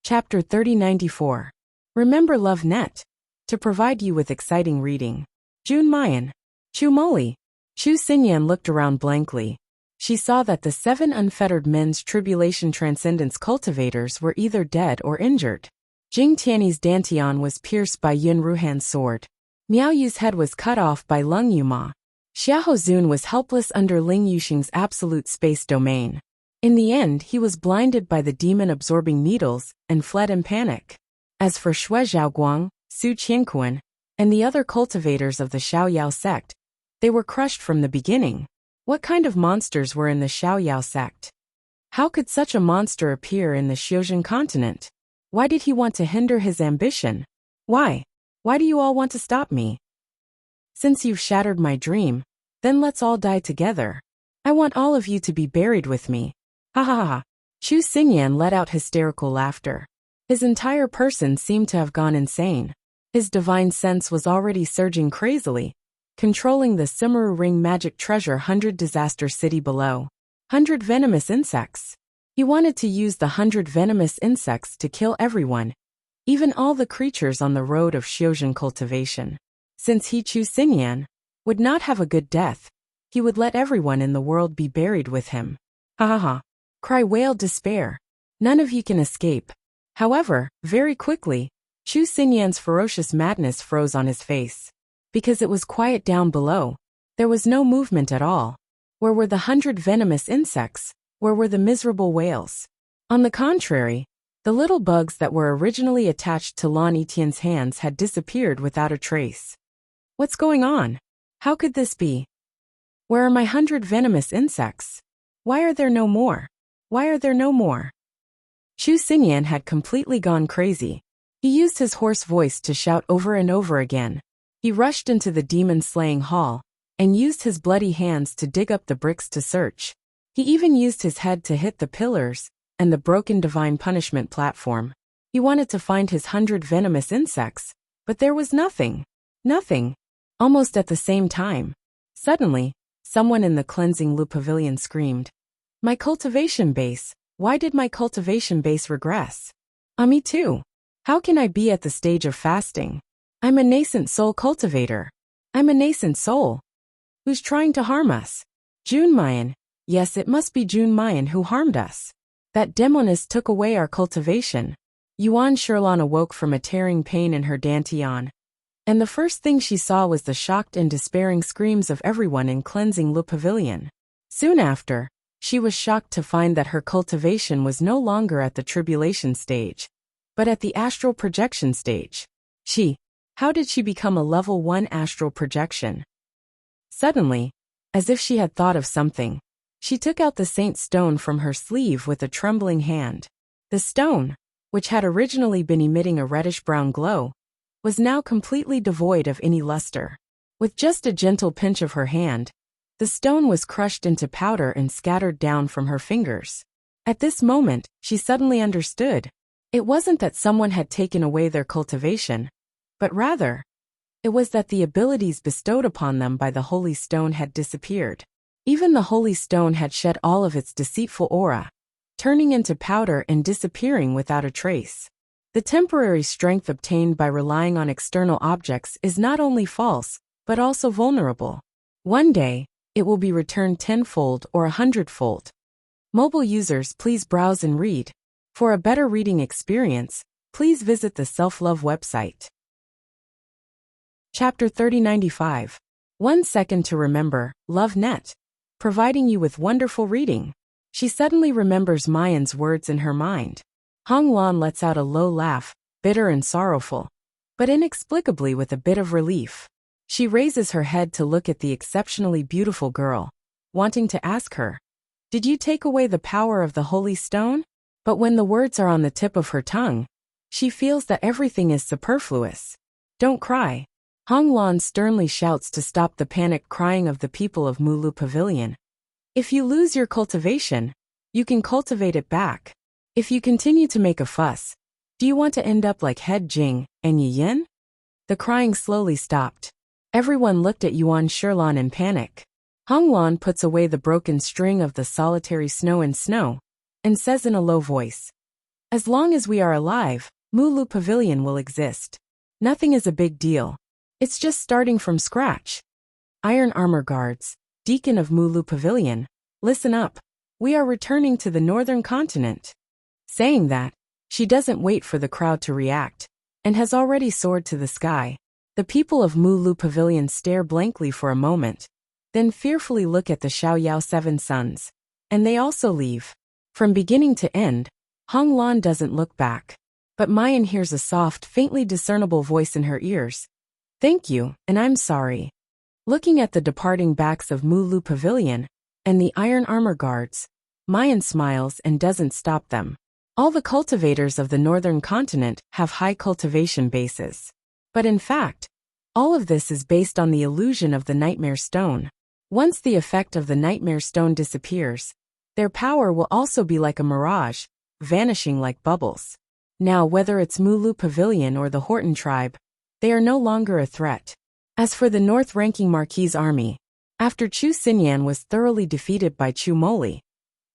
Chapter 3094. Remember Love Net. To provide you with exciting reading. June Mayan. Chu Moli. Chu Xinyan looked around blankly. She saw that the 7 unfettered men's tribulation transcendence cultivators were either dead or injured. Jing Tianyi's dantian was pierced by Yun Ruhan's sword. Miao Yu's head was cut off by Leng Yuma. Xiahou Zun was helpless under Ling Yuxing's absolute space domain. In the end, he was blinded by the demon-absorbing needles and fled in panic. As for Xue Zhaoguang, Su Qianquan, and the other cultivators of the Xiaoyao sect, they were crushed from the beginning. What kind of monsters were in the Xiaoyao sect? How could such a monster appear in the Xiuzhen continent? Why did he want to hinder his ambition? Why? Why do you all want to stop me? Since you've shattered my dream, then let's all die together. I want all of you to be buried with me. Ha ha ha. Chu Xinyan let out hysterical laughter. His entire person seemed to have gone insane. His divine sense was already surging crazily, controlling the Simaru Ring magic treasure 100 disaster city below. 100 venomous insects. He wanted to use the 100 venomous insects to kill everyone, even all the creatures on the road of Xiuzhen cultivation. Since he, Chu Xinyan, would not have a good death, he would let everyone in the world be buried with him. Ha ha ha. Cry wailed despair. None of you can escape. However, very quickly, Chu Xinyan's ferocious madness froze on his face. Because it was quiet down below, there was no movement at all. Where were the 100 venomous insects? Where were the miserable whales? On the contrary, the little bugs that were originally attached to Lan Etienne's hands had disappeared without a trace. What's going on? How could this be? Where are my 100 venomous insects? Why are there no more? Why are there no more? Chu Xinyan had completely gone crazy. He used his hoarse voice to shout over and over again. He rushed into the demon-slaying hall and used his bloody hands to dig up the bricks to search. He even used his head to hit the pillars and the broken divine punishment platform. He wanted to find his 100 venomous insects, but there was nothing. Nothing. Almost at the same time. Suddenly, someone in the cleansing Lu Pavilion screamed, "My cultivation base! Why did my cultivation base regress? Me too. How can I be at the stage of fasting? I'm a nascent soul cultivator. I'm a nascent soul. Who's trying to harm us? June Mayan. Yes, it must be June Mayan who harmed us. That demoness took away our cultivation." Yuan Shirlan awoke from a tearing pain in her dantian, and the first thing she saw was the shocked and despairing screams of everyone in cleansing Lu Pavilion. Soon after, she was shocked to find that her cultivation was no longer at the tribulation stage, but at the astral projection stage. How did she become a level 1 astral projection? Suddenly, as if she had thought of something, she took out the saint stone from her sleeve with a trembling hand. The stone, which had originally been emitting a reddish-brown glow, was now completely devoid of any luster. With just a gentle pinch of her hand, the stone was crushed into powder and scattered down from her fingers. At this moment, she suddenly understood. It wasn't that someone had taken away their cultivation, but rather, it was that the abilities bestowed upon them by the holy stone had disappeared. Even the holy stone had shed all of its deceitful aura, turning into powder and disappearing without a trace. The temporary strength obtained by relying on external objects is not only false, but also vulnerable. One day, it will be returned tenfold or 100-fold. Mobile users, please browse and read. For a better reading experience, please visit the Self-Love website. Chapter 3095. 1 Second to Remember, Love Net. Providing you with wonderful reading. She suddenly remembers Mayan's words in her mind. Hong Lan lets out a low laugh, bitter and sorrowful, but inexplicably with a bit of relief. She raises her head to look at the exceptionally beautiful girl, wanting to ask her, "Did you take away the power of the holy stone?" But when the words are on the tip of her tongue, she feels that everything is superfluous. "Don't cry." Hong Lan sternly shouts to stop the panicked crying of the people of Mulu Pavilion. If you lose your cultivation, you can cultivate it back. If you continue to make a fuss, do you want to end up like Head Jing and Yi Yin? The crying slowly stopped. Everyone looked at Yuan Shirlan in panic. Hong Lan puts away the broken string of the solitary snow and says in a low voice, As long as we are alive, Mulu Pavilion will exist. Nothing is a big deal. It's just starting from scratch. Iron Armor Guards, Deacon of Mulu Pavilion, listen up. We are returning to the northern continent. Saying that, she doesn't wait for the crowd to react, and has already soared to the sky. The people of Mulu Pavilion stare blankly for a moment, then fearfully look at the Xiaoyao Seven Sons, and they also leave. From beginning to end, Hong Lan doesn't look back, but Mayan hears a soft, faintly discernible voice in her ears. Thank you, and I'm sorry. Looking at the departing backs of Mulu Pavilion and the Iron Armor Guards, Mayan smiles and doesn't stop them. All the cultivators of the northern continent have high cultivation bases. But in fact, all of this is based on the illusion of the Nightmare Stone. Once the effect of the Nightmare Stone disappears, their power will also be like a mirage, vanishing like bubbles. Now, whether it's Mulu Pavilion or the Horton tribe, they are no longer a threat. As for the north-ranking Marquis army, after Chu Xinyan was thoroughly defeated by Chu Moli,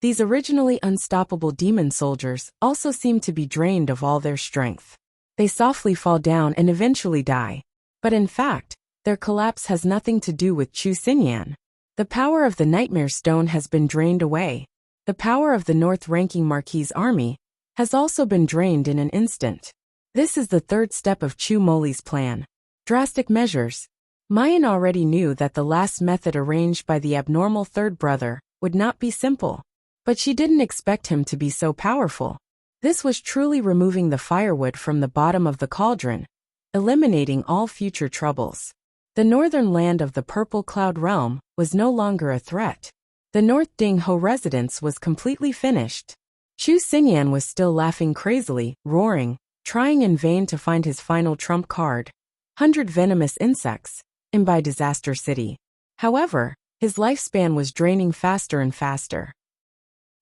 these originally unstoppable demon soldiers also seem to be drained of all their strength. They softly fall down and eventually die. But in fact, their collapse has nothing to do with Chu Xinyan. The power of the Nightmare Stone has been drained away. The power of the north-ranking Marquis army has also been drained in an instant. This is the third step of Chu Moli's plan. Drastic measures. Mayan already knew that the last method arranged by the abnormal third brother would not be simple. But she didn't expect him to be so powerful. This was truly removing the firewood from the bottom of the cauldron, eliminating all future troubles. The northern land of the Purple Cloud Realm was no longer a threat. The North Ding Ho residence was completely finished. Chu Xinyan was still laughing crazily, roaring, trying in vain to find his final trump card, 100 venomous insects, in by Disaster City. However, his lifespan was draining faster and faster.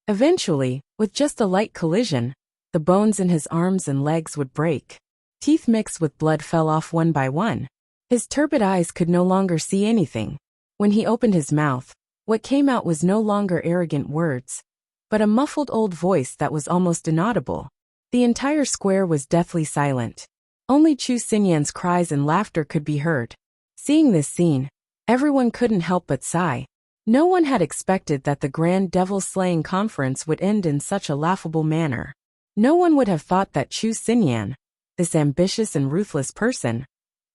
Eventually, with just a light collision, the bones in his arms and legs would break. Teeth mixed with blood fell off one by one. His turbid eyes could no longer see anything. When he opened his mouth, what came out was no longer arrogant words, but a muffled old voice that was almost inaudible. The entire square was deathly silent. Only Chu Xinyan's cries and laughter could be heard. Seeing this scene, everyone couldn't help but sigh. No one had expected that the Grand Devil-Slaying Conference would end in such a laughable manner. No one would have thought that Chu Xinyan, this ambitious and ruthless person,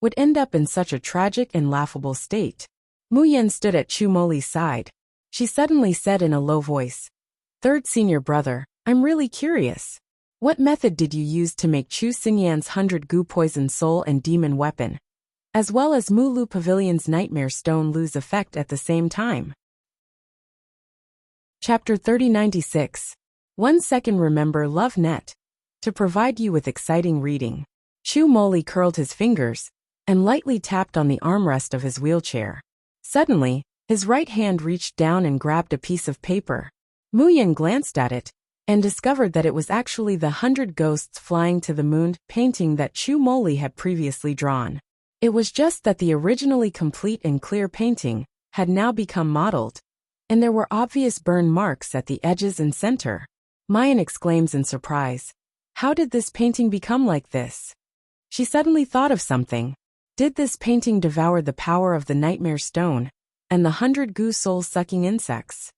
would end up in such a tragic and laughable state. Mu Yan stood at Chu Moli's side. She suddenly said in a low voice, "Third senior brother, I'm really curious. What method did you use to make Chu Xinyan's 100 goo poison soul and demon weapon, as well as Mulu Pavilion's Nightmare Stone lose effect at the same time?" Chapter 3096. 1 second. Remember LoveNet to provide you with exciting reading. Chu Moli curled his fingers and lightly tapped on the armrest of his wheelchair. Suddenly, his right hand reached down and grabbed a piece of paper. Mu Yan glanced at it and discovered that it was actually the 100 Ghosts Flying to the Moon painting that Chu Moli had previously drawn. It was just that the originally complete and clear painting had now become modeled, and there were obvious burn marks at the edges and center. Mayan exclaims in surprise, "How did this painting become like this?" She suddenly thought of something. Did this painting devour the power of the Nightmare Stone and the 100 goo soul-sucking insects?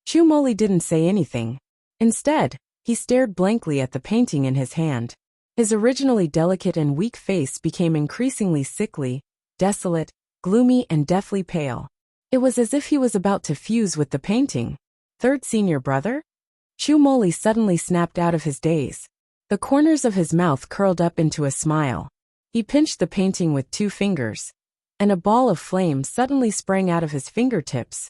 Chu Moli didn't say anything. Instead, he stared blankly at the painting in his hand. His originally delicate and weak face became increasingly sickly, desolate, gloomy, and deathly pale. It was as if he was about to fuse with the painting. Third senior brother? Chu Moli suddenly snapped out of his daze. The corners of his mouth curled up into a smile. He pinched the painting with 2 fingers, and a ball of flame suddenly sprang out of his fingertips,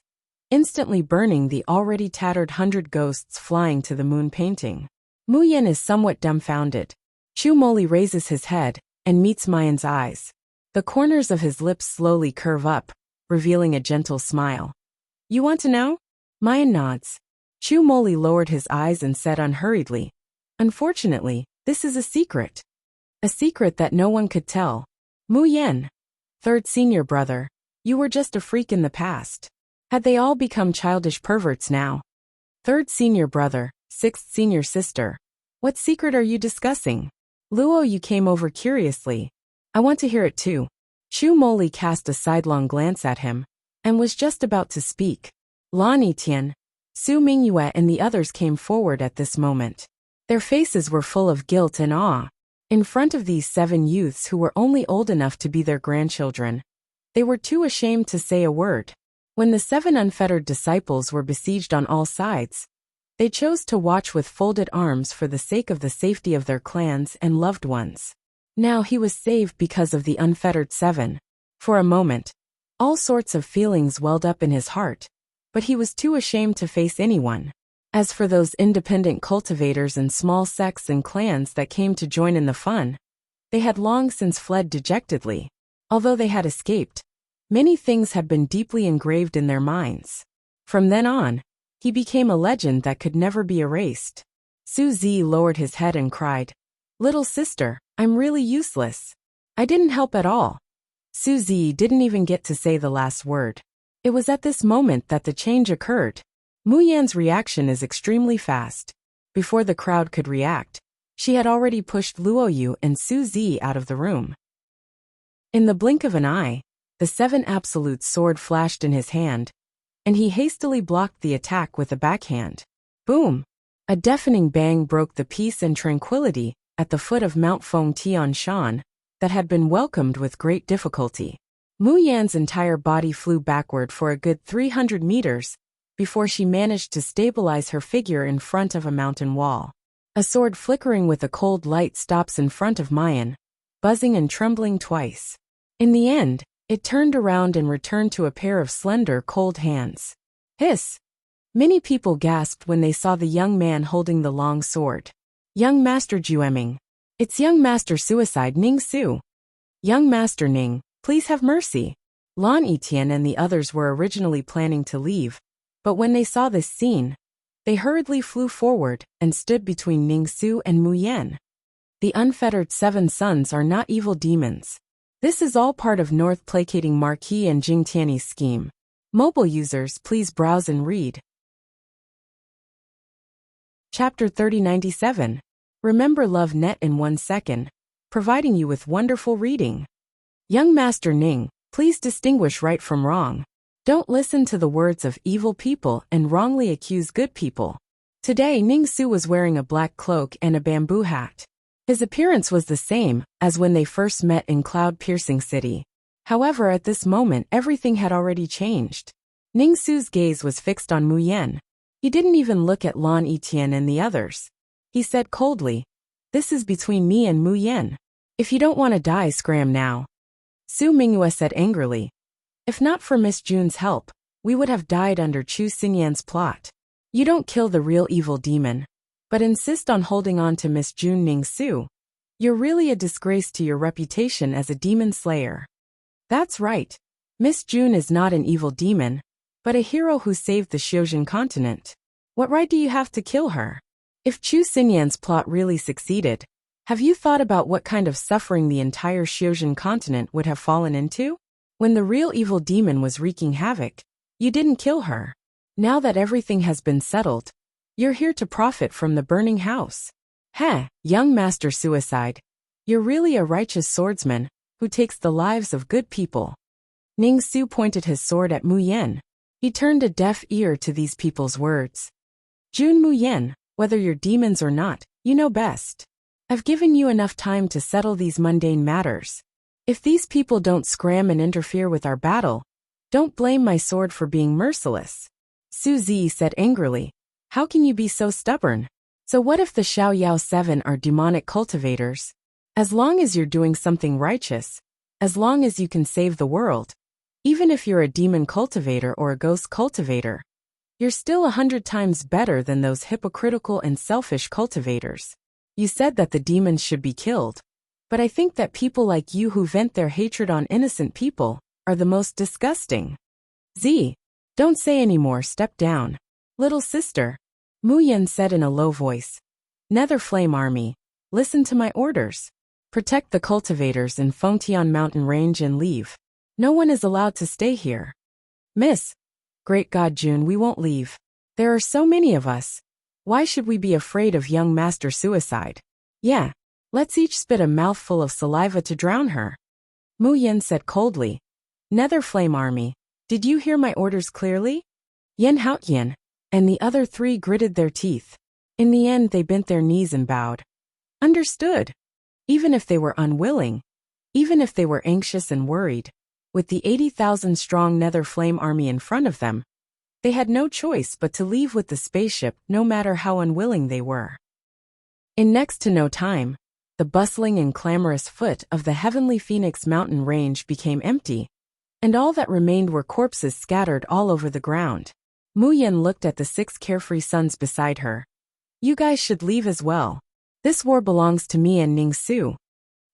instantly burning the already tattered 100 Ghosts Flying to the Moon painting. Mu Yan is somewhat dumbfounded. Chu Moli raises his head and meets Mayan's eyes. The corners of his lips slowly curve up, revealing a gentle smile. "You want to know?" Mayan nods. Chu Moli lowered his eyes and said unhurriedly, "Unfortunately, this is a secret. A secret that no one could tell. Mu Yan, third senior brother, you were just a freak in the past. Had they all become childish perverts now? Third senior brother, sixth senior sister. What secret are you discussing? Luo Yu came over curiously. I want to hear it too. Chu Moli cast a sidelong glance at him, and was just about to speak. Lan Etienne, Su Mingyue and the others came forward at this moment. Their faces were full of guilt and awe. In front of these 7 youths who were only old enough to be their grandchildren, they were too ashamed to say a word. When the 7 unfettered disciples were besieged on all sides, they chose to watch with folded arms for the sake of the safety of their clans and loved ones. Now he was saved because of the unfettered 7. For a moment, all sorts of feelings welled up in his heart, but he was too ashamed to face anyone. As for those independent cultivators and small sects and clans that came to join in the fun, they had long since fled dejectedly. Although they had escaped, many things had been deeply engraved in their minds. From then on, he became a legend that could never be erased. Su Zi lowered his head and cried, "Little sister, I'm really useless. I didn't help at all." Su Zi didn't even get to say the last word. It was at this moment that the change occurred. Mu Yan's reaction is extremely fast. Before the crowd could react, she had already pushed Luo Yu and Su Zi out of the room. In the blink of an eye, the 7 Absolute sword flashed in his hand, and he hastily blocked the attack with a backhand. Boom! A deafening bang broke the peace and tranquility at the foot of Mount Feng Tianshan that had been welcomed with great difficulty. Mu Yan's entire body flew backward for a good 300 meters before she managed to stabilize her figure in front of a mountain wall. A sword flickering with a cold light stops in front of Mayan, buzzing and trembling twice. In the end, it turned around and returned to a pair of slender, cold hands. Hiss! Many people gasped when they saw the young man holding the long sword. Young Master Jueming. It's young Master Suicide Ning Su. Young Master Ning, please have mercy. Lan Etienne and the others were originally planning to leave, but when they saw this scene, they hurriedly flew forward and stood between Ning Su and Mu Yan. The unfettered 7 sons are not evil demons. This is all part of North placating Marquis and Jing Tianyi's scheme. Mobile users, please browse and read. Chapter 3097. Remember Love Net in 1 second, providing you with wonderful reading. Young Master Ning, please distinguish right from wrong. Don't listen to the words of evil people and wrongly accuse good people. Today Ning Su was wearing a black cloak and a bamboo hat. His appearance was the same as when they first met in Cloud-Piercing City. However, at this moment everything had already changed. Ning Su's gaze was fixed on Mu Yan. He didn't even look at Lan Etienne and the others. He said coldly, "This is between me and Mu Yan. If you don't want to die, scram now." Su Mingyue said angrily, "If not for Miss June's help, we would have died under Chu Xinyan's plot. You don't kill the real evil demon, but insist on holding on to Miss June Ning Su. You're really a disgrace to your reputation as a demon slayer." That's right. Miss June is not an evil demon, but a hero who saved the Xiuzhen continent. What right do you have to kill her? If Chu Xinyan's plot really succeeded, have you thought about what kind of suffering the entire Xiuzhen continent would have fallen into? When the real evil demon was wreaking havoc, you didn't kill her. Now that everything has been settled, you're here to profit from the burning house. Heh, young Master Suicide. You're really a righteous swordsman who takes the lives of good people. Ning Su pointed his sword at Mu Yan. He turned a deaf ear to these people's words. June Mu Yan, whether you're demons or not, you know best. I've given you enough time to settle these mundane matters. If these people don't scram and interfere with our battle, don't blame my sword for being merciless. Su Zi said angrily, "How can you be so stubborn? So what if the Xiaoyao 7 are demonic cultivators? As long as you're doing something righteous, as long as you can save the world, even if you're a demon cultivator or a ghost cultivator, you're still 100 times better than those hypocritical and selfish cultivators. You said that the demons should be killed, but I think that people like you who vent their hatred on innocent people are the most disgusting." Z, don't say any more, step down. Little sister, Mu Yan said in a low voice. Nether Flame Army, listen to my orders. Protect the cultivators in Fengtian Mountain Range and leave. No one is allowed to stay here. Miss, Great God June, we won't leave. There are so many of us. Why should we be afraid of young master suicide? Yeah, let's each spit a mouthful of saliva to drown her. Mu Yen said coldly. Nether Flame Army, did you hear my orders clearly? Yen Hout Yen, and the other three gritted their teeth. In the end they bent their knees and bowed. Understood. Even if they were unwilling, even if they were anxious and worried, with the 80,000-strong Nether Flame Army in front of them, they had no choice but to leave with the spaceship no matter how unwilling they were. In next to no time, the bustling and clamorous foot of the heavenly Phoenix mountain range became empty, and all that remained were corpses scattered all over the ground. Mu Yen looked at the 6 carefree sons beside her. You guys should leave as well. This war belongs to me and Ning Su.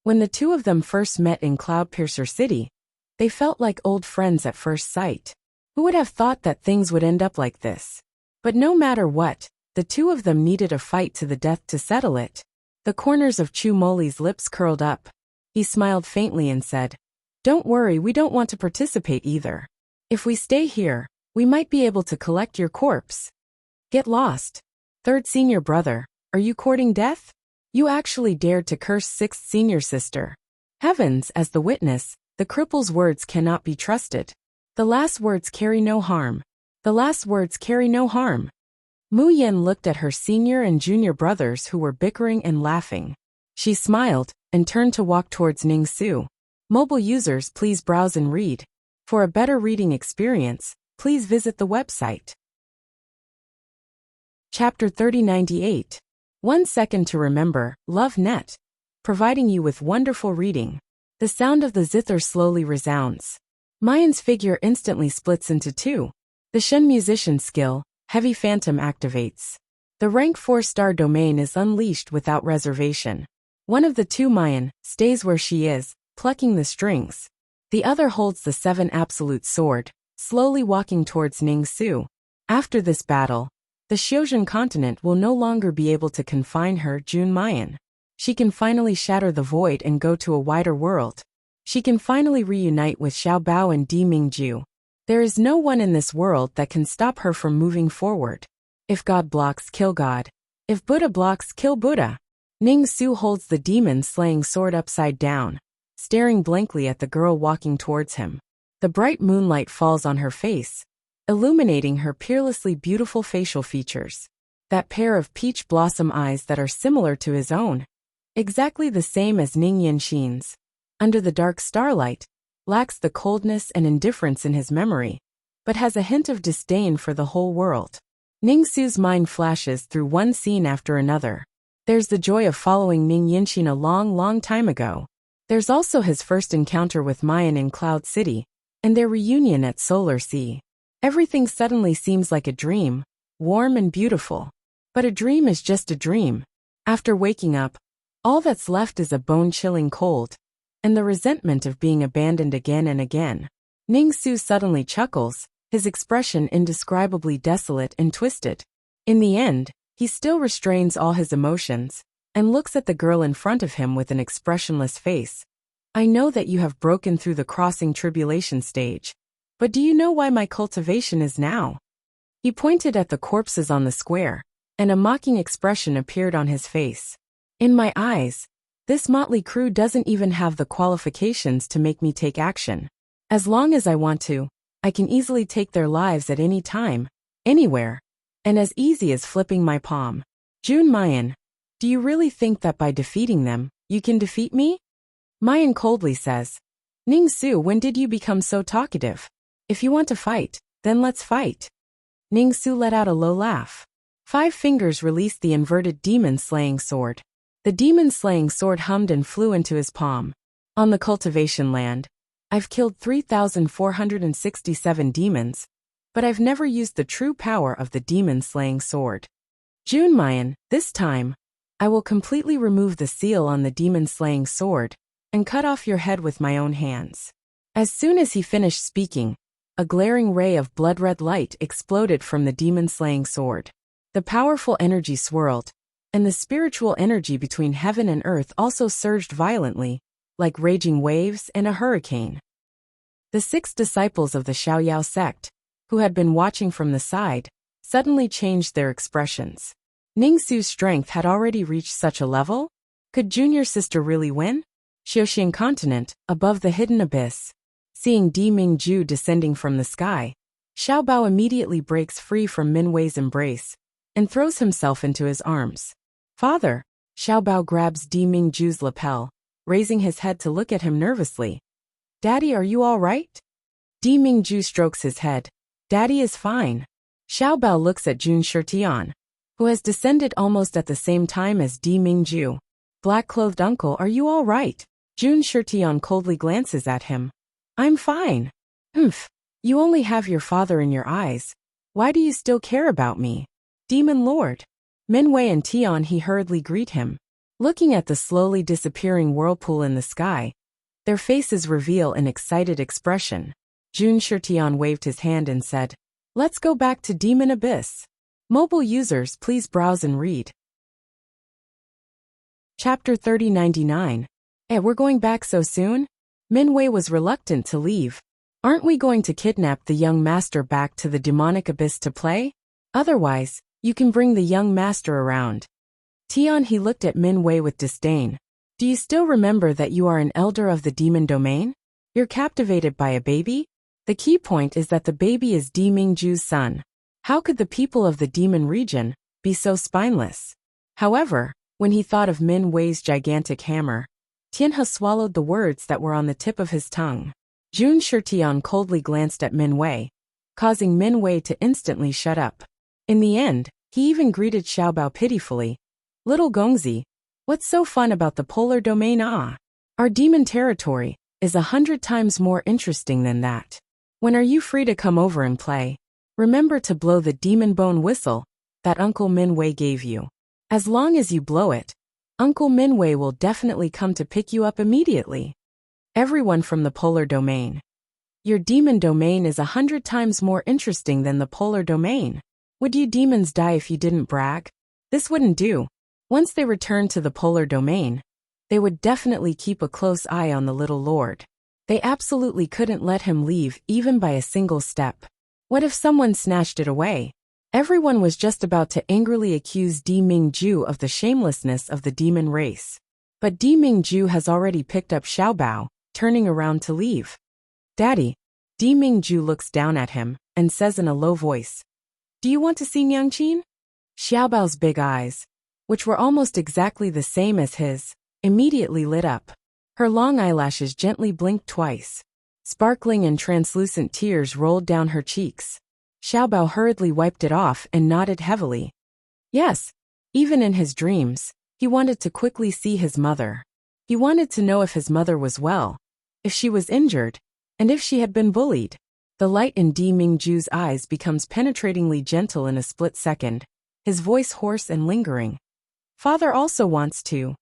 When the two of them first met in Cloudpiercer City, they felt like old friends at first sight. Who would have thought that things would end up like this? But no matter what, the two of them needed a fight to the death to settle it. The corners of Chu Moli's lips curled up. He smiled faintly and said, Don't worry, we don't want to participate either. If we stay here, we might be able to collect your corpse. Get lost. Third senior brother, are you courting death? You actually dared to curse 6th senior sister. Heavens, as the witness, the cripple's words cannot be trusted. The last words carry no harm. The last words carry no harm. Mu Yen looked at her senior and junior brothers who were bickering and laughing. She smiled and turned to walk towards Ning Su. Mobile users, please browse and read. For a better reading experience, please visit the website. Chapter 3098. 1 Second to Remember, Love Net. Providing you with wonderful reading. The sound of the zither slowly resounds. Mayan's figure instantly splits into 2. The Shen musician skill, Heavy Phantom, activates. The rank 4-star domain is unleashed without reservation. One of the 2 Mayan stays where she is, plucking the strings. The other holds the 7 absolute sword, slowly walking towards Ning Su. After this battle, the Xiozhen continent will no longer be able to confine her, Jun Mayan. She can finally shatter the void and go to a wider world. She can finally reunite with Xiao Bao and Di Mingju. There is no one in this world that can stop her from moving forward. If God blocks, kill God. If Buddha blocks, kill Buddha. Ning Su holds the demon-slaying sword upside down, staring blankly at the girl walking towards him. The bright moonlight falls on her face, illuminating her peerlessly beautiful facial features. That pair of peach blossom eyes that are similar to his own. Exactly the same as Ning Yanxin's. Under the dark starlight, lacks the coldness and indifference in his memory, but has a hint of disdain for the whole world. Ning Su's mind flashes through one scene after another. There's the joy of following Ning Yanxin a long time ago. There's also his first encounter with Mayan in Cloud City, and their reunion at Solar Sea. Everything suddenly seems like a dream, warm and beautiful. But a dream is just a dream. After waking up, all that's left is a bone-chilling cold, and the resentment of being abandoned again and again. Ning Su suddenly chuckles, his expression indescribably desolate and twisted. In the end, he still restrains all his emotions, and looks at the girl in front of him with an expressionless face. I know that you have broken through the crossing tribulation stage, but do you know why my cultivation is now? He pointed at the corpses on the square, and a mocking expression appeared on his face. In my eyes, this motley crew doesn't even have the qualifications to make me take action. As long as I want to, I can easily take their lives at any time, anywhere, and as easy as flipping my palm. Jun Mayan, do you really think that by defeating them, you can defeat me? Mayan coldly says, Ning Su, when did you become so talkative? If you want to fight, then let's fight. Ning Su let out a low laugh. 5 fingers released the inverted demon-slaying sword. The demon-slaying sword hummed and flew into his palm. On the cultivation land, I've killed 3,467 demons, but I've never used the true power of the demon-slaying sword. Jun Mayan, this time, I will completely remove the seal on the demon-slaying sword, and cut off your head with my own hands. As soon as he finished speaking, a glaring ray of blood-red light exploded from the demon-slaying sword. The powerful energy swirled, and the spiritual energy between heaven and earth also surged violently, like raging waves and a hurricane. The 6 disciples of the Xiaoyao sect, who had been watching from the side, suddenly changed their expressions. Ningxu's strength had already reached such a level? Could junior sister really win? Xiaoxian continent, above the hidden abyss. Seeing Di Mingju descending from the sky, Xiaobao immediately breaks free from Minwei's embrace and throws himself into his arms. Father! Xiaobao grabs Di Mingju's lapel, raising his head to look at him nervously. Daddy, are you all right? Di Mingju strokes his head. Daddy is fine. Xiaobao looks at Jun Shirtian, who has descended almost at the same time as Di Mingju. Black-clothed uncle, are you all right? Jun Shirtian coldly glances at him. I'm fine. You only have your father in your eyes. Why do you still care about me? Demon Lord. Minwei and Tian he hurriedly greet him. Looking at the slowly disappearing whirlpool in the sky, their faces reveal an excited expression. Jun Shirtian waved his hand and said, Let's go back to Demon Abyss. Mobile users please browse and read. Chapter 3099. We're going back so soon? Minwei was reluctant to leave. Aren't we going to kidnap the young master back to the demonic abyss to play? Otherwise, you can bring the young master around. Tian he looked at Minwei with disdain. Do you still remember that you are an elder of the demon domain? You're captivated by a baby? The key point is that the baby is Di Mingju's son. How could the people of the demon region be so spineless? However, when he thought of Minwei's gigantic hammer, Tianhe swallowed the words that were on the tip of his tongue. Jun Shirtian coldly glanced at Minwei, causing Minwei to instantly shut up. In the end, he even greeted Xiaobao pitifully. Little Gongzi, what's so fun about the polar domain? Our demon territory is 100 times more interesting than that. When are you free to come over and play? Remember to blow the demon bone whistle that Uncle Minwei gave you. As long as you blow it, Uncle Minwei will definitely come to pick you up immediately. Everyone from the polar domain. Your demon domain is 100 times more interesting than the polar domain. Would you demons die if you didn't brag? This wouldn't do. Once they returned to the polar domain, they would definitely keep a close eye on the little lord. They absolutely couldn't let him leave even by a single step. What if someone snatched it away? Everyone was just about to angrily accuse Di Mingju of the shamelessness of the demon race. But Di Mingju has already picked up Xiaobao, turning around to leave. Daddy. Di Mingju looks down at him and says in a low voice, Do you want to see Nyangqin? Xiaobao's big eyes, which were almost exactly the same as his, immediately lit up. Her long eyelashes gently blinked twice. Sparkling and translucent tears rolled down her cheeks. Xiaobao hurriedly wiped it off and nodded heavily. Yes, even in his dreams, he wanted to quickly see his mother. He wanted to know if his mother was well, if she was injured, and if she had been bullied. The light in Di Mingju's eyes becomes penetratingly gentle in a split second, his voice hoarse and lingering. Father also wants to.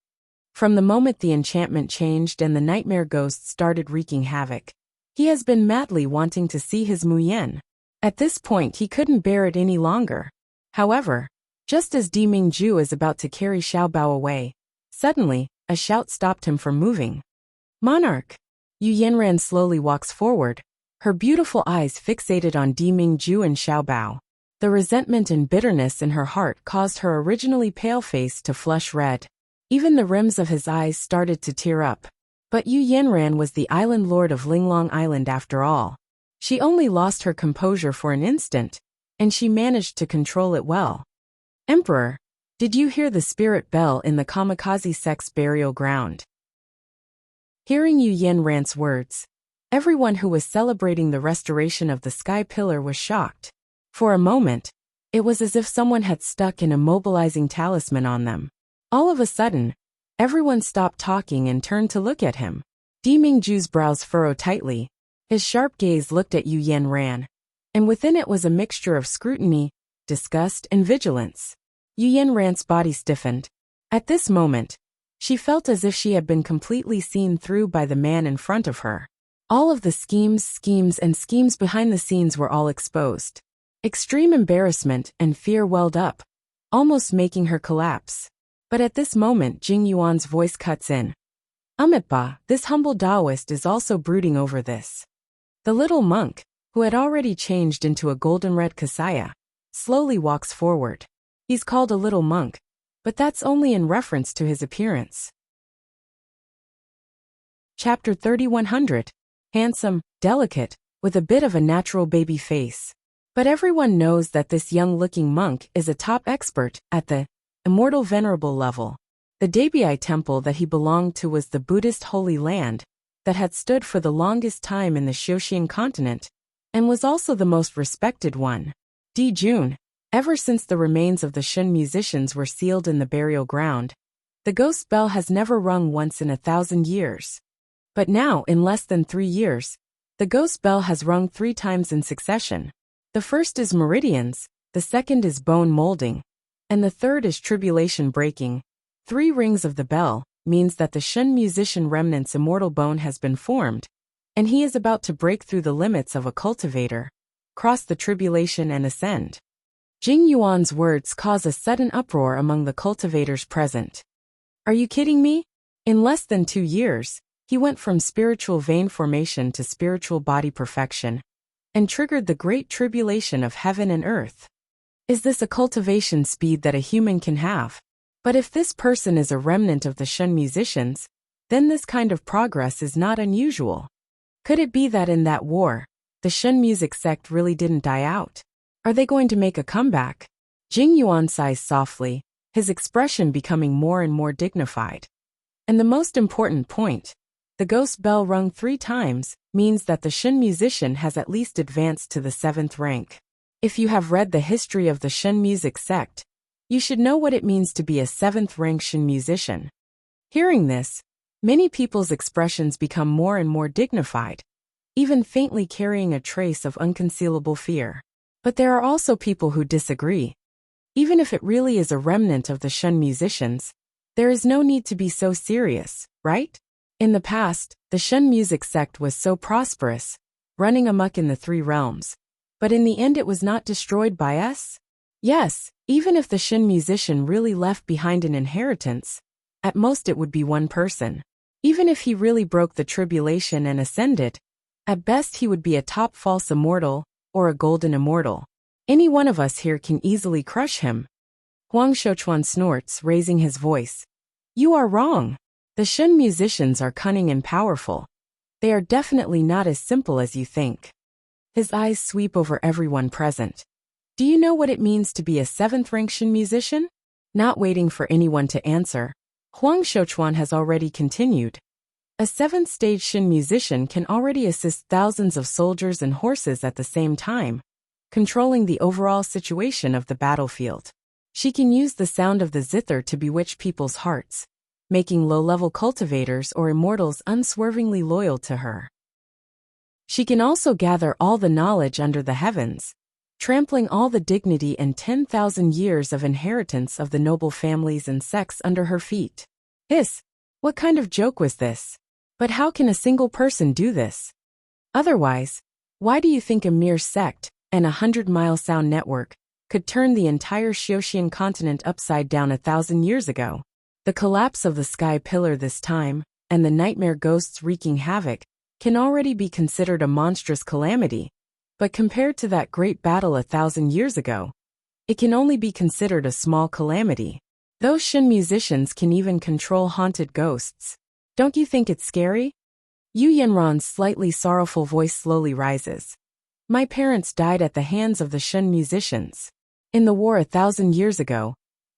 From the moment the enchantment changed and the nightmare ghosts started wreaking havoc, he has been madly wanting to see his Muyen. At this point he couldn't bear it any longer. However, just as Di Mingju is about to carry Xiaobao away, suddenly, a shout stopped him from moving. Monarch! Yu Yanran slowly walks forward, her beautiful eyes fixated on Di Mingju and Xiaobao. The resentment and bitterness in her heart caused her originally pale face to flush red. Even the rims of his eyes started to tear up. But Yu Yanran was the island lord of Linglong Island after all. She only lost her composure for an instant, and she managed to control it well. Emperor, did you hear the spirit bell in the kamikaze sect's burial ground? Hearing Yu Yanran's words, everyone who was celebrating the restoration of the sky pillar was shocked. For a moment, it was as if someone had stuck an immobilizing talisman on them. All of a sudden, everyone stopped talking and turned to look at him. Di Mingju's brows furrowed tightly. His sharp gaze looked at Yu Yanran, and within it was a mixture of scrutiny, disgust, and vigilance. Yu Yanran's body stiffened. At this moment, she felt as if she had been completely seen through by the man in front of her. All of the schemes behind the scenes were all exposed. Extreme embarrassment and fear welled up, almost making her collapse. But at this moment Jing Yuan's voice cuts in. Amitba, this humble Taoist is also brooding over this. The little monk, who had already changed into a golden-red kasaya, slowly walks forward. He's called a little monk, but that's only in reference to his appearance. Chapter 3100. Handsome, delicate, with a bit of a natural baby face. But everyone knows that this young-looking monk is a top expert at the immortal venerable level. The Debyai temple that he belonged to was the Buddhist holy land that had stood for the longest time in the Xiaoxian continent, and was also the most respected one. June. Ever since the remains of the Shun musicians were sealed in the burial ground, the ghost bell has never rung once in 1,000 years. But now, in less than 3 years, the ghost bell has rung 3 times in succession. The first is meridians, the second is bone molding, and the third is tribulation breaking. 3 rings of the bell means that the Shun musician remnant's immortal bone has been formed, and he is about to break through the limits of a cultivator, cross the tribulation and ascend. Jing Yuan's words cause a sudden uproar among the cultivators present. Are you kidding me? In less than 2 years, he went from spiritual vein formation to spiritual body perfection, and triggered the great tribulation of heaven and earth. Is this a cultivation speed that a human can have? But if this person is a remnant of the Shun musicians, then this kind of progress is not unusual. Could it be that in that war, the Shun music sect really didn't die out? Are they going to make a comeback? Jing Yuan sighs softly, his expression becoming more and more dignified. And the most important point, the ghost bell rung 3 times, means that the Shun musician has at least advanced to the 7th rank. If you have read the history of the Shun music sect, you should know what it means to be a 7th rank Shun musician. Hearing this, many people's expressions become more and more dignified, even faintly carrying a trace of unconcealable fear. But there are also people who disagree. Even if it really is a remnant of the Shun musicians, there is no need to be so serious, right? In the past, the Shun music sect was so prosperous, running amok in the 3 realms. But in the end it was not destroyed by us? Yes, even if the Shun musician really left behind an inheritance, at most it would be 1 person. Even if he really broke the tribulation and ascended, at best he would be a top false immortal, or a golden immortal. Any one of us here can easily crush him. Huang Shouchuan snorts, raising his voice. You are wrong. The Shun musicians are cunning and powerful. They are definitely not as simple as you think. His eyes sweep over everyone present. Do you know what it means to be a 7th rank Shun musician? Not waiting for anyone to answer, Huang Shouchuan has already continued. A 7th stage Shun musician can already assist thousands of soldiers and horses at the same time, controlling the overall situation of the battlefield. She can use the sound of the zither to bewitch people's hearts, making low-level cultivators or immortals unswervingly loyal to her. She can also gather all the knowledge under the heavens, trampling all the dignity and 10,000 years of inheritance of the noble families and sects under her feet. Hiss! What kind of joke was this? But how can a single person do this? Otherwise, why do you think a mere sect and a 100-mile sound network could turn the entire Xiaoxian continent upside down 1,000 years ago? The collapse of the sky pillar this time, and the nightmare ghosts wreaking havoc, can already be considered a monstrous calamity. But compared to that great battle 1,000 years ago, it can only be considered a small calamity. Those Shun musicians can even control haunted ghosts. Don't you think it's scary? Yu Yanran's slightly sorrowful voice slowly rises. My parents died at the hands of the Shun musicians. In the war 1,000 years ago,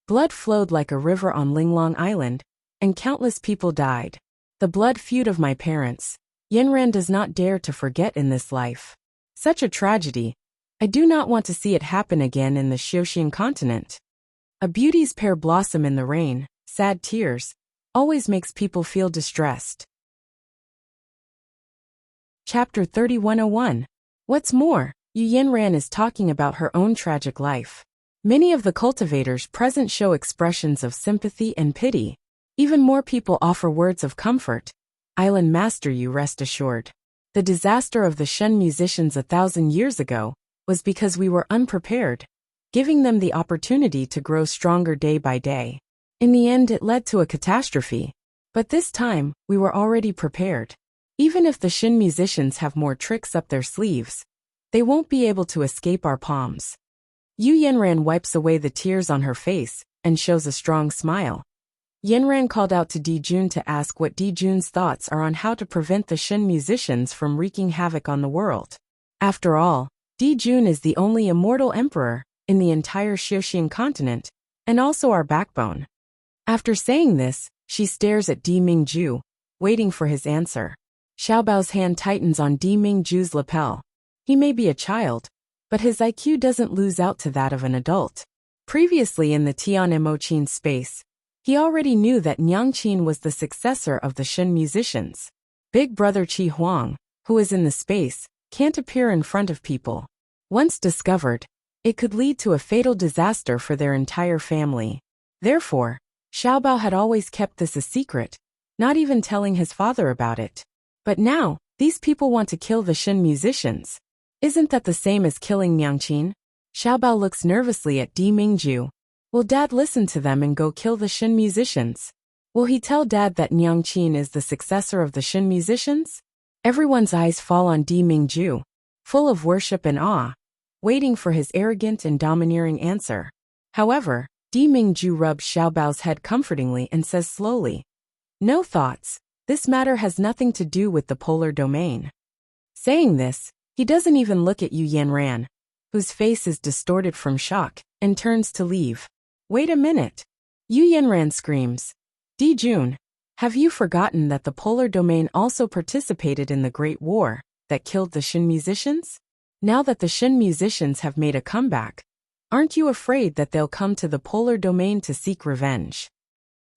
blood flowed like a river on Linglong Island, and countless people died. The blood feud of my parents, Yanran does not dare to forget in this life. Such a tragedy. I do not want to see it happen again in the Xiaoxian continent. A beauty's pear blossom in the rain, sad tears, always makes people feel distressed. Chapter 3101. What's more, Yu Yanran is talking about her own tragic life. Many of the cultivators present show expressions of sympathy and pity. Even more people offer words of comfort. Island Master, you rest assured. The disaster of the Shun musicians 1,000 years ago was because we were unprepared, giving them the opportunity to grow stronger day by day. In the end, it led to a catastrophe. But this time, we were already prepared. Even if the Shun musicians have more tricks up their sleeves, they won't be able to escape our palms. Yu Yanran wipes away the tears on her face and shows a strong smile. Yanran called out to Dijun to ask what Dijun's thoughts are on how to prevent the Shin musicians from wreaking havoc on the world. After all, Dijun is the only immortal emperor in the entire Xiuxian continent, and also our backbone. After saying this, she stares at Di Mingju, waiting for his answer. Xiaobao's hand tightens on Di Mingju's lapel. He may be a child, but his IQ doesn't lose out to that of an adult. Previously in the Tian Emochin space, he already knew that Nyangqin was the successor of the Shin musicians. Big brother Qi Huang, who is in the space, can't appear in front of people. Once discovered, it could lead to a fatal disaster for their entire family. Therefore, Xiaobao had always kept this a secret, not even telling his father about it. But now, these people want to kill the Shin musicians. Isn't that the same as killing Nyangqin? Xiaobao looks nervously at Di Mingju. Will Dad listen to them and go kill the Shin musicians? Will he tell Dad that Nyangqin is the successor of the Shin musicians? Everyone's eyes fall on Di Mingju, full of worship and awe, waiting for his arrogant and domineering answer. However, Di Mingju rubs Xiaobao's head comfortingly and says slowly, "No thoughts, this matter has nothing to do with the polar domain." Saying this, he doesn't even look at Yu Yanran, whose face is distorted from shock, and turns to leave. Wait a minute. Yu Yanran screams. Dijun, have you forgotten that the polar domain also participated in the Great War that killed the Shin musicians? Now that the Shin musicians have made a comeback, aren't you afraid that they'll come to the polar domain to seek revenge?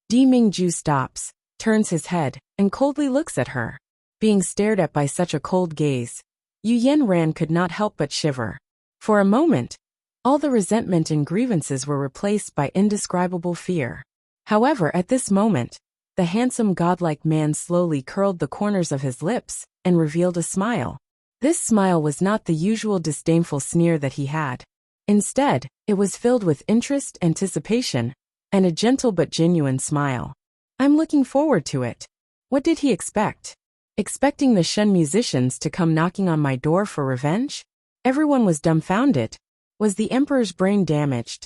Di Mingju stops, turns his head, and coldly looks at her. Being stared at by such a cold gaze, Yu Yanran could not help but shiver. For a moment, all the resentment and grievances were replaced by indescribable fear. However, at this moment, the handsome godlike man slowly curled the corners of his lips and revealed a smile. This smile was not the usual disdainful sneer that he had. Instead, it was filled with interest, anticipation, and a gentle but genuine smile. I'm looking forward to it. What did he expect? Expecting the Shen musicians to come knocking on my door for revenge? Everyone was dumbfounded. Was the emperor's brain damaged?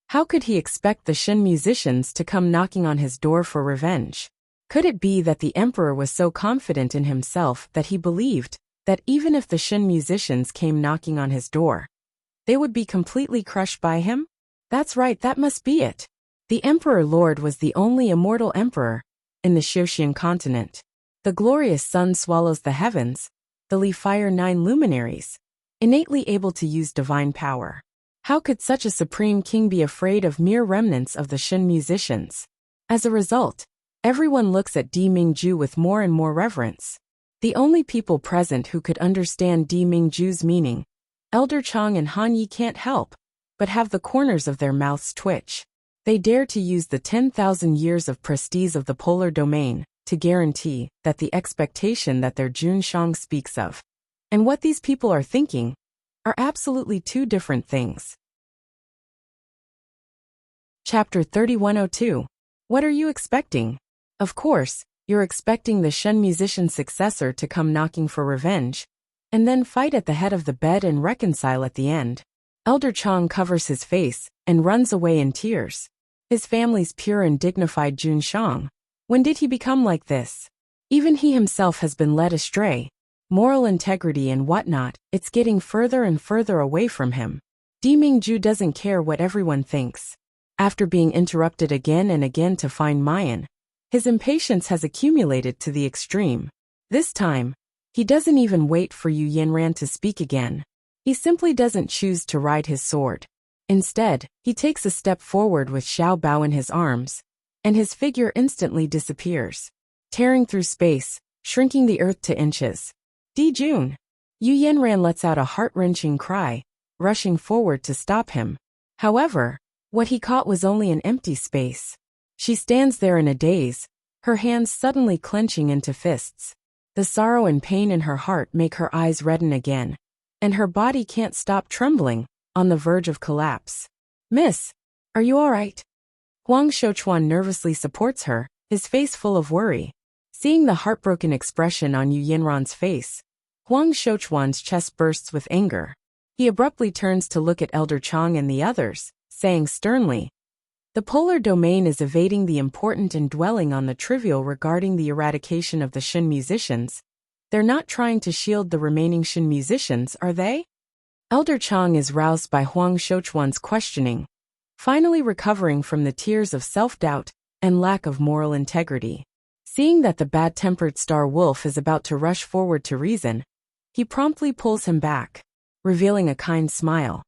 How could he expect the Shen musicians to come knocking on his door for revenge? Could it be that the emperor was so confident in himself that he believed that even if the Shen musicians came knocking on his door, they would be completely crushed by him? That's right, that must be it. The Emperor Lord was the only immortal emperor in the Xiuxian continent. The glorious sun swallows the heavens, the Li fire 9 luminaries, innately able to use divine power. How could such a supreme king be afraid of mere remnants of the Shin musicians? As a result, everyone looks at Di Mingju with more and more reverence. The only people present who could understand Di Mingju's meaning, Elder Chang and Han Yi, can't help but have the corners of their mouths twitch. They dare to use the 10,000 years of prestige of the polar domain to guarantee that the expectation that their Jun Shang speaks of and what these people are thinking are absolutely two different things. Chapter 3102. What are you expecting? Of course, you're expecting the Shen musician successor to come knocking for revenge, and then fight at the head of the bed and reconcile at the end. Elder Chang covers his face and runs away in tears. His family's pure and dignified Jun Shang. When did he become like this? Even he himself has been led astray. Moral integrity and whatnot, it's getting further and further away from him. Di Mingju doesn't care what everyone thinks. After being interrupted again and again to find Mayan, his impatience has accumulated to the extreme. This time, he doesn't even wait for Yu Yanran to speak again. He simply doesn't choose to ride his sword. Instead, he takes a step forward with Xiao Bao in his arms, and his figure instantly disappears, tearing through space, shrinking the earth to inches. Dijun! Yu Yanran lets out a heart-wrenching cry, rushing forward to stop him. However, what he caught was only an empty space. She stands there in a daze, her hands suddenly clenching into fists. The sorrow and pain in her heart make her eyes redden again, and her body can't stop trembling, on the verge of collapse. Miss, are you all right? Huang Shouchuan nervously supports her, his face full of worry. Seeing the heartbroken expression on Yu Yanran's face, Huang Shouchuan's chest bursts with anger. He abruptly turns to look at Elder Chang and the others, saying sternly, "The polar domain is evading the important and dwelling on the trivial regarding the eradication of the Shin musicians. They're not trying to shield the remaining Shin musicians, are they?" Elder Chang is roused by Huang Shouchuan's questioning, finally recovering from the tears of self-doubt and lack of moral integrity. Seeing that the bad-tempered star wolf is about to rush forward to reason, he promptly pulls him back, revealing a kind smile.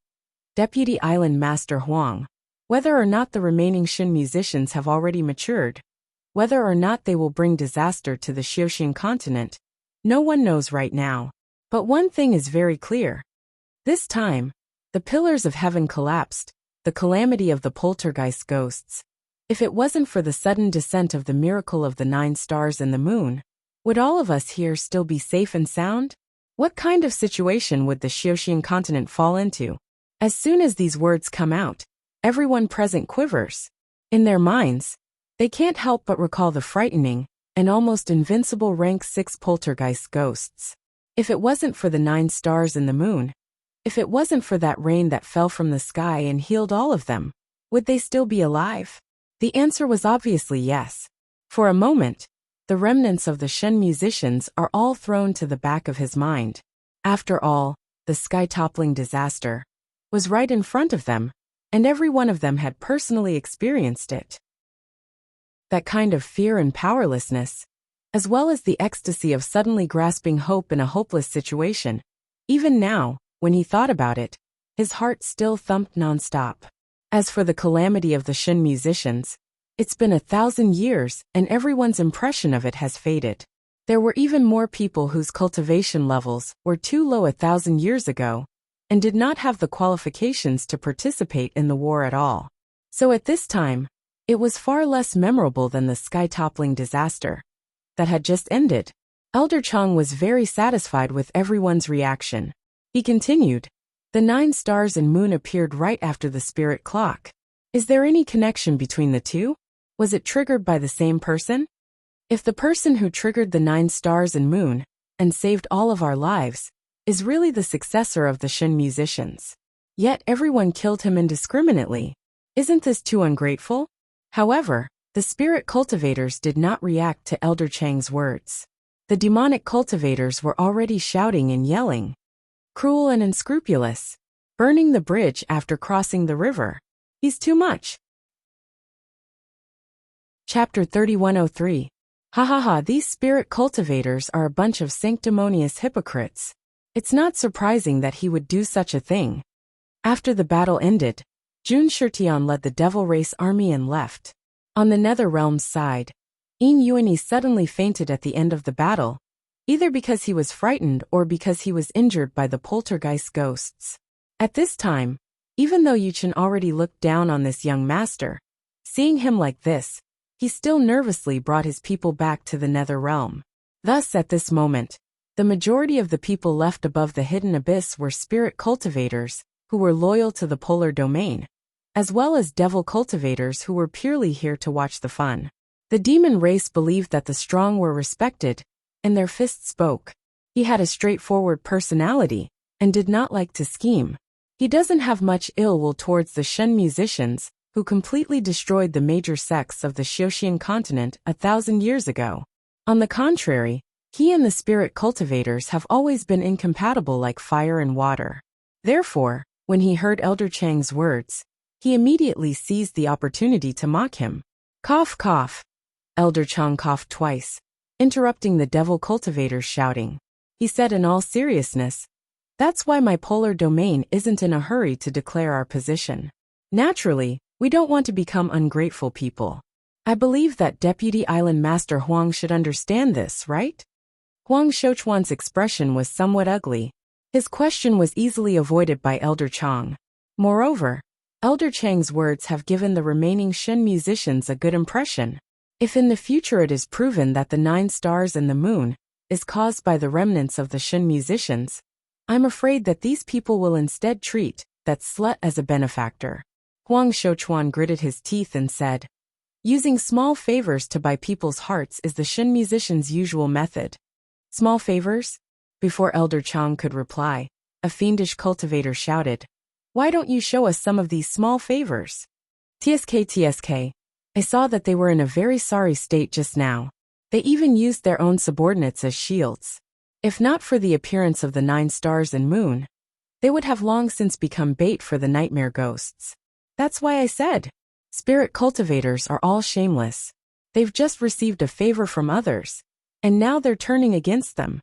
"Deputy Island Master Huang, whether or not the remaining Shin musicians have already matured, whether or not they will bring disaster to the Xiaoxian continent, no one knows right now. But one thing is very clear. This time, the pillars of heaven collapsed, the calamity of the poltergeist ghosts. If it wasn't for the sudden descent of the miracle of the 9 stars and the moon, would all of us here still be safe and sound? What kind of situation would the Xiaoxian continent fall into?" As soon as these words come out, everyone present quivers. In their minds, they can't help but recall the frightening and almost invincible rank 6 poltergeist ghosts. If it wasn't for the 9 stars and the moon, if it wasn't for that rain that fell from the sky and healed all of them, would they still be alive? The answer was obviously yes. For a moment, the remnants of the Shen musicians are all thrown to the back of his mind. After all, the sky-toppling disaster was right in front of them, and every one of them had personally experienced it. That kind of fear and powerlessness, as well as the ecstasy of suddenly grasping hope in a hopeless situation, even now, when he thought about it, his heart still thumped nonstop. As for the calamity of the Shin musicians, it's been 1,000 years and everyone's impression of it has faded. There were even more people whose cultivation levels were too low 1,000 years ago and did not have the qualifications to participate in the war at all. So at this time, it was far less memorable than the sky-toppling disaster that had just ended. Elder Chang was very satisfied with everyone's reaction. He continued, "The 9 stars and moon appeared right after the spirit clock. Is there any connection between the two? Was it triggered by the same person? If the person who triggered the 9 stars and moon and saved all of our lives is really the successor of the Shin musicians, yet everyone killed him indiscriminately, isn't this too ungrateful?" However, the spirit cultivators did not react to Elder Chang's words. The demonic cultivators were already shouting and yelling, "Cruel and unscrupulous, burning the bridge after crossing the river. He's too much." Chapter 3103. Ha ha ha, these spirit cultivators are a bunch of sanctimonious hypocrites. It's not surprising that he would do such a thing. After the battle ended, Jun Shirtian led the Devil Race army and left. On the Nether Realm's side, Yin Yuani suddenly fainted at the end of the battle, either because he was frightened or because he was injured by the poltergeist ghosts. At this time, even though Yuchen already looked down on this young master, seeing him like this, he still nervously brought his people back to the Nether Realm. Thus, at this moment, the majority of the people left above the hidden abyss were spirit cultivators, who were loyal to the polar domain, as well as devil cultivators who were purely here to watch the fun. The demon race believed that the strong were respected, and their fist spoke. He had a straightforward personality, and did not like to scheme. He doesn't have much ill will towards the Shen musicians, who completely destroyed the major sects of the Xiaoxian continent 1,000 years ago. On the contrary, he and the spirit cultivators have always been incompatible like fire and water. Therefore, when he heard Elder Chang's words, he immediately seized the opportunity to mock him. Cough, cough. Elder Chang coughed twice, interrupting the devil cultivators shouting. He said in all seriousness, "That's why my polar domain isn't in a hurry to declare our position. Naturally, we don't want to become ungrateful people. I believe that Deputy Island Master Huang should understand this, right?" Huang Shouchuan's expression was somewhat ugly. His question was easily avoided by Elder Chang. Moreover, Elder Chang's words have given the remaining Shen musicians a good impression. If in the future it is proven that the 9 stars and the moon is caused by the remnants of the Shen musicians, I'm afraid that these people will instead treat that slut as a benefactor. Huang Shouchuan gritted his teeth and said, "Using small favors to buy people's hearts is the Shen musicians' usual method." Small favors? Before Elder Chang could reply, a fiendish cultivator shouted. Why don't you show us some of these small favors? TSK. I saw that they were in a very sorry state just now. They even used their own subordinates as shields. If not for the appearance of the 9 stars and moon, they would have long since become bait for the nightmare ghosts. That's why I said, spirit cultivators are all shameless. They've just received a favor from others, and now they're turning against them.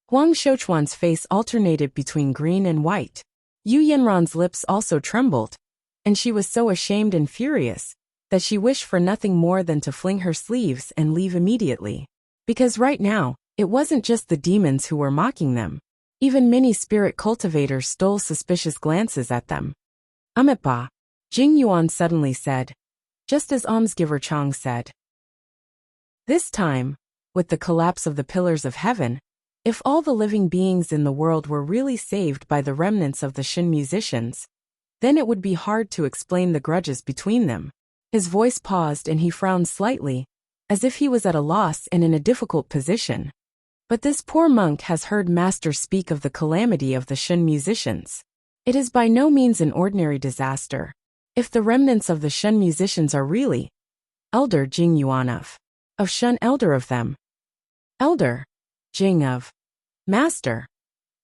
Huang Shouchuan's face alternated between green and white. Yu Yanran's lips also trembled, and she was so ashamed and furious that she wished for nothing more than to fling her sleeves and leave immediately. Because right now, it wasn't just the demons who were mocking them. Even many spirit cultivators stole suspicious glances at them. Ba, Jing Yuan suddenly said, just as almsgiver Chang said. This time, with the collapse of the pillars of heaven, if all the living beings in the world were really saved by the remnants of the Shin musicians, then it would be hard to explain the grudges between them. His voice paused and he frowned slightly, as if he was at a loss and in a difficult position. But this poor monk has heard Master speak of the calamity of the Shun musicians. It is by no means an ordinary disaster. If the remnants of the Shun musicians are really elder Jing Yuan of Shun elder of them, elder Jing of Master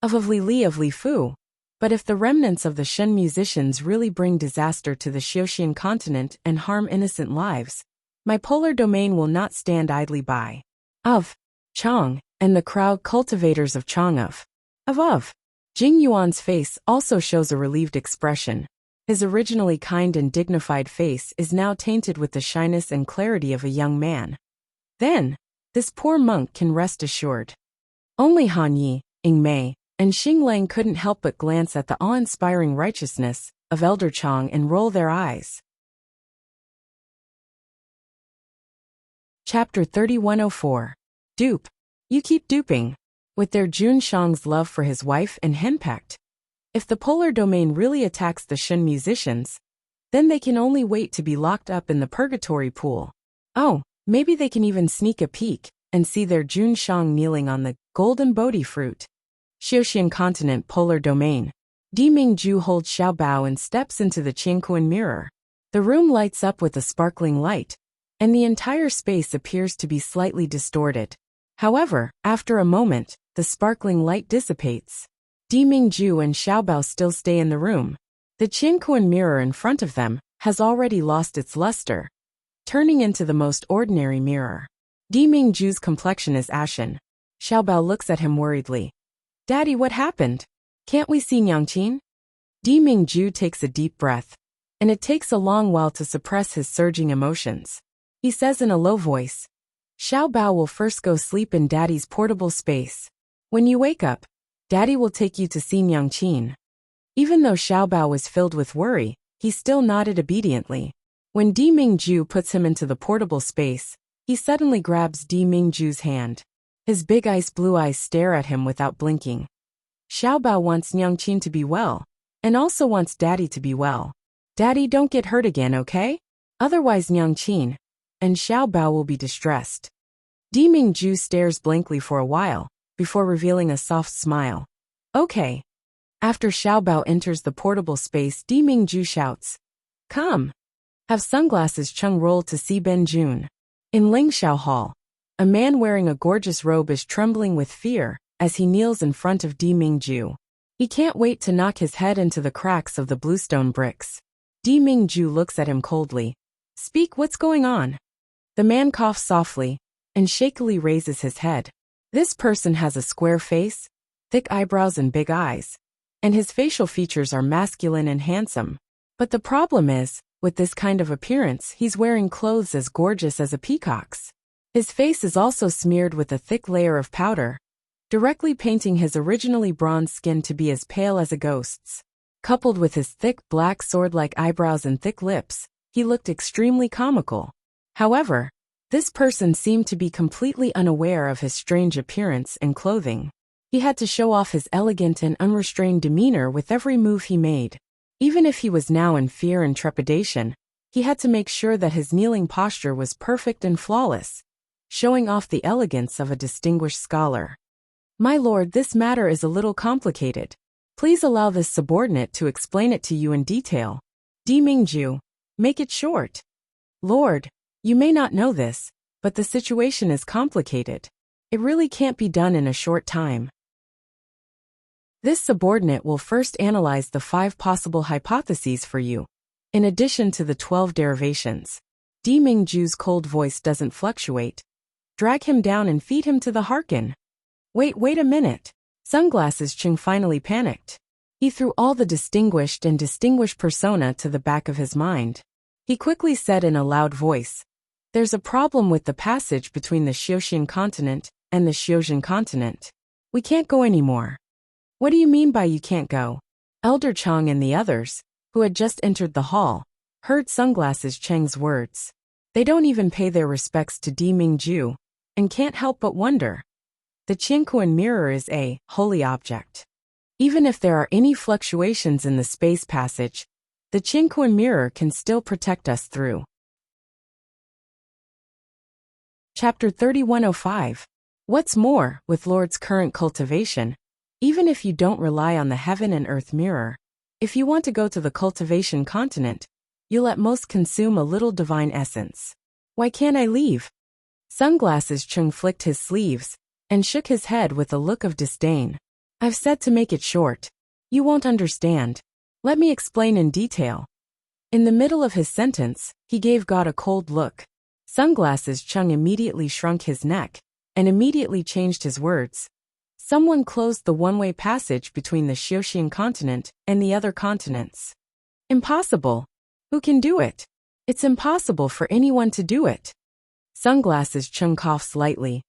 of Li Li of Li Fu. But if the remnants of the Shun musicians really bring disaster to the Xiuxian continent and harm innocent lives, my polar domain will not stand idly by. Of Chang, and the crowd cultivators of Chang of Jing Yuan's face also shows a relieved expression. His originally kind and dignified face is now tainted with the shyness and clarity of a young man. Then, this poor monk can rest assured. Only Han Yi, Ying Mei, and Xing Lang couldn't help but glance at the awe-inspiring righteousness of Elder Chang and roll their eyes. Chapter 3104. Dupe. You keep duping. With their Jun Shang's love for his wife and henpecked. If the polar domain really attacks the Shun musicians, then they can only wait to be locked up in the purgatory pool. Oh, maybe they can even sneak a peek and see their Jun Shang kneeling on the golden Bodhi fruit. Xiuxian continent polar domain. Di Mingju holds Xiao Bao and steps into the Qianquan mirror. The room lights up with a sparkling light, and the entire space appears to be slightly distorted. However, after a moment, the sparkling light dissipates. Di Mingju and Xiao Bao still stay in the room. The Qianquan mirror in front of them has already lost its luster, turning into the most ordinary mirror. Di Mingju's complexion is ashen. Xiao Bao looks at him worriedly. Daddy, what happened? Can't we see Nyangqin? Di Mingju takes a deep breath, and it takes a long while to suppress his surging emotions. He says in a low voice, Xiao Bao will first go sleep in Daddy's portable space. When you wake up, Daddy will take you to see Nyangqin. Even though Xiao Bao was filled with worry, he still nodded obediently. When Di Mingju puts him into the portable space, he suddenly grabs Di Mingju's hand. His big ice blue eyes stare at him without blinking. Xiao Bao wants Nyangqin to be well, and also wants Daddy to be well. Daddy, don't get hurt again, okay? Otherwise Nyangqin and Xiao Bao will be distressed. Di Mingju stares blankly for a while, before revealing a soft smile. Okay. After Xiao Bao enters the portable space, Di Mingju shouts, Come. Have sunglasses. Chung rolled to see Ben Jun. In Lingxiao Hall, a man wearing a gorgeous robe is trembling with fear as he kneels in front of Di Mingju. He can't wait to knock his head into the cracks of the bluestone bricks. Di Mingju looks at him coldly. Speak, what's going on? The man coughs softly and shakily raises his head. This person has a square face, thick eyebrows and big eyes, and his facial features are masculine and handsome. But the problem is, with this kind of appearance, he's wearing clothes as gorgeous as a peacock's. His face is also smeared with a thick layer of powder, directly painting his originally bronze skin to be as pale as a ghost's. Coupled with his thick, black sword-like eyebrows and thick lips, he looked extremely comical. However, this person seemed to be completely unaware of his strange appearance and clothing. He had to show off his elegant and unrestrained demeanor with every move he made. Even if he was now in fear and trepidation, he had to make sure that his kneeling posture was perfect and flawless, showing off the elegance of a distinguished scholar. My lord, this matter is a little complicated. Please allow this subordinate to explain it to you in detail. Di Mingju, make it short. Lord, you may not know this, but the situation is complicated. It really can't be done in a short time. This subordinate will first analyze the 5 possible hypotheses for you, in addition to the 12 derivations. Di Mingju's cold voice doesn't fluctuate. Drag him down and feed him to the Harkin. Wait a minute. Sunglasses Chung finally panicked. He threw all the distinguished persona to the back of his mind. He quickly said in a loud voice, "There's a problem with the passage between the Xiuxian continent and the Xiuzhen continent. We can't go anymore." "What do you mean by you can't go?" Elder Chang and the others, who had just entered the hall, heard Sunglasses Cheng's words. They don't even pay their respects to Di Mingju, and can't help but wonder. The Qianquan mirror is a holy object. Even if there are any fluctuations in the space passage, the Qianquan mirror can still protect us through. Chapter 3105. What's more, with Lord's current cultivation, even if you don't rely on the heaven and earth mirror, if you want to go to the cultivation continent, you'll at most consume a little divine essence. Why can't I leave? Sunglasses Chung flicked his sleeves and shook his head with a look of disdain. I've said to make it short. You won't understand. Let me explain in detail. In the middle of his sentence, he gave God a cold look. Sunglasses Chung immediately shrunk his neck and immediately changed his words. Someone closed the one-way passage between the Xiuxian continent and the other continents. Impossible. Who can do it? It's impossible for anyone to do it. Sunglasses Chung coughed slightly.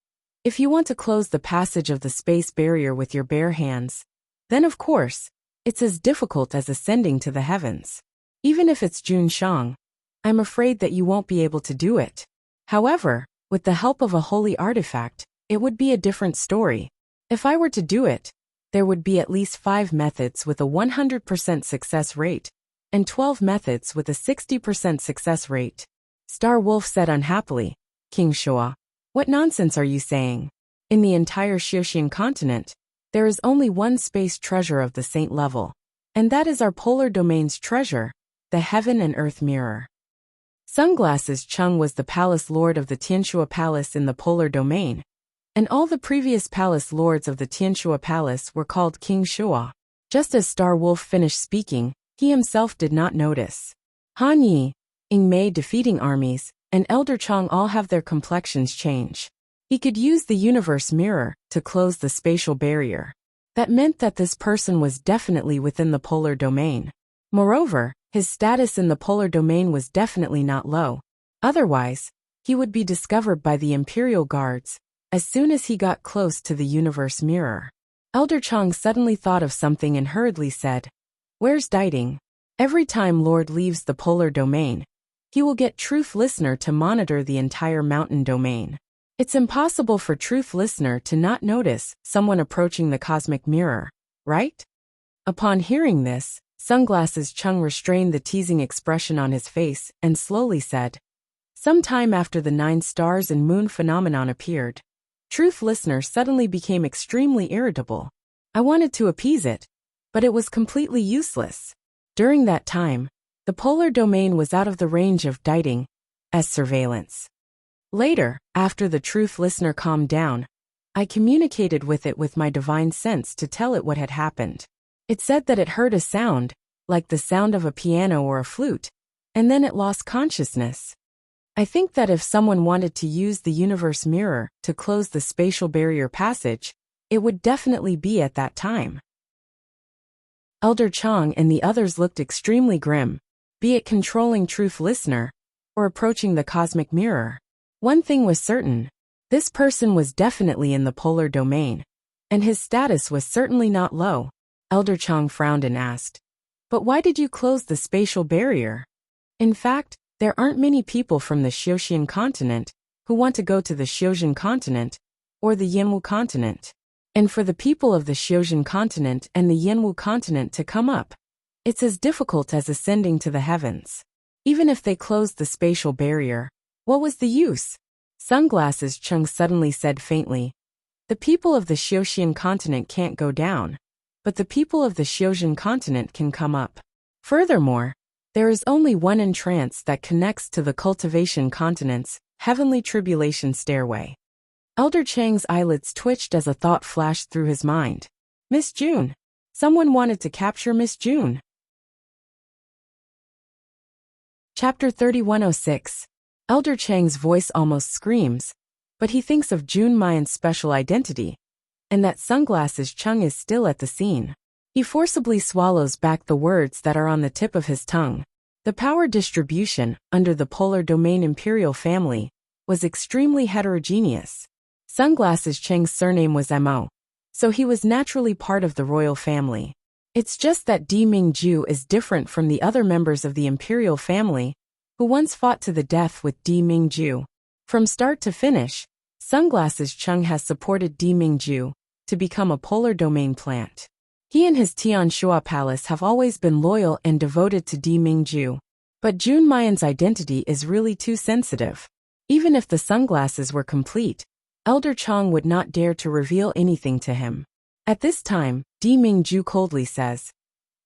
If you want to close the passage of the space barrier with your bare hands, then of course, it's as difficult as ascending to the heavens. Even if it's Jun Shang, I'm afraid that you won't be able to do it. However, with the help of a holy artifact, it would be a different story. If I were to do it, there would be at least 5 methods with a 100% success rate, and 12 methods with a 60% success rate. Star Wolf said unhappily, King Shua, what nonsense are you saying? In the entire Xiuxian continent, there is only one space treasure of the saint level, and that is our polar domain's treasure, the heaven and earth mirror. Sunglasses Chung was the palace lord of the Tianxua Palace in the polar domain, and all the previous palace lords of the Tianxua Palace were called King Shua. Just as Star Wolf finished speaking, he himself did not notice. Han Yi, Ying Mei defeating armies, and Elder Chang all have their complexions change. He could use the universe mirror to close the spatial barrier. That meant that this person was definitely within the polar domain. Moreover, his status in the polar domain was definitely not low. Otherwise, he would be discovered by the Imperial Guards as soon as he got close to the universe mirror. Elder Chang suddenly thought of something and hurriedly said, "Where's Diding? Every time Lord leaves the polar domain, he will get Truth Listener to monitor the entire mountain domain. It's impossible for Truth Listener to not notice someone approaching the cosmic mirror, right?" Upon hearing this, Sunglasses Chung restrained the teasing expression on his face and slowly said, "Some time after the 9 stars and moon phenomenon appeared, Truth Listener suddenly became extremely irritable. I wanted to appease it, but it was completely useless. During that time, the polar domain was out of the range of Diding's surveillance. Later, after the Truth Listener calmed down, I communicated with it with my divine sense to tell it what had happened. It said that it heard a sound, like the sound of a piano or a flute, and then it lost consciousness. I think that if someone wanted to use the universe mirror to close the spatial barrier passage, it would definitely be at that time." Elder Chang and the others looked extremely grim, be it controlling Truth Listener or approaching the cosmic mirror. One thing was certain, this person was definitely in the polar domain, and his status was certainly not low. Elder Chang frowned and asked, "But why did you close the spatial barrier? In fact, there aren't many people from the Xiuxian continent who want to go to the Xiuzhen continent or the Yanwu continent. And for the people of the Xiuzhen continent and the Yanwu continent to come up, it's as difficult as ascending to the heavens. Even if they closed the spatial barrier, what was the use?" Sunglasses Chung suddenly said faintly, "The people of the Xiuxian continent can't go down. but the people of the Xiozhan continent can come up. Furthermore, there is only one entrance that connects to the cultivation continent's heavenly tribulation stairway. Elder Chang's eyelids twitched as a thought flashed through his mind. Miss June. Someone wanted to capture Miss June. Chapter 3106. Elder Chang's voice almost screams, but he thinks of June Mayan's special identity, and that Sunglasses Chung is still at the scene. He forcibly swallows back the words that are on the tip of his tongue. The power distribution under the polar domain imperial family was extremely heterogeneous. Sunglasses Cheng's surname was Mo, so he was naturally part of the royal family. It's just that Di Mingju is different from the other members of the imperial family, who once fought to the death with Di Mingju. From start to finish, Sunglasses Chung has supported Di Mingju to become a polar domain plant. He and his Tianxua palace have always been loyal and devoted to Di Mingju, but June Mayan's identity is really too sensitive. Even if the sunglasses were complete, Elder Chang would not dare to reveal anything to him. At this time, Di Mingju coldly says,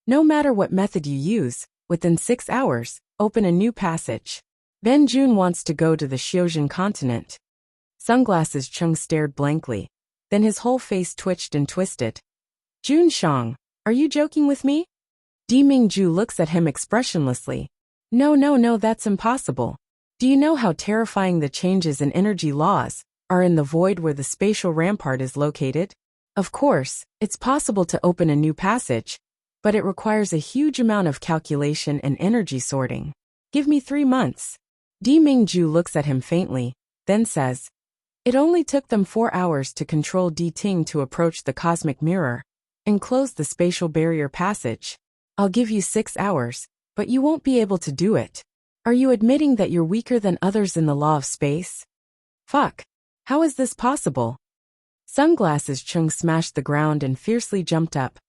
"No matter what method you use, within 6 hours, open a new passage. Ben Jun wants to go to the Xiozhan continent." Sunglasses Chung stared blankly, then his whole face twitched and twisted. "Jun Shang, are you joking with me?" Di Mingju looks at him expressionlessly. No, that's impossible. Do you know how terrifying the changes in energy laws are in the void where the spatial rampart is located? Of course, it's possible to open a new passage, but it requires a huge amount of calculation and energy sorting. Give me 3 months. Di Mingju looks at him faintly, then says, "It only took them 4 hours to control Di Ting to approach the cosmic mirror and close the spatial barrier passage. I'll give you 6 hours, but you won't be able to do it. Are you admitting that you're weaker than others in the law of space?" "Fuck. How is this possible?" Sunglasses Chung smashed the ground and fiercely jumped up.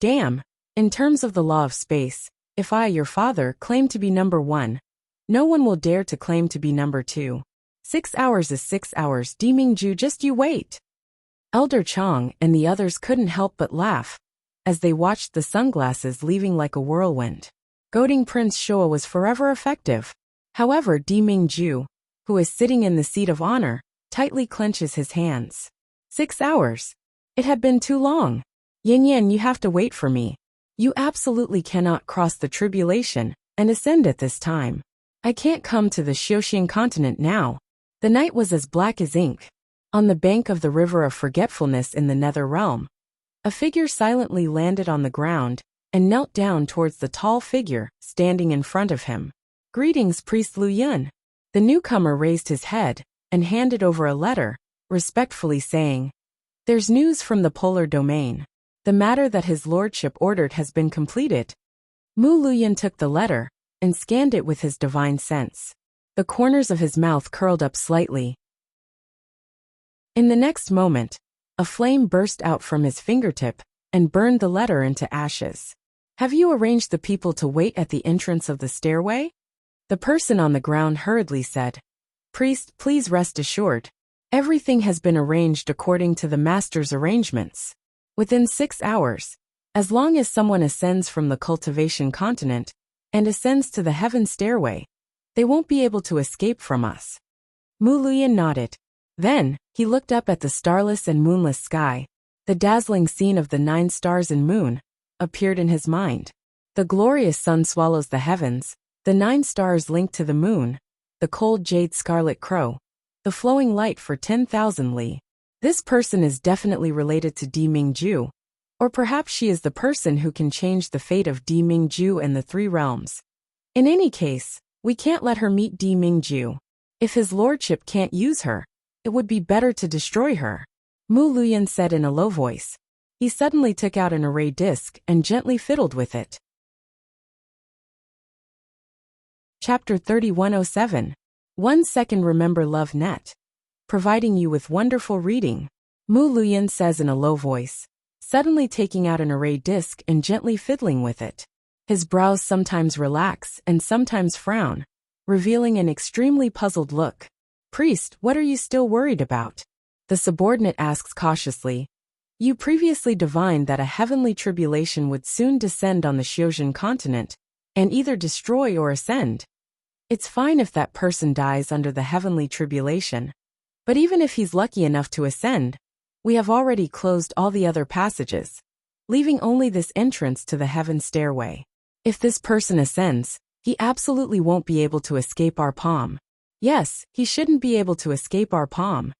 "Damn. In terms of the law of space, if I, your father, claim to be number 1, no one will dare to claim to be number 2. 6 hours is 6 hours, Di Mingju, just you wait." Elder Chang and the others couldn't help but laugh as they watched the sunglasses leaving like a whirlwind. Goading Prince Shoa was forever effective. However, Di Mingju, who is sitting in the seat of honor, tightly clenches his hands. 6 hours. It had been too long. Yin Yan, you have to wait for me. You absolutely cannot cross the tribulation and ascend at this time. I can't come to the Xiozhan continent now. The night was as black as ink. On the bank of the river of forgetfulness in the nether realm, a figure silently landed on the ground and knelt down towards the tall figure standing in front of him. "Greetings, Priest Lu Yun." The newcomer raised his head and handed over a letter, respectfully saying, "There's news from the polar domain. The matter that his lordship ordered has been completed." Mu Luyan took the letter and scanned it with his divine sense. The corners of his mouth curled up slightly. In the next moment, a flame burst out from his fingertip and burned the letter into ashes. "Have you arranged the people to wait at the entrance of the stairway?" The person on the ground hurriedly said. "Priest, please rest assured. Everything has been arranged according to the master's arrangements. Within 6 hours, as long as someone ascends from the cultivation continent and ascends to the heaven stairway, they won't be able to escape from us." Mu Luyan nodded. Then, he looked up at the starless and moonless sky. The dazzling scene of the 9 stars and moon appeared in his mind. The glorious sun swallows the heavens, the 9 stars linked to the moon, the cold jade scarlet crow, the flowing light for 10,000 li. This person is definitely related to Di Mingju, or perhaps she is the person who can change the fate of Di Mingju and the 3 realms. In any case, we can't let her meet Di Mingju. If his lordship can't use her, it would be better to destroy her. Mu Luyan said in a low voice. He suddenly took out an array disc and gently fiddled with it. Chapter 3107. 1 second. Remember Love Net. Providing you with wonderful reading. Mu Luyan says in a low voice, suddenly taking out an array disc and gently fiddling with it. His brows sometimes relax and sometimes frown, revealing an extremely puzzled look. "Priest, what are you still worried about?" The subordinate asks cautiously. You previously divined that a heavenly tribulation would soon descend on the Xiozhen continent, and either destroy or ascend. It's fine if that person dies under the heavenly tribulation. But even if he's lucky enough to ascend, we have already closed all the other passages, leaving only this entrance to the heaven stairway. If this person ascends, he absolutely won't be able to escape our palm. Yes, he shouldn't be able to escape our palm.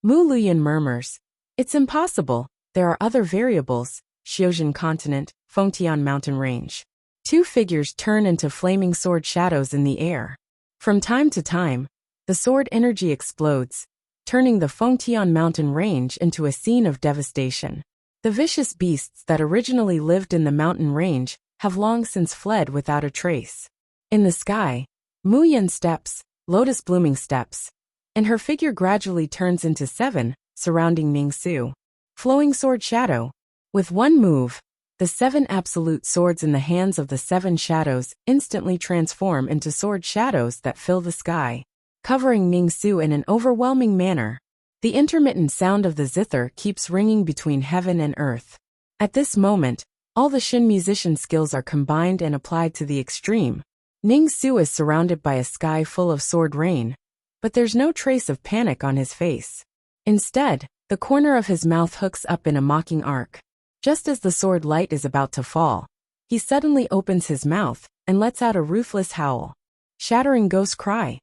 Mu Luyan murmurs. It's impossible. There are other variables, Xiozhen continent, Fengtian mountain range. Two figures turn into flaming sword shadows in the air. From time to time, the sword energy explodes, turning the Fengtian mountain range into a scene of devastation. The vicious beasts that originally lived in the mountain range have long since fled without a trace. In the sky, Mu Yan steps, lotus-blooming steps, and her figure gradually turns into 7, surrounding Mingsu. Flowing sword shadow. With one move, the 7 absolute swords in the hands of the 7 shadows instantly transform into sword shadows that fill the sky, covering Mingsu in an overwhelming manner. The intermittent sound of the zither keeps ringing between heaven and earth. At this moment, all the Shin musician skills are combined and applied to the extreme. Ningsu is surrounded by a sky full of sword rain, but there's no trace of panic on his face. Instead, the corner of his mouth hooks up in a mocking arc. Just as the sword light is about to fall, he suddenly opens his mouth and lets out a ruthless howl. Shattering ghost cry.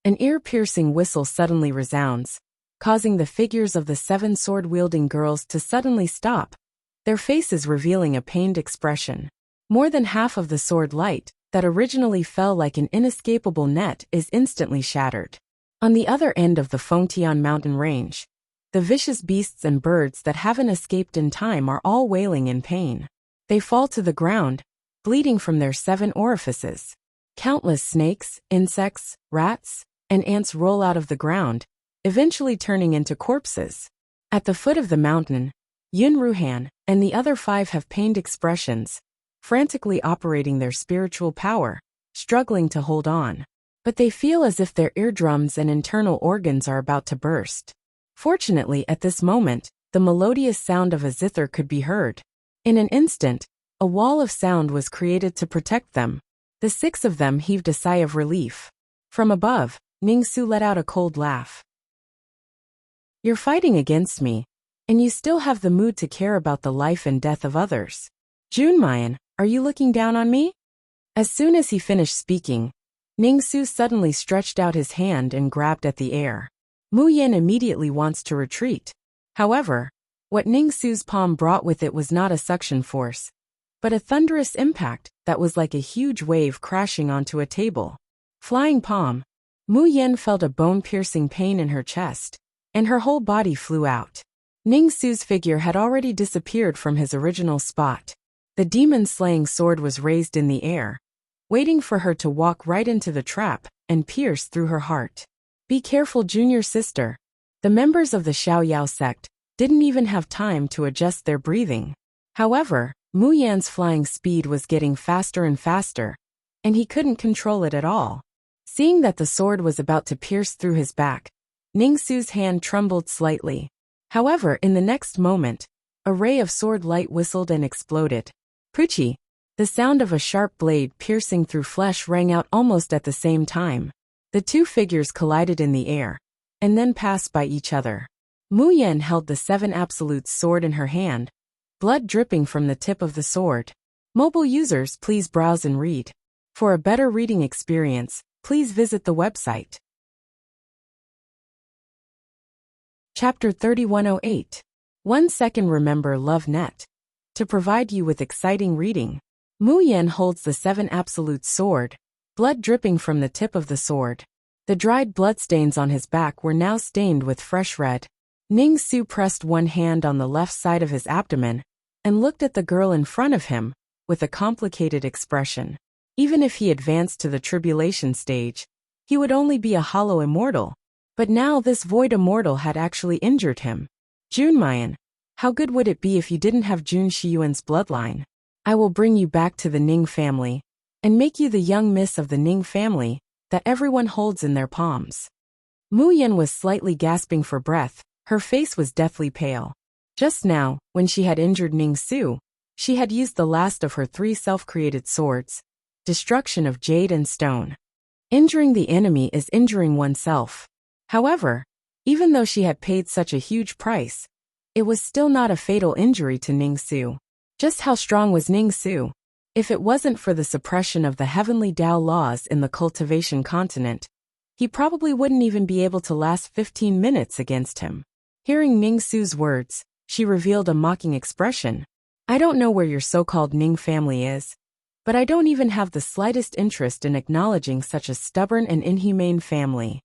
An ear-piercing whistle suddenly resounds, causing the figures of the 7 sword-wielding girls to suddenly stop, their faces revealing a pained expression. More than half of the sword light, that originally fell like an inescapable net, is instantly shattered. On the other end of the Fengtian mountain range, the vicious beasts and birds that haven't escaped in time are all wailing in pain. They fall to the ground, bleeding from their 7 orifices. Countless snakes, insects, rats, and ants roll out of the ground, eventually turning into corpses. At the foot of the mountain, Yun Ruhan and the other 5 have pained expressions, frantically operating their spiritual power, struggling to hold on. But they feel as if their eardrums and internal organs are about to burst. Fortunately, at this moment, the melodious sound of a zither could be heard. In an instant, a wall of sound was created to protect them. The 6 of them heaved a sigh of relief. From above, Ningsu let out a cold laugh. You're fighting against me, and you still have the mood to care about the life and death of others. Junmayan, are you looking down on me? As soon as he finished speaking, Ningsu suddenly stretched out his hand and grabbed at the air. Mu Yan immediately wants to retreat. However, what Ningsu's palm brought with it was not a suction force, but a thunderous impact that was like a huge wave crashing onto a table. Flying palm. Mu Yan felt a bone-piercing pain in her chest, and her whole body flew out. Ningsu's figure had already disappeared from his original spot. The demon-slaying sword was raised in the air, waiting for her to walk right into the trap and pierce through her heart. Be careful, junior sister. The members of the Xiaoyao sect didn't even have time to adjust their breathing. However, Mu Yan's flying speed was getting faster and faster, and he couldn't control it at all. Seeing that the sword was about to pierce through his back, Ningsu's hand trembled slightly. However, in the next moment, a ray of sword light whistled and exploded. Puchi! The sound of a sharp blade piercing through flesh rang out almost at the same time. The 2 figures collided in the air, and then passed by each other. Mu Yan held the 7 Absolute's sword in her hand, blood dripping from the tip of the sword. Mobile users, please browse and read. For a better reading experience, please visit the website. Chapter 3108. 1 second. Remember Love Net. To provide you with exciting reading, Mu Yan holds the 7 Absolute sword, blood dripping from the tip of the sword. The dried bloodstains on his back were now stained with fresh red. Ningsu pressed one hand on the left side of his abdomen and looked at the girl in front of him with a complicated expression. Even if he advanced to the tribulation stage, he would only be a hollow immortal. But now this void immortal had actually injured him. Junmayan, how good would it be if you didn't have Jun Shiyuan's bloodline? I will bring you back to the Ning family and make you the young miss of the Ning family that everyone holds in their palms. Mu Yan was slightly gasping for breath, her face was deathly pale. Just now, when she had injured Ning Su, she had used the last of her 3 self-created swords, destruction of jade and stone. Injuring the enemy is injuring oneself. However, even though she had paid such a huge price, it was still not a fatal injury to Ning Su. Just how strong was Ning Su? If it wasn't for the suppression of the heavenly Tao laws in the cultivation continent, he probably wouldn't even be able to last 15 minutes against him. Hearing Ning Su's words, she revealed a mocking expression. I don't know where your so-called Ning family is, but I don't even have the slightest interest in acknowledging such a stubborn and inhumane family.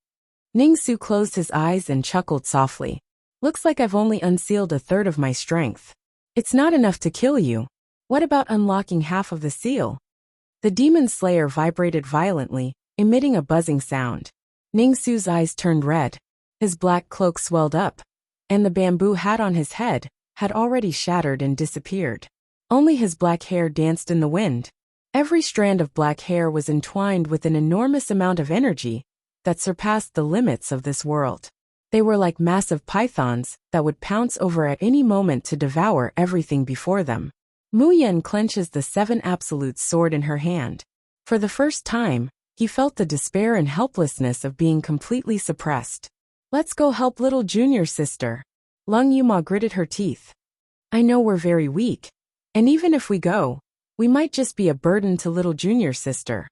Ning Su closed his eyes and chuckled softly. Looks like I've only unsealed a third of my strength. It's not enough to kill you. What about unlocking half of the seal? The demon slayer vibrated violently, emitting a buzzing sound. Ning Su's eyes turned red. His black cloak swelled up, and the bamboo hat on his head had already shattered and disappeared. Only his black hair danced in the wind. Every strand of black hair was entwined with an enormous amount of energy that surpassed the limits of this world. They were like massive pythons that would pounce over at any moment to devour everything before them. Mu Yan clenches the 7 absolute sword in her hand. For the first time, he felt the despair and helplessness of being completely suppressed. Let's go help little junior sister. Lung Yuma gritted her teeth. I know we're very weak, and even if we go, we might just be a burden to little junior sister.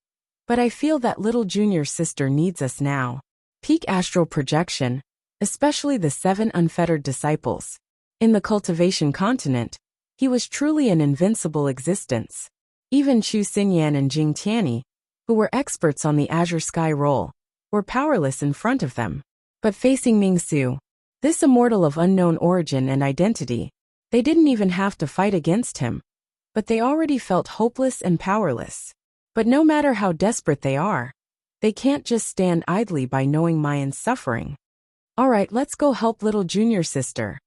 But I feel that little junior sister needs us now. Peak astral projection, especially the 7 unfettered disciples. In the cultivation continent, he was truly an invincible existence. Even Chu Xinyan and Jing Tianyi, who were experts on the azure sky roll, were powerless in front of them. But facing Ning Su, this immortal of unknown origin and identity, they didn't even have to fight against him. But they already felt hopeless and powerless. But no matter how desperate they are, they can't just stand idly by knowing Mayan's suffering. Alright, let's go help little junior sister.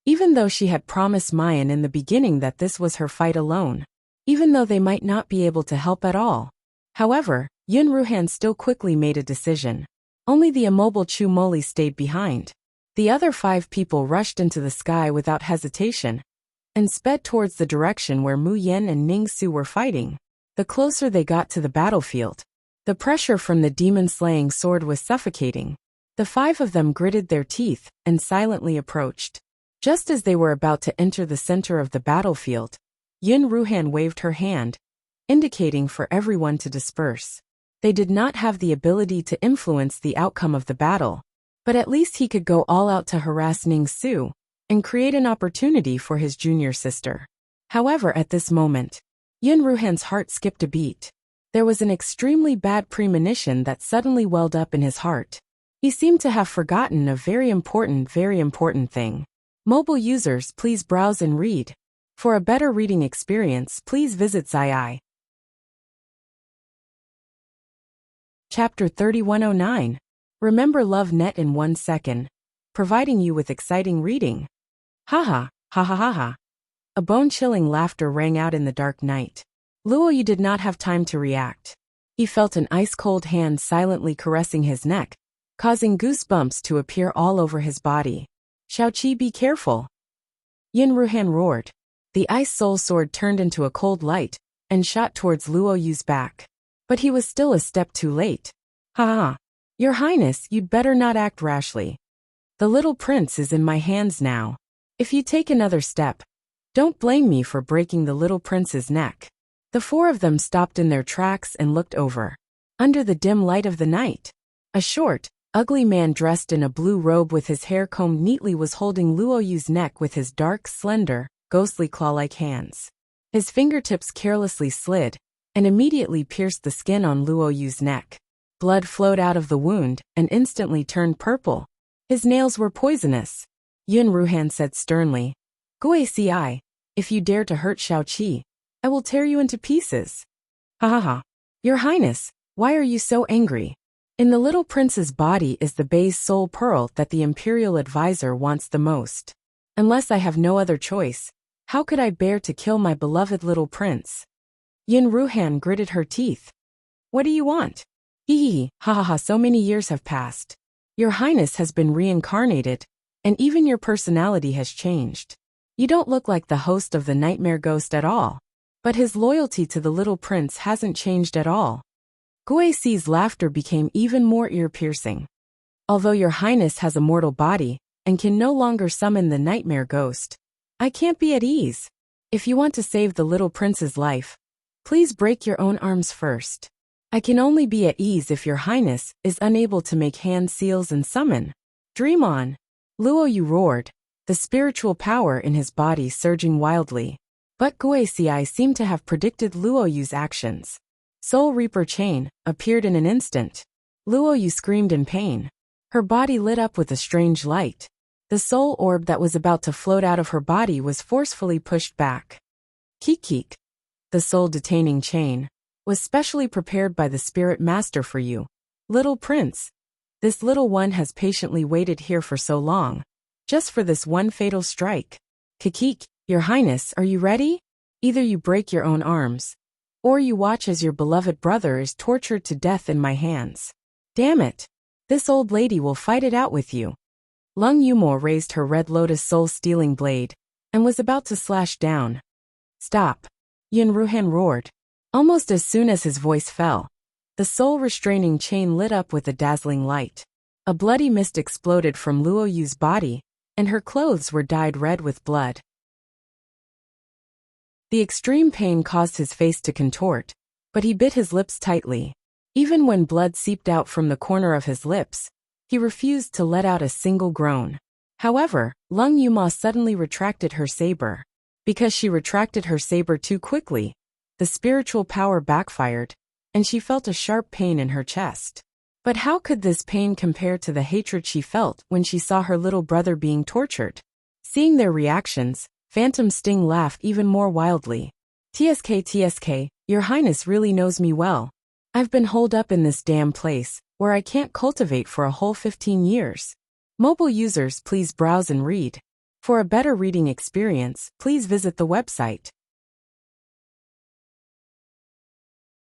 Even though she had promised Mayan in the beginning that this was her fight alone, even though they might not be able to help at all. However, Yun Ruhan still quickly made a decision. Only the immobile Chu Moli stayed behind. The other 5 people rushed into the sky without hesitation and sped towards the direction where Mu Yan and Ning Su were fighting. The closer they got to the battlefield, the pressure from the demon-slaying sword was suffocating. The 5 of them gritted their teeth and silently approached. Just as they were about to enter the center of the battlefield, Yun Ruhan waved her hand, indicating for everyone to disperse. They did not have the ability to influence the outcome of the battle, but at least he could go all out to harass Ning Su and create an opportunity for his junior sister. However, at this moment, Yun Ruhan's heart skipped a beat. There was an extremely bad premonition that suddenly welled up in his heart. He seemed to have forgotten a very important thing. Mobile users, please browse and read. For a better reading experience, please visit Zii. Chapter 3109. Remember Love Net in 1 second, providing you with exciting reading. Haha, ha ha ha ha. A bone-chilling laughter rang out in the dark night. Luo Yu did not have time to react. He felt an ice-cold hand silently caressing his neck, causing goosebumps to appear all over his body. Xiaoqi, be careful. Yun Ruhan roared. The ice soul sword turned into a cold light and shot towards Luo Yu's back. But he was still a step too late. Ha ha. Your Highness, you'd better not act rashly. The little prince is in my hands now. If you take another step, don't blame me for breaking the little prince's neck. The 4 of them stopped in their tracks and looked over. Under the dim light of the night, a short, ugly man dressed in a blue robe with his hair combed neatly was holding Luo Yu's neck with his dark, slender, ghostly claw-like hands. His fingertips carelessly slid and immediately pierced the skin on Luo Yu's neck. Blood flowed out of the wound and instantly turned purple. His nails were poisonous. Yun Ruhan said sternly, Gui Ci, if you dare to hurt Xiaoqi, I will tear you into pieces. Ha ha ha. Your Highness, why are you so angry? In the little prince's body is the base soul pearl that the imperial advisor wants the most. Unless I have no other choice, how could I bear to kill my beloved little prince? Yun Ruhan gritted her teeth. What do you want? Hee hee, ha ha ha, so many years have passed. Your Highness has been reincarnated, And even your personality has changed. You don't look like the host of the Nightmare Ghost at all. But his loyalty to the little prince hasn't changed at all. Guixi's laughter became even more ear-piercing. Although your highness has a mortal body, and can no longer summon the Nightmare Ghost, I can't be at ease. If you want to save the little prince's life, please break your own arms first. I can only be at ease if your highness is unable to make hand seals and summon. Dream on. Luo Yu roared, the spiritual power in his body surging wildly. But Guixi seemed to have predicted Luo Yu's actions. Soul Reaper Chain appeared in an instant. Luo Yu screamed in pain. Her body lit up with a strange light. The soul orb that was about to float out of her body was forcefully pushed back. Kikik, the soul-detaining chain, was specially prepared by the spirit master for you, little prince. This little one has patiently waited here for so long, just for this one fatal strike. Kikik, your highness, are you ready? Either you break your own arms, or you watch as your beloved brother is tortured to death in my hands. Damn it! This old lady will fight it out with you. Lung Yumo raised her red lotus soul-stealing blade, and was about to slash down. Stop! Yun Ruhan roared. Almost as soon as his voice fell, the soul-restraining chain lit up with a dazzling light. A bloody mist exploded from Luo Yu's body, and her clothes were dyed red with blood. The extreme pain caused his face to contort, but he bit his lips tightly. Even when blood seeped out from the corner of his lips, he refused to let out a single groan. However, Lung Yuma suddenly retracted her saber. Because she retracted her saber too quickly, the spiritual power backfired, and she felt a sharp pain in her chest. But how could this pain compare to the hatred she felt when she saw her little brother being tortured? Seeing their reactions, Phantom Sting laughed even more wildly. TSK, your highness really knows me well. I've been holed up in this damn place, where I can't cultivate for a whole 15 years. Mobile users, please browse and read. For a better reading experience, please visit the website.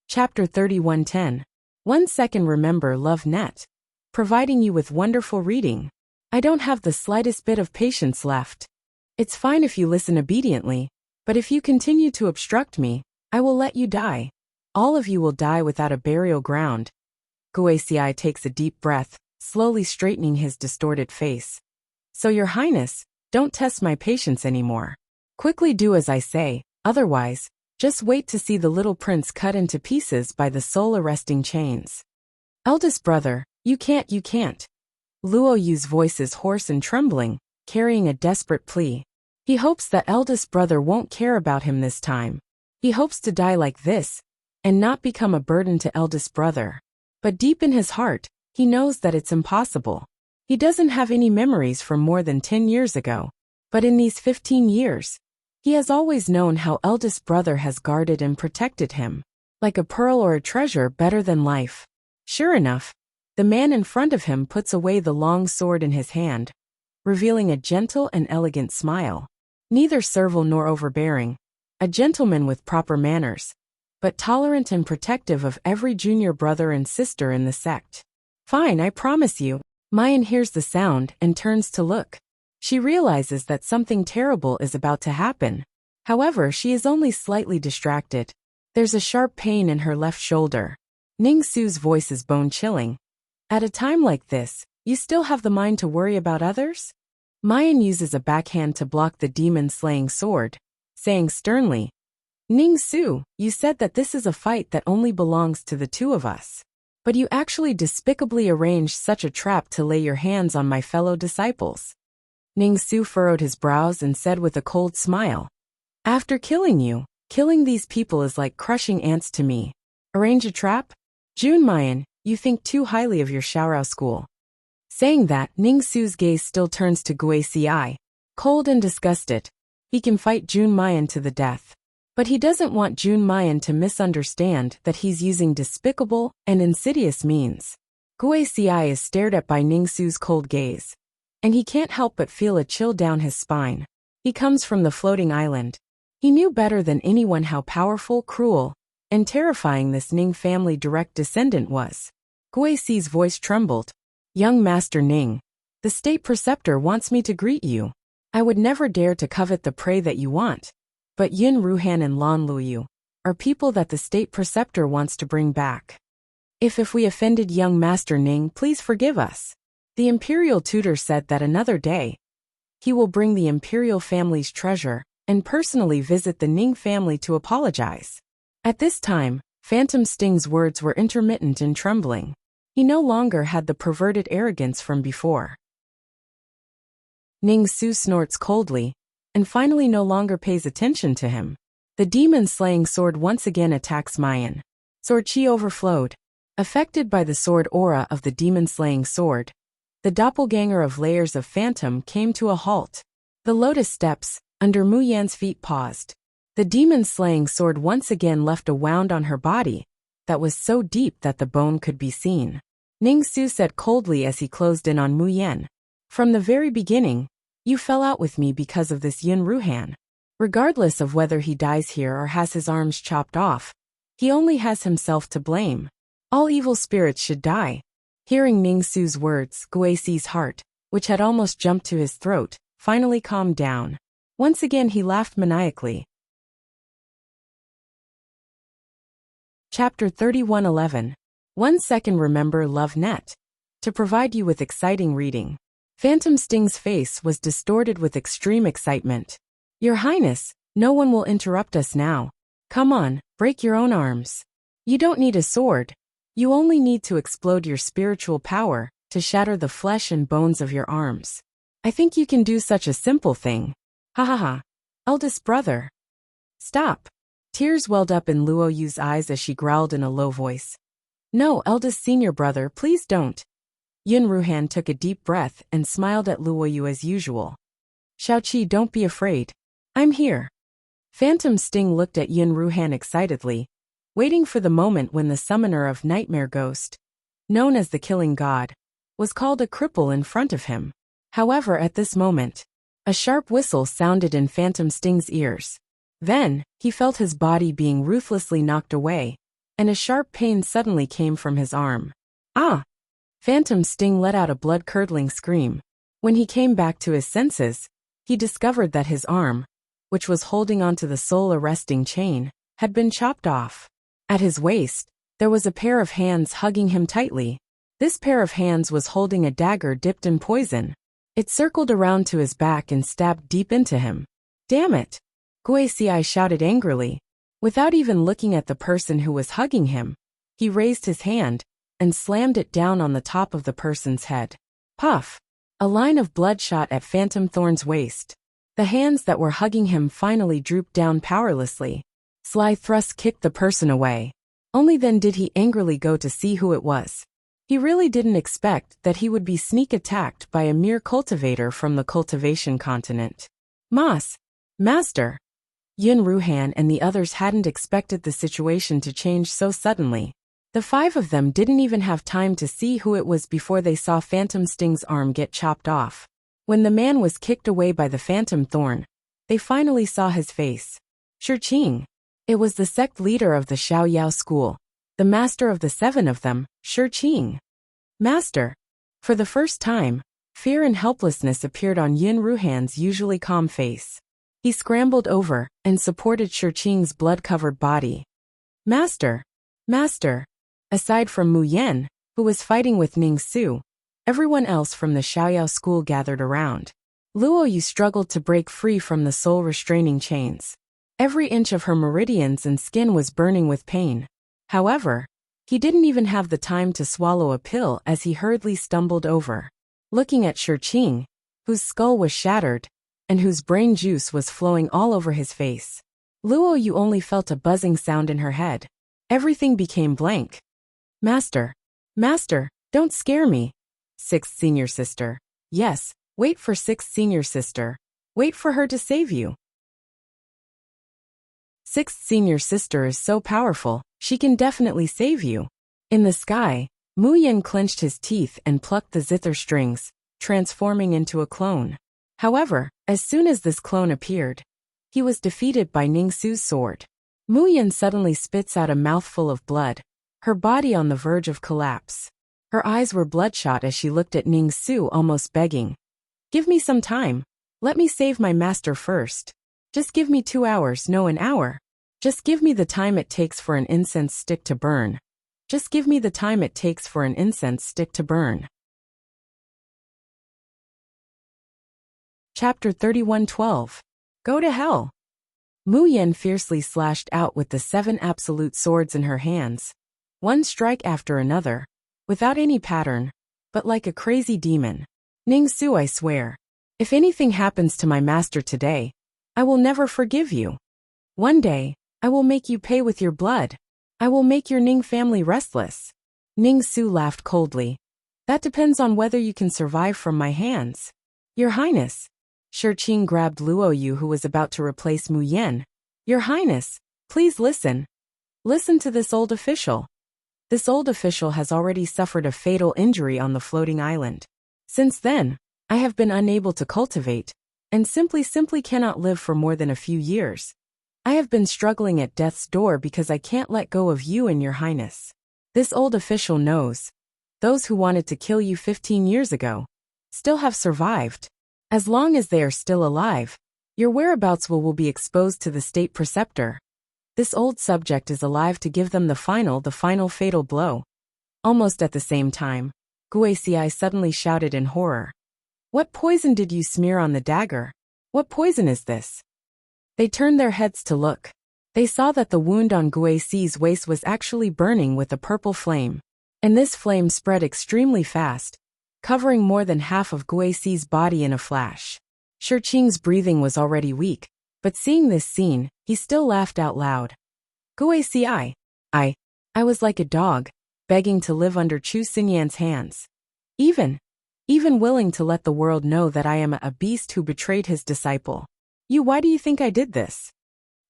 Chapter 3110. 1 second remember love net. Providing you with wonderful reading. I don't have the slightest bit of patience left. It's fine if you listen obediently, but if you continue to obstruct me, I will let you die. All of you will die without a burial ground. Guixi takes a deep breath, slowly straightening his distorted face. So your highness, don't test my patience anymore. Quickly do as I say, otherwise, just wait to see the little prince cut into pieces by the soul-arresting chains. Eldest brother, you can't. Luo Yu's voice is hoarse and trembling, carrying a desperate plea. He hopes that eldest brother won't care about him this time. He hopes to die like this, and not become a burden to eldest brother. But deep in his heart, he knows that it's impossible. He doesn't have any memories from more than 10 years ago. But in these 15 years, he has always known how eldest brother has guarded and protected him. Like a pearl or a treasure better than life. Sure enough, the man in front of him puts away the long sword in his hand, revealing a gentle and elegant smile. Neither servile nor overbearing. A gentleman with proper manners, but tolerant and protective of every junior brother and sister in the sect. Fine, I promise you. Mayan hears the sound and turns to look. She realizes that something terrible is about to happen. However, she is only slightly distracted. There's a sharp pain in her left shoulder. Ning Su's voice is bone-chilling. At a time like this, you still have the mind to worry about others? Mayan uses a backhand to block the demon-slaying sword, saying sternly, Ning Su, you said that this is a fight that only belongs to the two of us. But you actually despicably arranged such a trap to lay your hands on my fellow disciples. Ning Su furrowed his brows and said with a cold smile, After killing you, killing these people is like crushing ants to me. Arrange a trap? Jun Mayan, you think too highly of your Shaorao school. Saying that, Ning Su's gaze still turns to Guixi. Cold and disgusted. He can fight Jun Mayan to the death. But he doesn't want Jun Mayan to misunderstand that he's using despicable and insidious means. Guixi is stared at by Ning Su's cold gaze, and he can't help but feel a chill down his spine. He comes from the floating island. He knew better than anyone how powerful, cruel, and terrifying this Ning family direct descendant was. Guixi's voice trembled. Young Master Ning, The state preceptor wants me to greet you. I would never dare to covet the prey that you want. But Yun Ruhan and Lan Luoyu are people that the state preceptor wants to bring back. If we offended young Master Ning, please forgive us. The imperial tutor said that another day, he will bring the imperial family's treasure and personally visit the Ning family to apologize. At this time, Phantom Sting's words were intermittent and trembling. He no longer had the perverted arrogance from before. Ning Su snorts coldly, and finally no longer pays attention to him. The demon-slaying sword once again attacks Mayan. Sword chi overflowed. Affected by the sword aura of the demon-slaying sword, the doppelganger of layers of phantom came to a halt. The lotus steps, under Mu Yan's feet, paused. The demon-slaying sword once again left a wound on her body that was so deep that the bone could be seen. Ning Su said coldly as he closed in on Mu Yan. From the very beginning, you fell out with me because of this Yun Ruhan. Regardless of whether he dies here or has his arms chopped off, he only has himself to blame. All evil spirits should die. Hearing Ning Su's words, Guixi's heart, which had almost jumped to his throat, finally calmed down. Once again he laughed maniacally. Chapter 31:11. 1 second. Remember Love Net. To provide you with exciting reading. Phantom Sting's face was distorted with extreme excitement. Your Highness, no one will interrupt us now. Come on, break your own arms. You don't need a sword. You only need to explode your spiritual power to shatter the flesh and bones of your arms. I think you can do such a simple thing. Ha ha ha. Eldest brother. Stop. Tears welled up in Luoyu's eyes as she growled in a low voice. No, eldest senior brother, please don't. Yun Ruhan took a deep breath and smiled at Luoyu as usual. Xiaoqi, don't be afraid. I'm here. Phantom Sting looked at Yun Ruhan excitedly, waiting for the moment when the summoner of Nightmare Ghost, known as the Killing God, was called a cripple in front of him. However, at this moment, a sharp whistle sounded in Phantom Sting's ears. Then, he felt his body being ruthlessly knocked away, and a sharp pain suddenly came from his arm. Ah! Phantom Sting let out a blood-curdling scream. When he came back to his senses, he discovered that his arm, which was holding onto the soul-arresting chain, had been chopped off. At his waist, there was a pair of hands hugging him tightly. This pair of hands was holding a dagger dipped in poison. It circled around to his back and stabbed deep into him. Damn it! Guixi shouted angrily. Without even looking at the person who was hugging him, he raised his hand and slammed it down on the top of the person's head. Puff! A line of blood shot at Phantom Thorn's waist. The hands that were hugging him finally drooped down powerlessly. Sly Thrust kicked the person away. Only then did he angrily go to see who it was. He really didn't expect that he would be sneak attacked by a mere cultivator from the cultivation continent. Master! Yun Ruhan and the others hadn't expected the situation to change so suddenly. The 5 of them didn't even have time to see who it was before they saw Phantom Sting's arm get chopped off. When the man was kicked away by the Phantom Thorn, they finally saw his face. Shurqing. It was the sect leader of the Xiaoyao school, the master of the 7 of them, Shurqing. Master. For the first time, fear and helplessness appeared on Yun Ruhan's usually calm face. He scrambled over and supported Shurqing's blood-covered body. Master. Aside from Mu Yan, who was fighting with Ning Su, everyone else from the Xiaoyao school gathered around. Luoyu struggled to break free from the soul-restraining chains. Every inch of her meridians and skin was burning with pain. However, he didn't even have the time to swallow a pill as he hurriedly stumbled over. Looking at Shurqing, whose skull was shattered, and whose brain juice was flowing all over his face. Luoyu only felt a buzzing sound in her head. Everything became blank. Master, don't scare me. 6th senior sister. Yes, wait for 6th senior sister. Wait for her to save you. 6th senior sister is so powerful, she can definitely save you. In the sky, Mu Yan clenched his teeth and plucked the zither strings, transforming into a clone. However, as soon as this clone appeared, he was defeated by Ning Su's sword. Mu Yan suddenly spits out a mouthful of blood, her body on the verge of collapse. Her eyes were bloodshot as she looked at Ning Su, almost begging. Give me some time. Let me save my master first. Just give me 2 hours, no an hour. Just give me the time it takes for an incense stick to burn. Just give me the time it takes for an incense stick to burn. Chapter 31:12. Go to hell. Mu Yen fiercely slashed out with the 7 absolute swords in her hands. One strike after another, without any pattern, but like a crazy demon. Ning Su, I swear. If anything happens to my master today, I will never forgive you. One day, I will make you pay with your blood. I will make your Ning family restless. Ning Su laughed coldly. That depends on whether you can survive from my hands. Your Highness. Shirqing grabbed Luo Yu, who was about to replace Mu Yen. Your Highness, please listen. Listen to this old official. This old official has already suffered a fatal injury on the floating island. Since then, I have been unable to cultivate, and simply cannot live for more than a few years. I have been struggling at death's door because I can't let go of you and your Highness. This old official knows. Those who wanted to kill you 15 years ago still have survived. As long as they are still alive, your whereabouts will be exposed to the state preceptor. This old subject is alive to give them the final fatal blow. Almost at the same time, Guixi suddenly shouted in horror. What poison did you smear on the dagger? What poison is this? They turned their heads to look. They saw that the wound on Guixi's waist was actually burning with a purple flame. And this flame spread extremely fast, covering more than half of Guixi's body in a flash. Shirqing's breathing was already weak, but seeing this scene, he still laughed out loud. Guixi, I was like a dog, begging to live under Chu Xinyan's hands. Even willing to let the world know that I am a beast who betrayed his disciple. Why do you think I did this?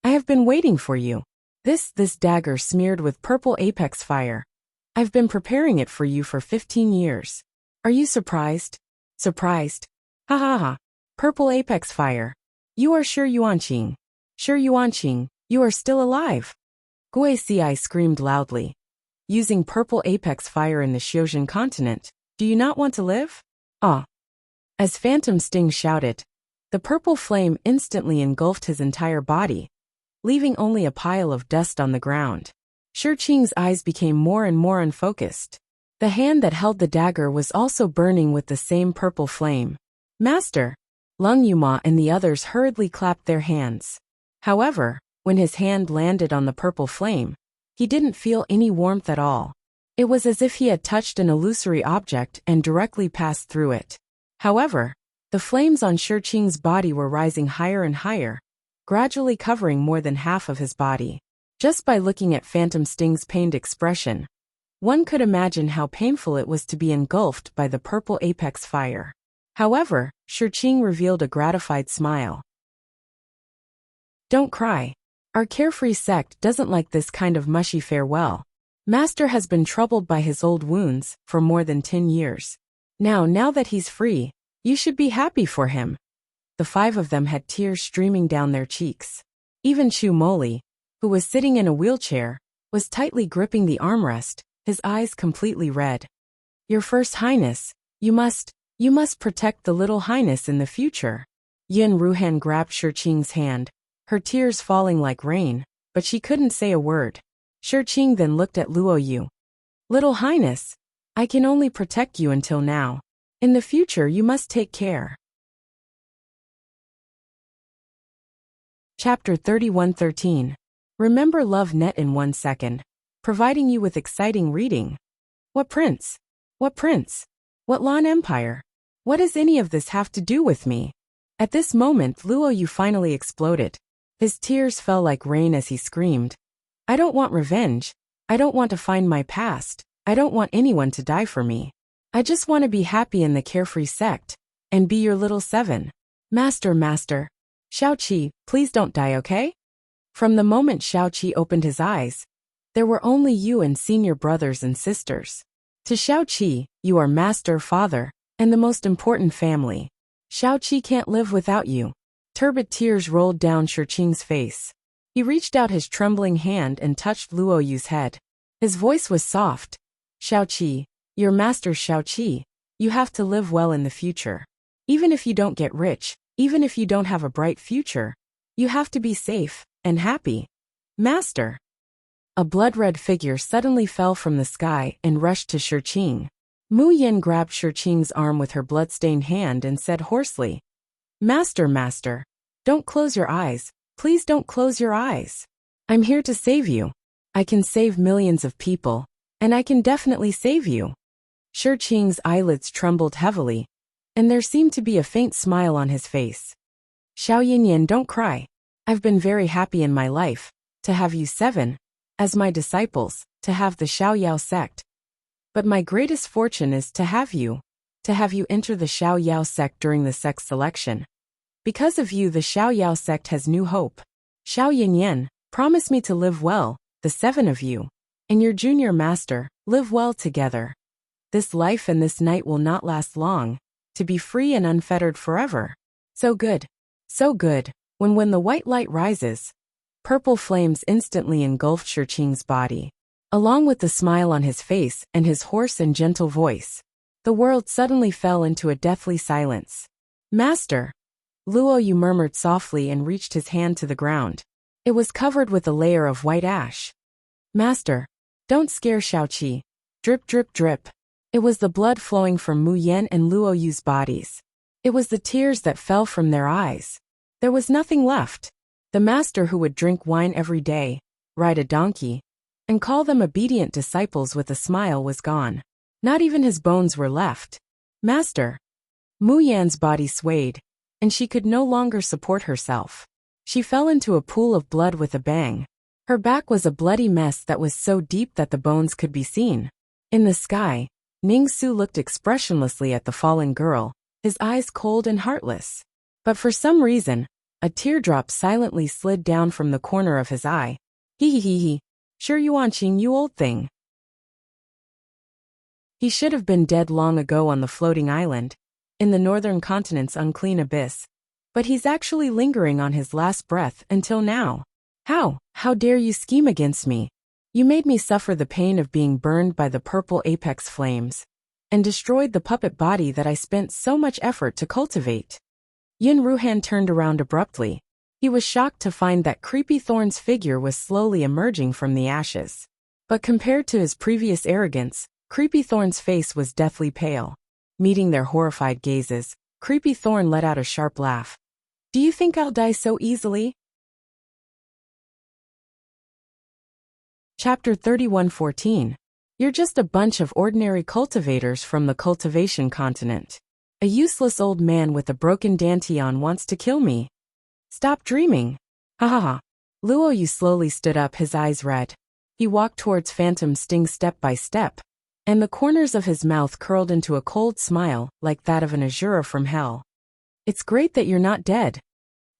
I have been waiting for you. This dagger smeared with purple apex fire. I've been preparing it for you for 15 years. Are you surprised? Surprised? Ha ha ha. Purple apex fire. You are sure Yuanqing? Sure Yuanqing, you are still alive? Guixi screamed loudly. Using purple apex fire in the Xiozhen continent, do you not want to live? Ah. As Phantom Sting shouted, the purple flame instantly engulfed his entire body, leaving only a pile of dust on the ground. Shirqing's eyes became more and more unfocused. The hand that held the dagger was also burning with the same purple flame. Master! Lung Yuma and the others hurriedly clapped their hands. However, when his hand landed on the purple flame, he didn't feel any warmth at all. It was as if he had touched an illusory object and directly passed through it. However, the flames on Shirqing's body were rising higher and higher, gradually covering more than half of his body. Just by looking at Phantom Sting's pained expression, one could imagine how painful it was to be engulfed by the purple apex fire. However, Shirqing revealed a gratified smile. Don't cry. Our carefree sect doesn't like this kind of mushy farewell. Master has been troubled by his old wounds for more than 10 years. Now that he's free, you should be happy for him. The 5 of them had tears streaming down their cheeks. Even Chu Moli, who was sitting in a wheelchair, was tightly gripping the armrest, his eyes completely red. Your First Highness, you must protect the little Highness in the future. Yin Ruhan grabbed Shirqing's hand, her tears falling like rain, but she couldn't say a word. Shirqing then looked at Luo Yu. Little Highness, I can only protect you until now. In the future you must take care. Chapter 31:13. Remember Love Net in 1 second. Providing you with exciting reading. What prince? What prince? What Lan Empire? What does any of this have to do with me? At this moment Luo Yu finally exploded. His tears fell like rain as he screamed. I don't want revenge. I don't want to find my past. I don't want anyone to die for me. I just want to be happy in the carefree sect, and be your little 7. Master. Xiaoqi, please don't die, okay? From the moment Xiaoqi opened his eyes, there were only you and senior brothers and sisters. To Xiaoqi, you are master, father, and the most important family. Xiaoqi can't live without you. Turbid tears rolled down Shirqing's face. He reached out his trembling hand and touched Luo Yu's head. His voice was soft. Xiaoqi, Your master Shao-Chi, you have to live well in the future. Even if you don't get rich, even if you don't have a bright future, you have to be safe and happy. Master. A blood-red figure suddenly fell from the sky and rushed to Shirqing. Mu Yin grabbed Shirqing's arm with her blood-stained hand and said hoarsely, Master, don't close your eyes, please don't close your eyes. I'm here to save you. I can save millions of people, and I can definitely save you. Shirqing's eyelids trembled heavily, and there seemed to be a faint smile on his face. Xiao Yinyan, don't cry. I've been very happy in my life, to have you 7, as my disciples, to have the Xiao Yao sect. But my greatest fortune is to have you enter the Xiao Yao sect during the sect selection. Because of you the Xiao Yao sect has new hope. Xiao Yinyan, promise me to live well, the 7 of you, and your junior master, live well together. This life and this night will not last long, to be free and unfettered forever. So good. So good. When the white light rises, purple flames instantly engulfed Shirqing's body. Along with the smile on his face and his hoarse and gentle voice, the world suddenly fell into a deathly silence. Master. Luo Yu murmured softly and reached his hand to the ground. It was covered with a layer of white ash. Master. Don't scare Shao-Chi. Drip, drip, drip. It was the blood flowing from Mu Yen and Luo Yu's bodies. It was the tears that fell from their eyes. There was nothing left. The master who would drink wine every day, ride a donkey, and call them obedient disciples with a smile was gone. Not even his bones were left. Master. Mu Yan's body swayed, and she could no longer support herself. She fell into a pool of blood with a bang. Her back was a bloody mess that was so deep that the bones could be seen. In the sky, Ning Su looked expressionlessly at the fallen girl, his eyes cold and heartless. But for some reason, a teardrop silently slid down from the corner of his eye. He. Sure Yuanqing, you old thing. He should have been dead long ago on the floating island, in the northern continent's unclean abyss. But he's actually lingering on his last breath until now. How dare you scheme against me? You made me suffer the pain of being burned by the purple apex flames, and destroyed the puppet body that I spent so much effort to cultivate. Yin Ruhan turned around abruptly. He was shocked to find that Creepy Thorn's figure was slowly emerging from the ashes. But compared to his previous arrogance, Creepy Thorn's face was deathly pale. Meeting their horrified gazes, Creepy Thorn let out a sharp laugh. Do you think I'll die so easily? Chapter 31:14. You're just a bunch of ordinary cultivators from the cultivation continent. A useless old man with a broken dantian wants to kill me. Stop dreaming. Ha ha ha. Luo Yu slowly stood up, his eyes red. He walked towards Phantom Sting step by step, and the corners of his mouth curled into a cold smile like that of an Azura from hell. It's great that you're not dead.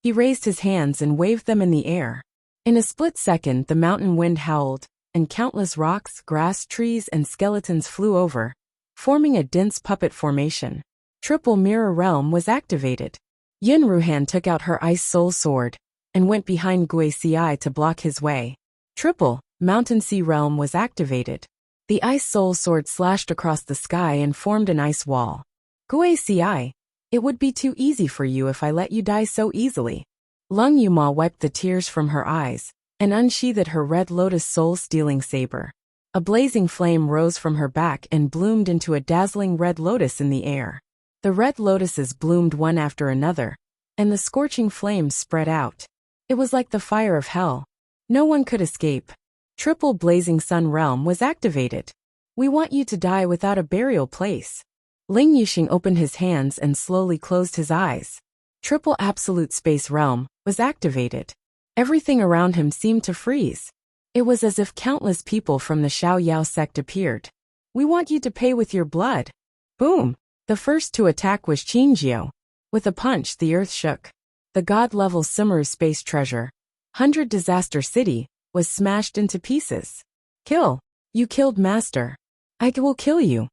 He raised his hands and waved them in the air. In a split second the mountain wind howled, and countless rocks, grass, trees, and skeletons flew over, forming a dense puppet formation. Triple Mirror Realm was activated. Yin Ruhan took out her Ice Soul Sword, and went behind Gui Ci to block his way. Triple Mountain Sea Realm was activated. The Ice Soul Sword slashed across the sky and formed an ice wall. Gui Ci, it would be too easy for you if I let you die so easily. Lung Yuma wiped the tears from her eyes, and unsheathed her red lotus soul-stealing saber. A blazing flame rose from her back and bloomed into a dazzling red lotus in the air. The red lotuses bloomed one after another, and the scorching flames spread out. It was like the fire of hell. No one could escape. Triple Blazing Sun Realm was activated. We want you to die without a burial place. Ling Yuxing opened his hands and slowly closed his eyes. Triple Absolute Space Realm was activated. Everything around him seemed to freeze. It was as if countless people from the Xiao Yao sect appeared. We want you to pay with your blood. Boom! The first to attack was Qingjio. With a punch the earth shook. The god-level Sumeru space treasure, 100 Disaster City, was smashed into pieces. Kill! You killed Master. I will kill you.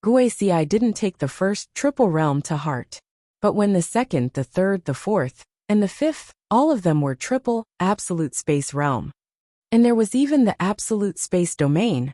Gui Ci didn't take the first triple realm to heart. But when the second, the third, the fourth, and the fifth, all of them were triple, absolute space realm. And there was even the absolute space domain.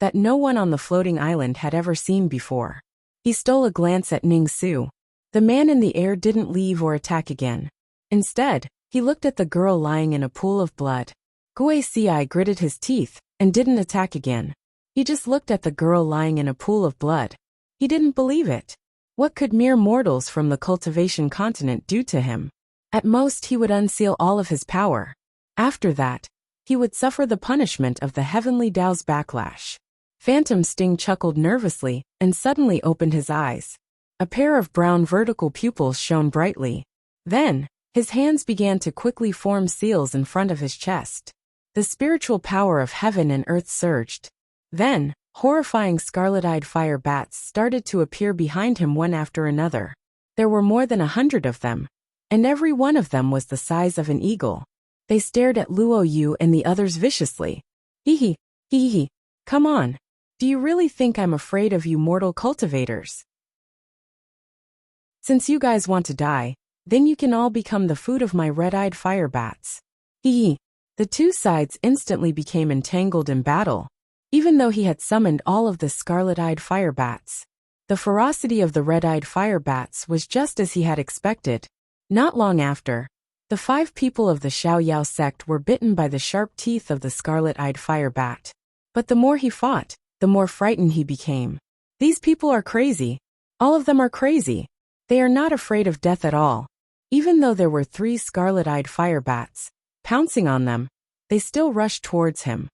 that no one on the floating island had ever seen before. He stole a glance at Ning Su. The man in the air didn't leave or attack again. Instead, he looked at the girl lying in a pool of blood. Gui Ci gritted his teeth and didn't attack again. He just looked at the girl lying in a pool of blood. He didn't believe it. What could mere mortals from the cultivation continent do to him? At most he would unseal all of his power. After that, he would suffer the punishment of the heavenly Tao's backlash. Phantom Sting chuckled nervously and suddenly opened his eyes. A pair of brown vertical pupils shone brightly. Then, his hands began to quickly form seals in front of his chest. The spiritual power of heaven and earth surged. Then, horrifying scarlet-eyed fire bats started to appear behind him one after another. There were more than 100 of them, and every one of them was the size of an eagle. They stared at Luo Yu and the others viciously. Hee hee, come on. Do you really think I'm afraid of you mortal cultivators? Since you guys want to die, then you can all become the food of my red-eyed fire bats. Hee. The two sides instantly became entangled in battle. Even though he had summoned all of the scarlet-eyed fire bats, the ferocity of the red-eyed fire bats was just as he had expected. Not long after, the 5 people of the Xiaoyao sect were bitten by the sharp teeth of the scarlet-eyed fire bat. But the more he fought, the more frightened he became. These people are crazy. All of them are crazy. They are not afraid of death at all. Even though there were 3 scarlet-eyed fire bats pouncing on them, they still rushed towards him.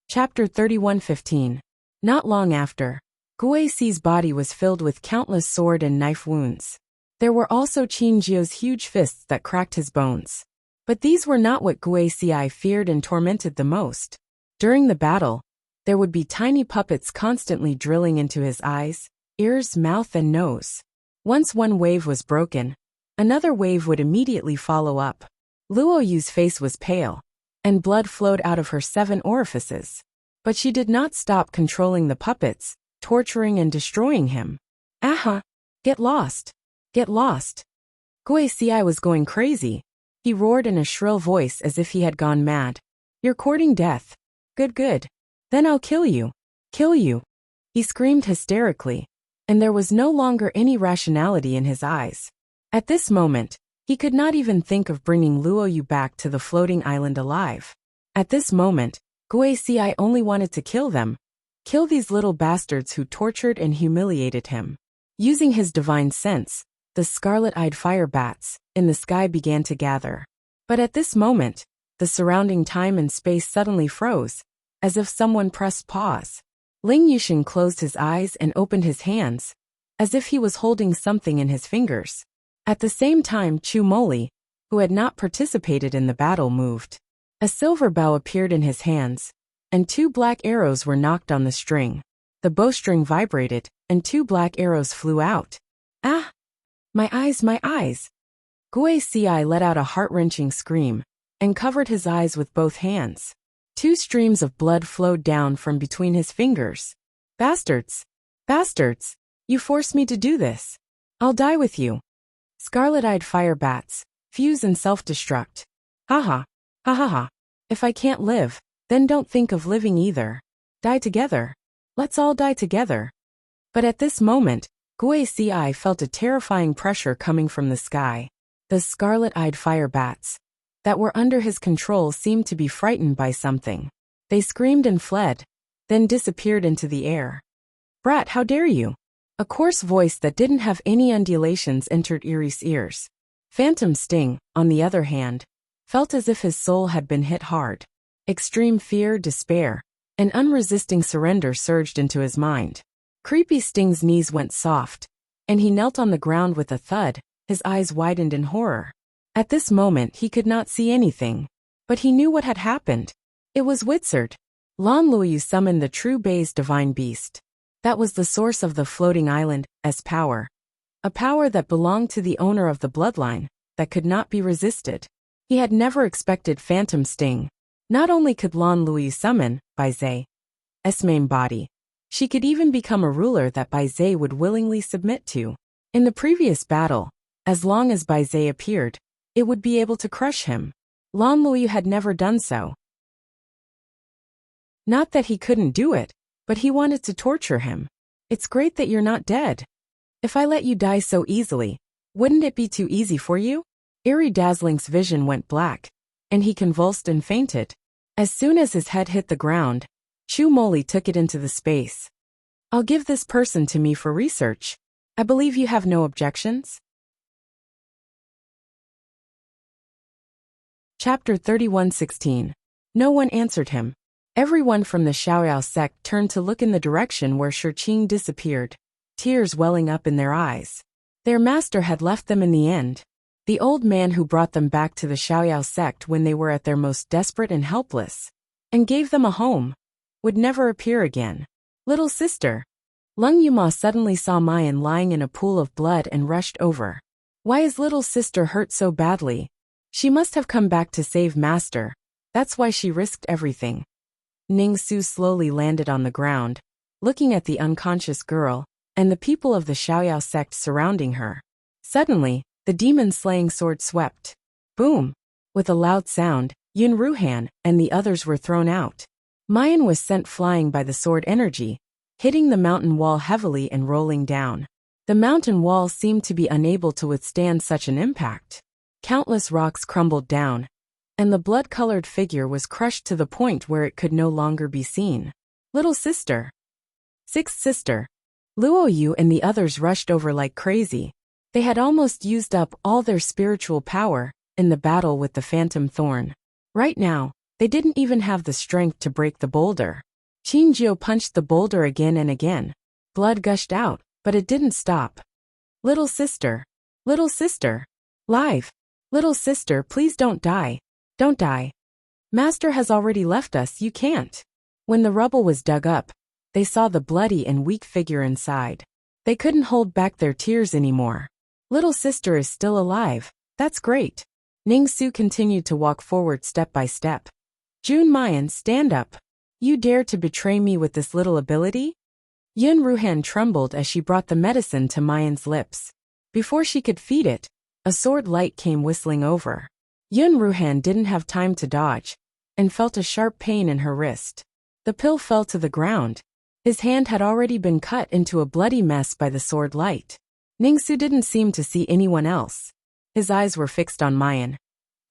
Chapter 31:15. Not long after, Gui Ci's body was filled with countless sword and knife wounds. There were also Qin Jio's huge fists that cracked his bones. But these were not what Gui Ci feared and tormented the most. During the battle, there would be tiny puppets constantly drilling into his eyes, ears, mouth, and nose. Once one wave was broken, another wave would immediately follow up. Luo Yu's face was pale, and blood flowed out of her 7 orifices. But she did not stop controlling the puppets, torturing and destroying him. Aha! Get lost! Get lost! Gui Ci was going crazy. He roared in a shrill voice as if he had gone mad. You're courting death. Good. Then I'll kill you. Kill you. He screamed hysterically, and there was no longer any rationality in his eyes. At this moment, he could not even think of bringing Luo Yu back to the floating island alive. At this moment, Gui Ci only wanted to kill them. Kill these little bastards who tortured and humiliated him. Using his divine sense, the scarlet-eyed fire bats in the sky began to gather. But at this moment, the surrounding time and space suddenly froze, as if someone pressed pause. Ling Yushin closed his eyes and opened his hands, as if he was holding something in his fingers. At the same time, Chu Moli, who had not participated in the battle, moved. A silver bow appeared in his hands, and 2 black arrows were knocked on the string. The bowstring vibrated, and 2 black arrows flew out. Ah! My eyes, my eyes! Gui Ci let out a heart-wrenching scream, and covered his eyes with both hands. 2 streams of blood flowed down from between his fingers. Bastards! Bastards! You forced me to do this. I'll die with you. Scarlet-eyed fire bats, fuse and self-destruct. Ha ha. If I can't live, then don't think of living either. Die together. Let's all die together. But at this moment, Gui Ci felt a terrifying pressure coming from the sky. The scarlet-eyed fire bats that were under his control seemed to be frightened by something. They screamed and fled, then disappeared into the air. Brat, how dare you? A coarse voice that didn't have any undulations entered Erie's ears. Phantom Sting, on the other hand, felt as if his soul had been hit hard. Extreme fear, despair, and unresisting surrender surged into his mind. Creepy Sting's knees went soft, and he knelt on the ground with a thud, his eyes widened in horror. At this moment he could not see anything, but he knew what had happened. It was Witzard. Lan Luoyu summoned the true Bai's divine beast. That was the source of the floating island's power. A power that belonged to the owner of the bloodline, that could not be resisted. He had never expected Phantom Sting. Not only could Lan Luoyu summon Bai's main body, she could even become a ruler that Baize would willingly submit to. In the previous battle, as long as Baize appeared, it would be able to crush him. Lan Luoyu had never done so. Not that he couldn't do it, but he wanted to torture him. It's great that you're not dead. If I let you die so easily, wouldn't it be too easy for you? Eerie Dazzling's vision went black, and he convulsed and fainted. As soon as his head hit the ground, Chu Moli took it into the space. I'll give this person to me for research. I believe you have no objections? Chapter 31:16. No one answered him. Everyone from the Xiaoyao sect turned to look in the direction where Shiqing disappeared, tears welling up in their eyes. Their master had left them in the end. The old man who brought them back to the Xiaoyao sect when they were at their most desperate and helpless, and gave them a home, would never appear again. Little sister. Leng Yuma suddenly saw Mayan lying in a pool of blood and rushed over. Why is little sister hurt so badly? She must have come back to save master. That's why she risked everything. Ning Su slowly landed on the ground, looking at the unconscious girl, and the people of the Xiaoyao sect surrounding her. Suddenly, the demon-slaying sword swept. Boom! With a loud sound, Yun Ruhan and the others were thrown out. Mayan was sent flying by the sword energy, hitting the mountain wall heavily and rolling down. The mountain wall seemed to be unable to withstand such an impact. Countless rocks crumbled down, and the blood-colored figure was crushed to the point where it could no longer be seen. Little sister. Sixth sister. Luo Yu and the others rushed over like crazy. They had almost used up all their spiritual power in the battle with the phantom thorn. Right now, they didn't even have the strength to break the boulder. Qin Jiu punched the boulder again and again. Blood gushed out, but it didn't stop. Little sister. Little sister. Live. Little sister, please don't die. Don't die. Master has already left us, you can't. When the rubble was dug up, they saw the bloody and weak figure inside. They couldn't hold back their tears anymore. Little sister is still alive. That's great. Ning Su continued to walk forward step by step. Jun Mayan, stand up. You dare to betray me with this little ability? Yun Ruhan trembled as she brought the medicine to Mayan's lips. Before she could feed it, a sword light came whistling over. Yun Ruhan didn't have time to dodge, and felt a sharp pain in her wrist. The pill fell to the ground. His hand had already been cut into a bloody mess by the sword light. Ningsu didn't seem to see anyone else. His eyes were fixed on Mayan.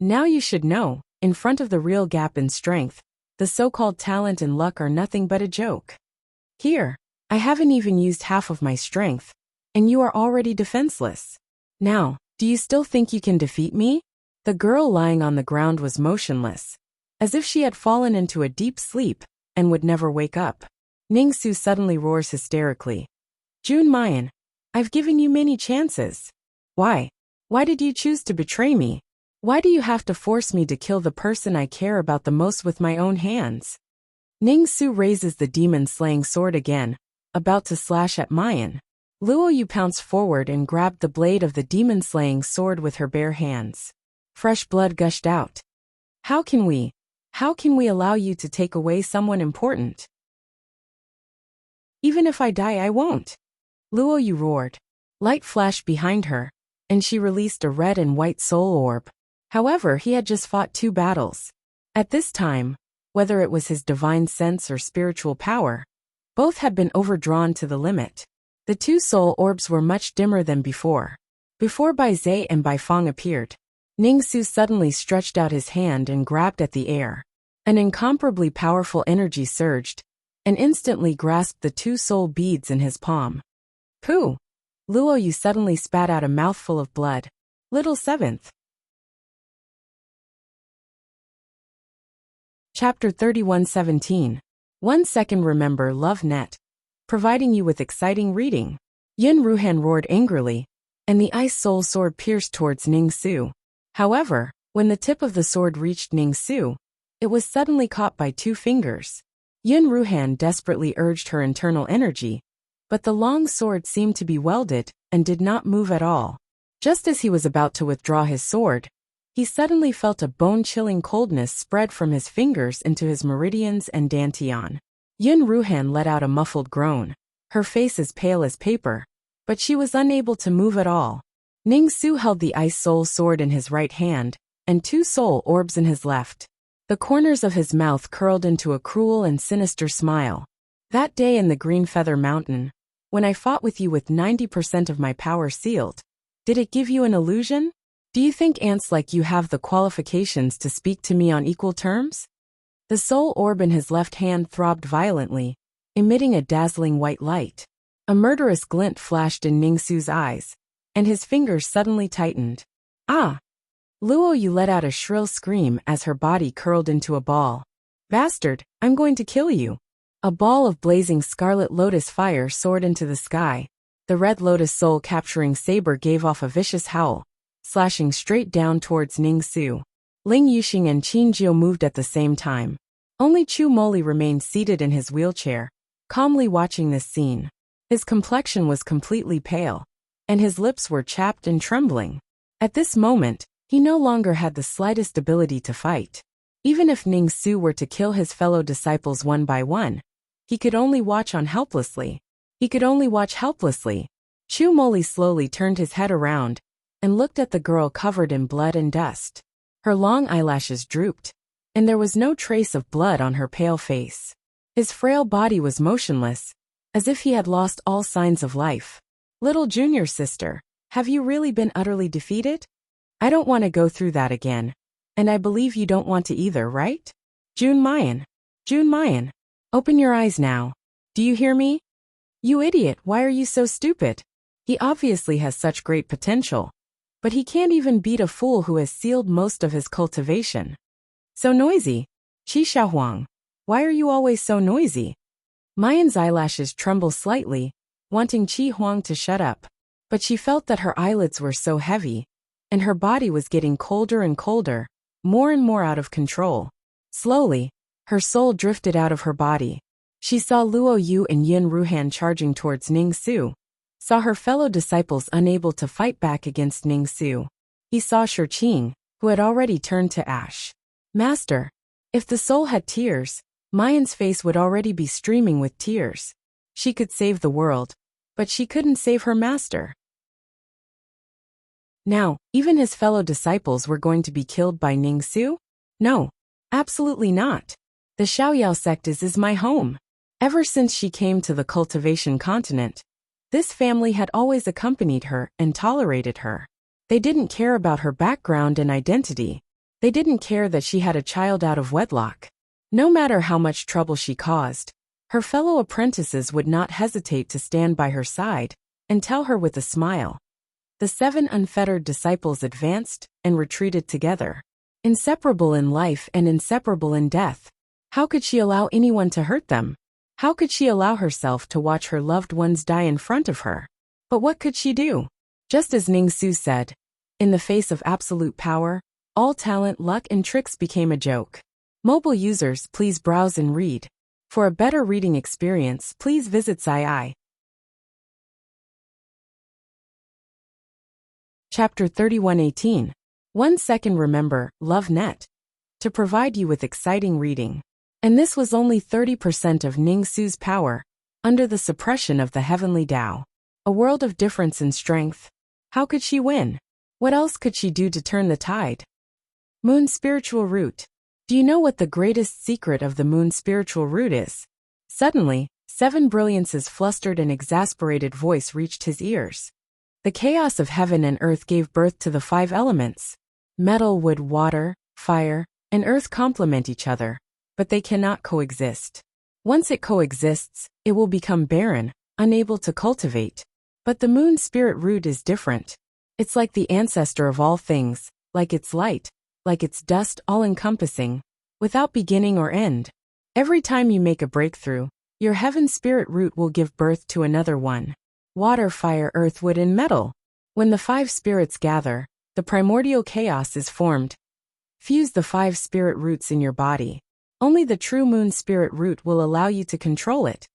Now you should know, in front of the real gap in strength, the so-called talent and luck are nothing but a joke. Here, I haven't even used half of my strength, and you are already defenseless. Now, do you still think you can defeat me? The girl lying on the ground was motionless, as if she had fallen into a deep sleep and would never wake up. Ningsu suddenly roars hysterically. Jun Mayan, I've given you many chances. Why? Why did you choose to betray me? Why do you have to force me to kill the person I care about the most with my own hands? Ningsu raises the demon-slaying sword again, about to slash at Mayan. Luo Yu pounced forward and grabbed the blade of the demon-slaying sword with her bare hands. Fresh blood gushed out. How can we allow you to take away someone important? Even if I die, I won't. Luo Yu roared. Light flashed behind her, and she released a red and white soul orb. However, he had just fought 2 battles. At this time, whether it was his divine sense or spiritual power, both had been overdrawn to the limit. The 2 soul orbs were much dimmer than before. Before Bai Zhe and Bai Fang appeared, Ningsu suddenly stretched out his hand and grabbed at the air. An incomparably powerful energy surged, and instantly grasped the 2 soul beads in his palm. Pooh! Luo Yu suddenly spat out a mouthful of blood. Little 7th. Chapter 31:17. 1 second. Remember Love Net, providing you with exciting reading. Yun Ruhan roared angrily, and the ice soul sword pierced towards Ningsu. However, when the tip of the sword reached Ningsu, it was suddenly caught by 2 fingers. Yun Ruhan desperately urged her internal energy, but the long sword seemed to be welded and did not move at all. Just as he was about to withdraw his sword, he suddenly felt a bone-chilling coldness spread from his fingers into his meridians and dantian. Yun Ruhan let out a muffled groan, her face as pale as paper, but she was unable to move at all. Ningsu held the ice soul sword in his right hand, and 2 soul orbs in his left. The corners of his mouth curled into a cruel and sinister smile. That day in the Green Feather Mountain, when I fought with you with 90% of my power sealed, did it give you an illusion? Do you think ants like you have the qualifications to speak to me on equal terms? The soul orb in his left hand throbbed violently, emitting a dazzling white light. A murderous glint flashed in Ningxu's eyes, and his fingers suddenly tightened. Ah! Luo Yu let out a shrill scream as her body curled into a ball. Bastard, I'm going to kill you. A ball of blazing scarlet lotus fire soared into the sky. The red lotus soul-capturing saber gave off a vicious howl, slashing straight down towards Ningxu. Ling Yuxing and Qin Jiu moved at the same time. Only Chu Moli remained seated in his wheelchair, calmly watching this scene. His complexion was completely pale, and his lips were chapped and trembling. At this moment, he no longer had the slightest ability to fight. Even if Ningxu were to kill his fellow disciples one by one, he could only watch on helplessly. He could only watch helplessly. Chu Moli slowly turned his head around and looked at the girl covered in blood and dust. Her long eyelashes drooped, and there was no trace of blood on her pale face. His frail body was motionless, as if he had lost all signs of life. Little junior sister, have you really been utterly defeated? I don't want to go through that again. And I believe you don't want to either, right? June Mayan. June Mayan. Open your eyes now. Do you hear me? You idiot, why are you so stupid? He obviously has such great potential. But he can't even beat a fool who has sealed most of his cultivation. So noisy. Qi Xiaohuang. Why are you always so noisy? Mayan's eyelashes trembled slightly, wanting Qi Huang to shut up. But she felt that her eyelids were so heavy, and her body was getting colder and colder, more and more out of control. Slowly, her soul drifted out of her body. She saw Luo Yu and Yin Ruhan charging towards Ningxu, saw her fellow disciples unable to fight back against Ningxu. He saw Shiqing, who had already turned to ash. Master, if the soul had tears, Mayan's face would already be streaming with tears. She could save the world, but she couldn't save her master. Now, even his fellow disciples were going to be killed by Ningxu? No, absolutely not. The Xiaoyao sect is my home. Ever since she came to the cultivation continent, this family had always accompanied her and tolerated her. They didn't care about her background and identity. They didn't care that she had a child out of wedlock. No matter how much trouble she caused, her fellow apprentices would not hesitate to stand by her side and tell her with a smile. The 7 unfettered disciples advanced and retreated together. Inseparable in life and inseparable in death. How could she allow anyone to hurt them? How could she allow herself to watch her loved ones die in front of her? But what could she do? Just as Ningxu said, in the face of absolute power, all talent, luck, and tricks became a joke. Mobile users, please browse and read. For a better reading experience, please visit Sci. Chapter 3118. 1 second. Remember, love net. To provide you with exciting reading. And this was only 30% of Ningxu's power, under the suppression of the heavenly Tao. A world of difference in strength. How could she win? What else could she do to turn the tide? Moon spiritual root. Do you know what the greatest secret of the moon spiritual root is? Suddenly, 7 Brilliance's flustered and exasperated voice reached his ears. The chaos of heaven and earth gave birth to the 5 elements. Metal, wood, water, fire, and earth complement each other, but they cannot coexist. Once it coexists, it will become barren, unable to cultivate. But the moon spirit root is different. It's like the ancestor of all things, like its light, like its dust, all-encompassing, without beginning or end. Every time you make a breakthrough, your heaven spirit root will give birth to another one. Water, fire, earth, wood, and metal. When the 5 spirits gather, the primordial chaos is formed. Fuse the 5 spirit roots in your body. Only the true moon spirit root will allow you to control it.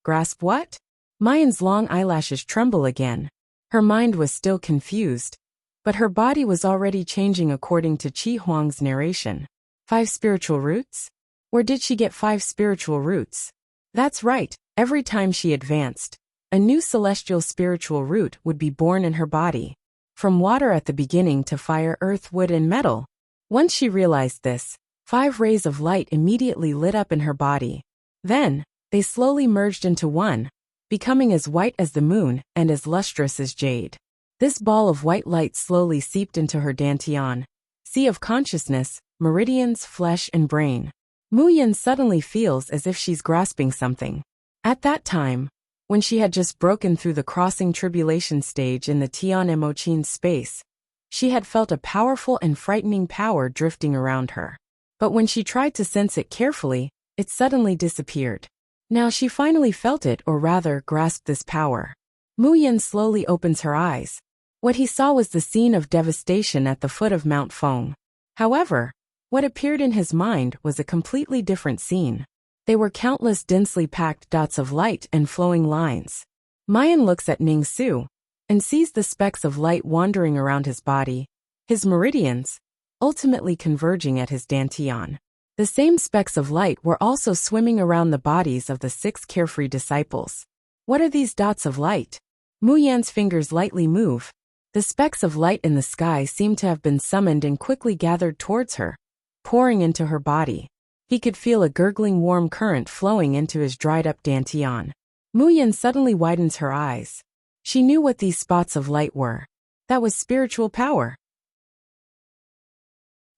Grasp what? Mayan's long eyelashes tremble again. Her mind was still confused, but her body was already changing according to Qi Huang's narration. 5 spiritual roots? Where did she get 5 spiritual roots? That's right, every time she advanced, a new celestial spiritual root would be born in her body. From water at the beginning to fire, earth, wood, and metal. Once she realized this, 5 rays of light immediately lit up in her body. Then, they slowly merged into one, becoming as white as the moon and as lustrous as jade. This ball of white light slowly seeped into her dantian, sea of consciousness, meridians, flesh, and brain. Muyin suddenly feels as if she's grasping something. At that time, when she had just broken through the crossing tribulation stage in the Tian Emochin space, she had felt a powerful and frightening power drifting around her. But when she tried to sense it carefully, it suddenly disappeared. Now she finally felt it, or rather grasped this power. Muyin slowly opens her eyes. What he saw was the scene of devastation at the foot of Mount Feng. However, what appeared in his mind was a completely different scene. They were countless densely packed dots of light and flowing lines. Mayan looks at Ningsu and sees the specks of light wandering around his body, his meridians, ultimately converging at his dantian. The same specks of light were also swimming around the bodies of the 6 carefree disciples. What are these dots of light? Muyan's fingers lightly move. The specks of light in the sky seem to have been summoned and quickly gathered towards her, pouring into her body. He could feel a gurgling warm current flowing into his dried-up dantian. Muyan suddenly widens her eyes. She knew what these spots of light were. That was spiritual power.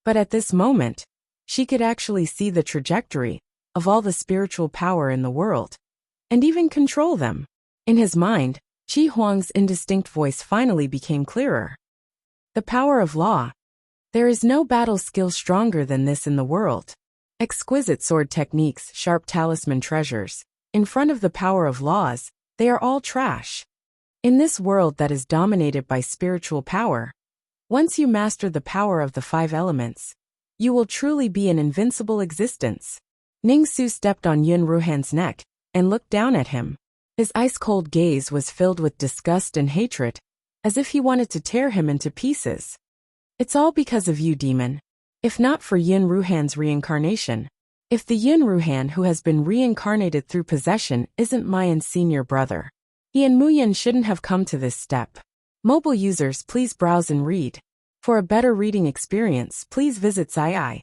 But at this moment, she could actually see the trajectory of all the spiritual power in the world, and even control them. In his mind, Qi Huang's indistinct voice finally became clearer. The power of law. There is no battle skill stronger than this in the world. Exquisite sword techniques, sharp talisman treasures. In front of the power of laws, they are all trash. In this world that is dominated by spiritual power, once you master the power of the 5 elements, you will truly be an invincible existence. Ningsu stepped on Yun Ruhan's neck and looked down at him. His ice-cold gaze was filled with disgust and hatred, as if he wanted to tear him into pieces. It's all because of you, demon. If not for Yun Ruhan's reincarnation, if the Yun Ruhan who has been reincarnated through possession isn't Mayan's senior brother, he and Muyin shouldn't have come to this step. Mobile users, please browse and read. For a better reading experience, please visit Zii.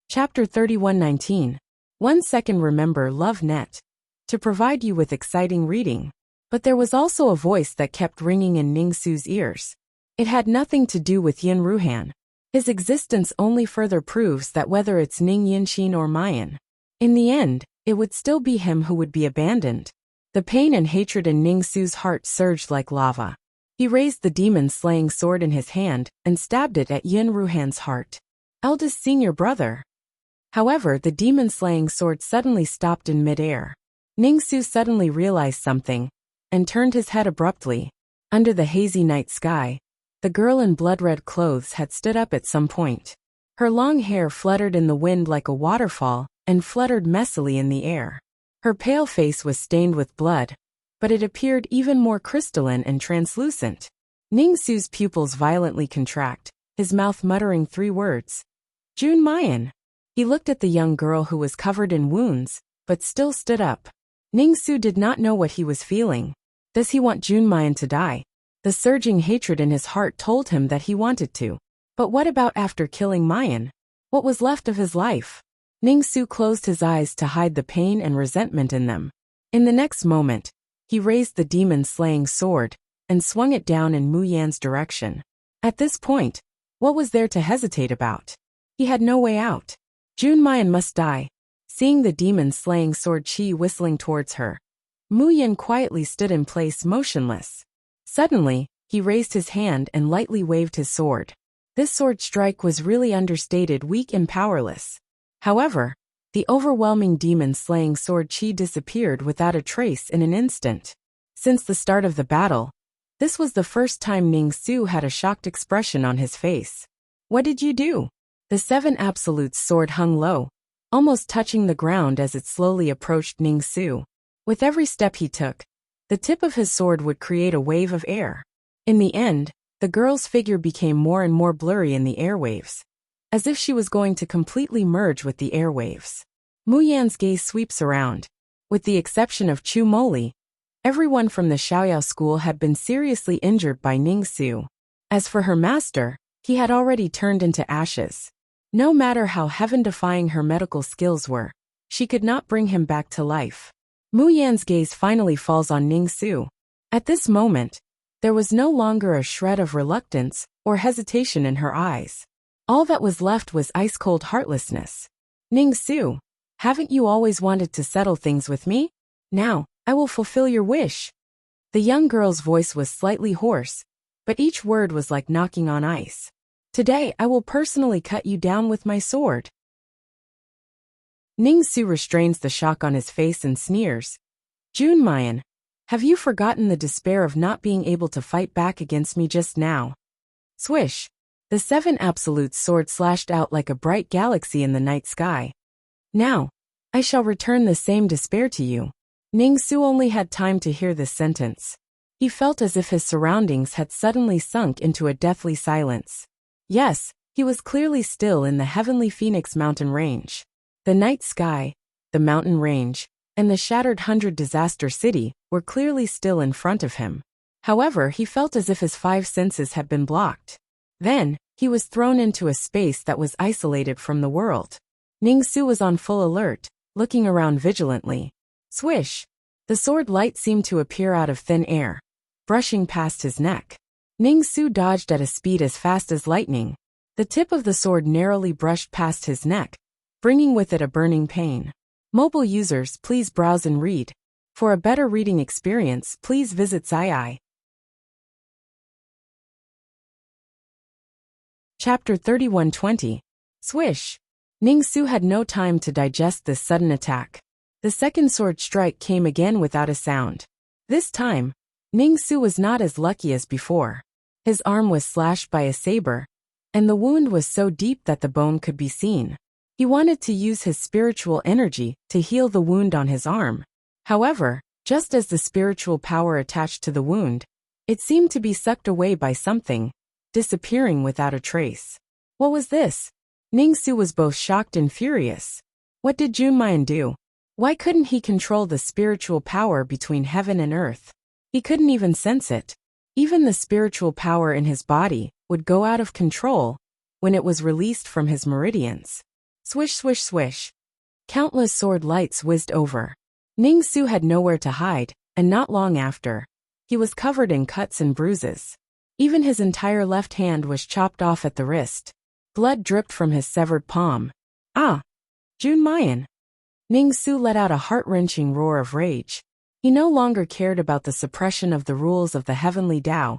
Chapter 31:19. 1 second. Remember LoveNet to provide you with exciting reading. But there was also a voice that kept ringing in Ningsu's ears. It had nothing to do with Yun Ruhan. His existence only further proves that whether it's Ning Yinxin or Mayan, in the end, it would still be him who would be abandoned. The pain and hatred in Ningsu's heart surged like lava. He raised the demon-slaying sword in his hand and stabbed it at Yun Ruhan's heart. Eldest senior brother. However, the demon-slaying sword suddenly stopped in mid-air. Ningsu suddenly realized something and turned his head abruptly. Under the hazy night sky, the girl in blood-red clothes had stood up at some point. Her long hair fluttered in the wind like a waterfall and fluttered messily in the air. Her pale face was stained with blood, but it appeared even more crystalline and translucent. Ningsu's pupils violently contract, his mouth muttering 3 words. Jun Mayan. He looked at the young girl who was covered in wounds, but still stood up. Ningsu did not know what he was feeling. Does he want Jun Mayan to die? The surging hatred in his heart told him that he wanted to. But what about after killing Mayan? What was left of his life? Ningsu closed his eyes to hide the pain and resentment in them. In the next moment, he raised the demon-slaying sword and swung it down in Muyan's direction. At this point, what was there to hesitate about? He had no way out. Jun Mayan must die. Seeing the demon-slaying sword Qi whistling towards her, Muyan quietly stood in place motionless. Suddenly, he raised his hand and lightly waved his sword. This sword strike was really understated, weak and powerless. However, the overwhelming demon-slaying sword Qi disappeared without a trace in an instant. Since the start of the battle, this was the first time Ningsu had a shocked expression on his face. What did you do? The 7 Absolute's sword hung low, almost touching the ground as it slowly approached Ningsu. With every step he took, the tip of his sword would create a wave of air. In the end, the girl's figure became more and more blurry in the airwaves, as if she was going to completely merge with the airwaves. Muyan's gaze sweeps around. With the exception of Chu Moli, everyone from the Xiaoyao school had been seriously injured by Ningsu. As for her master, he had already turned into ashes. No matter how heaven-defying her medical skills were, she could not bring him back to life. Mu Yan's gaze finally falls on Ning Su. At this moment, there was no longer a shred of reluctance or hesitation in her eyes. All that was left was ice-cold heartlessness. Ning Su, haven't you always wanted to settle things with me? Now, I will fulfill your wish. The young girl's voice was slightly hoarse, but each word was like knocking on ice. Today I will personally cut you down with my sword. Ning Su restrains the shock on his face and sneers. Junmayan, have you forgotten the despair of not being able to fight back against me just now? Swish! The 7 Absolute sword slashed out like a bright galaxy in the night sky. Now, I shall return the same despair to you. Ning Su only had time to hear this sentence. He felt as if his surroundings had suddenly sunk into a deathly silence. Yes, he was clearly still in the heavenly Phoenix mountain range. The night sky, the mountain range, and the shattered 100 disaster city were clearly still in front of him. However, he felt as if his 5 senses had been blocked. Then, he was thrown into a space that was isolated from the world. Ning Su was on full alert, looking around vigilantly. Swish! The sword light seemed to appear out of thin air, brushing past his neck. Ning Su dodged at a speed as fast as lightning. The tip of the sword narrowly brushed past his neck, bringing with it a burning pain. Mobile users, please browse and read. For a better reading experience, please visit Zii. Chapter 3120. Swish! Ning Su had no time to digest this sudden attack. The second sword strike came again without a sound. This time, Ning Su was not as lucky as before. His arm was slashed by a saber, and the wound was so deep that the bone could be seen. He wanted to use his spiritual energy to heal the wound on his arm. However, just as the spiritual power attached to the wound, it seemed to be sucked away by something, disappearing without a trace. What was this? Ning Su was both shocked and furious. What did Junmayan do? Why couldn't he control the spiritual power between heaven and earth? He couldn't even sense it. Even the spiritual power in his body would go out of control when it was released from his meridians. Swish, swish, swish. Countless sword lights whizzed over. Ning Su had nowhere to hide, and not long after, he was covered in cuts and bruises. Even his entire left hand was chopped off at the wrist. Blood dripped from his severed palm. Ah! Junmayan! Ning Su let out a heart-wrenching roar of rage. He no longer cared about the suppression of the rules of the heavenly Tao,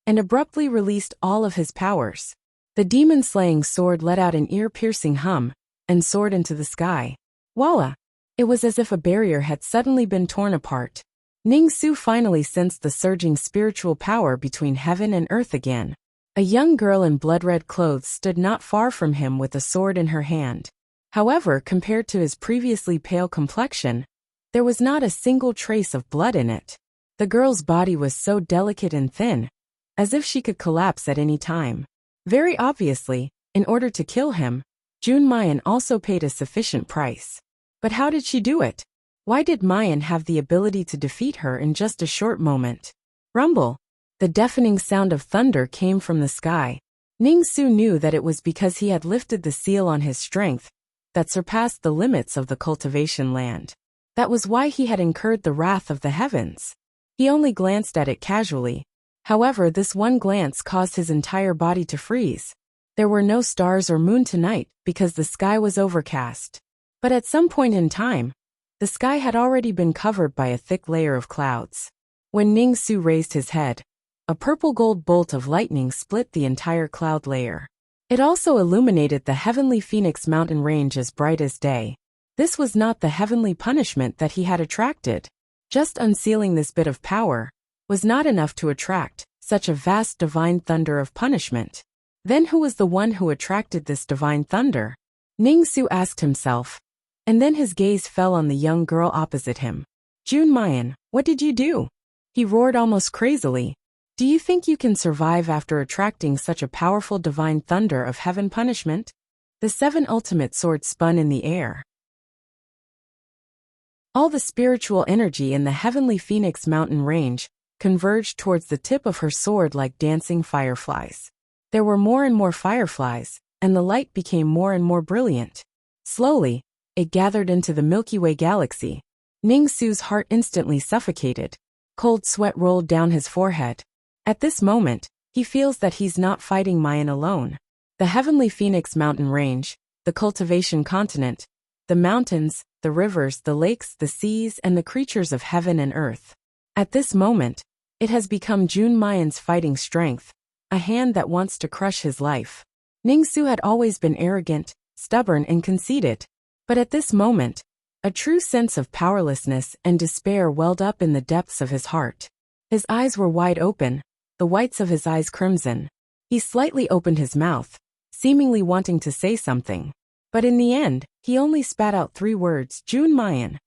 and abruptly released all of his powers. The demon-slaying sword let out an ear-piercing hum, and soared into the sky. Voila! It was as if a barrier had suddenly been torn apart. Ning Su finally sensed the surging spiritual power between heaven and earth again. A young girl in blood-red clothes stood not far from him with a sword in her hand. However, compared to his previously pale complexion, there was not a single trace of blood in it. The girl's body was so delicate and thin, as if she could collapse at any time. Very obviously, in order to kill him, Junmayan also paid a sufficient price. But how did she do it? Why did Mayan have the ability to defeat her in just a short moment? Rumble! The deafening sound of thunder came from the sky. Ning Su knew that it was because he had lifted the seal on his strength that surpassed the limits of the cultivation land. That was why he had incurred the wrath of the heavens. He only glanced at it casually. However, this one glance caused his entire body to freeze. There were no stars or moon tonight because the sky was overcast. But at some point in time, the sky had already been covered by a thick layer of clouds. When Ning Su raised his head, a purple-gold bolt of lightning split the entire cloud layer. It also illuminated the heavenly Phoenix mountain range as bright as day. This was not the heavenly punishment that he had attracted. Just unsealing this bit of power was not enough to attract such a vast divine thunder of punishment. Then who was the one who attracted this divine thunder? Ning Su asked himself, and then his gaze fell on the young girl opposite him. Junmayan, what did you do? He roared almost crazily. Do you think you can survive after attracting such a powerful divine thunder of heaven punishment? The 7 ultimate swords spun in the air. All the spiritual energy in the heavenly Phoenix mountain range converged towards the tip of her sword like dancing fireflies. There were more and more fireflies, and the light became more and more brilliant. Slowly, it gathered into the Milky Way galaxy. Ningxu's heart instantly suffocated. Cold sweat rolled down his forehead. At this moment, he feels that he's not fighting Mayan alone. The Heavenly Phoenix mountain range, the cultivation continent, the mountains, the rivers, the lakes, the seas, and the creatures of heaven and earth. At this moment, it has become Jun Mayan's fighting strength, a hand that wants to crush his life. Ningxu had always been arrogant, stubborn, and conceited. But at this moment, a true sense of powerlessness and despair welled up in the depths of his heart. His eyes were wide open, the whites of his eyes crimson. He slightly opened his mouth, seemingly wanting to say something. But in the end, he only spat out 3 words, Jun Mayan.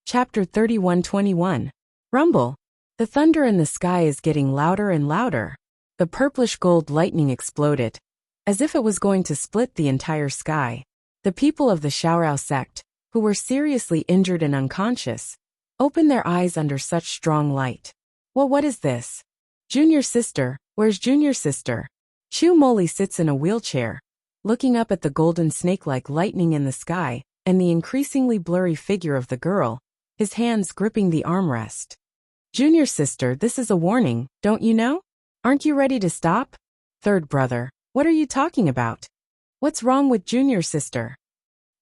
Chapter 31:21. Rumble. The thunder in the sky is getting louder and louder. The purplish gold lightning exploded, as if it was going to split the entire sky. The people of the Xiaorao sect, who were seriously injured and unconscious, opened their eyes under such strong light. Well, what is this? Junior sister, where's junior sister? Chu Moli sits in a wheelchair, looking up at the golden snake-like lightning in the sky, and the increasingly blurry figure of the girl, his hands gripping the armrest. Junior sister, this is a warning, don't you know? Aren't you ready to stop? Third brother, what are you talking about? What's wrong with junior sister?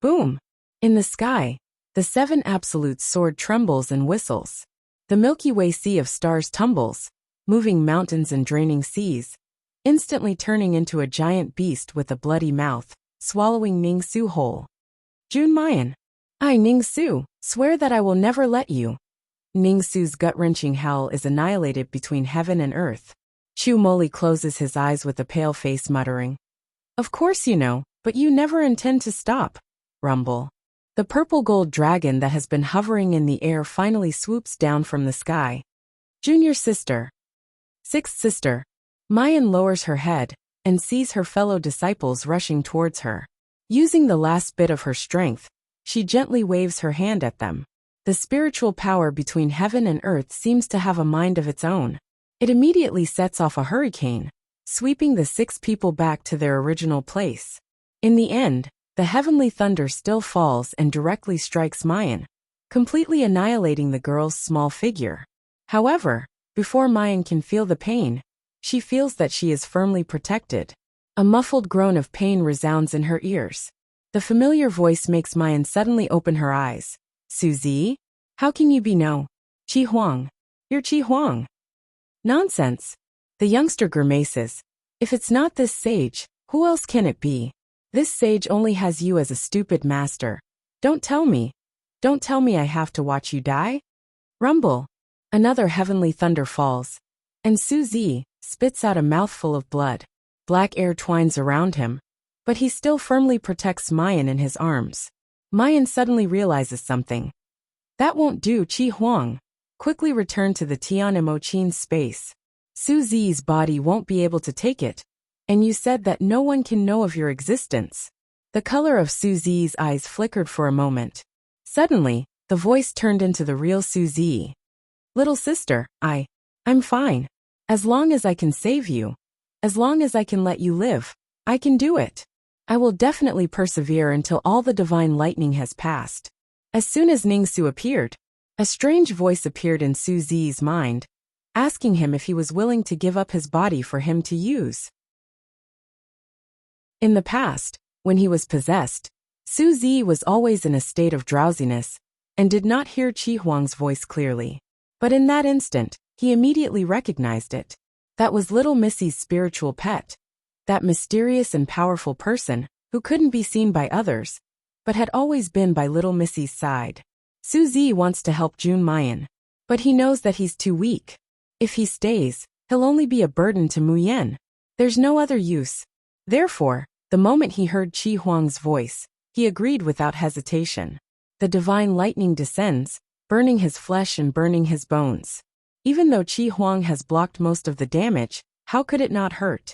Boom! In the sky, the 7 absolutes sword trembles and whistles. The Milky Way sea of stars tumbles, moving mountains and draining seas, instantly turning into a giant beast with a bloody mouth, swallowing Ningxu whole. Jun Mayan. I, Ningxu, swear that I will never let you. Ningxu's gut-wrenching howl is annihilated between heaven and earth. Chu Moli closes his eyes with a pale face, muttering, Of course you know, but you never intend to stop. Rumble. The purple gold dragon that has been hovering in the air finally swoops down from the sky. Junior sister. Sixth sister. Mayan lowers her head and sees her fellow disciples rushing towards her. Using the last bit of her strength, she gently waves her hand at them. The spiritual power between heaven and earth seems to have a mind of its own. It immediately sets off a hurricane, sweeping the 6 people back to their original place. In the end, the heavenly thunder still falls and directly strikes Mayan, completely annihilating the girl's small figure. However, before Mayan can feel the pain, she feels that she is firmly protected. A muffled groan of pain resounds in her ears. The familiar voice makes Mayan suddenly open her eyes. Suzy? How can you be no? Qi Huang. You're Qi Huang. Nonsense. The youngster grimaces. If it's not this sage, who else can it be? This sage only has you as a stupid master. Don't tell me. Don't tell me I have to watch you die? Rumble. Another heavenly thunder falls, and Suzy spits out a mouthful of blood. Black air twines around him, but he still firmly protects Mayan in his arms. Mayan suddenly realizes something. That won't do. Qi Huang. Quickly return to the Tianmo-Qin space. Suzy's body won't be able to take it, and you said that no one can know of your existence. The color of Suzy's eyes flickered for a moment. Suddenly, the voice turned into the real Suzy. Little sister, I'm fine. As long as I can save you, as long as I can let you live, I can do it. I will definitely persevere until all the divine lightning has passed. As soon as Ningxu appeared, a strange voice appeared in Suzy's mind, asking him if he was willing to give up his body for him to use. In the past, when he was possessed, Suzy was always in a state of drowsiness and did not hear Qi Huang's voice clearly. But in that instant, he immediately recognized it. That was little Missy's spiritual pet. That mysterious and powerful person, who couldn't be seen by others, but had always been by little Missy's side. Suzy wants to help Jun Mayan, but he knows that he's too weak. If he stays, he'll only be a burden to Muyen. There's no other use. Therefore, the moment he heard Qi Huang's voice, he agreed without hesitation. The divine lightning descends, burning his flesh and burning his bones. Even though Qi Huang has blocked most of the damage, how could it not hurt?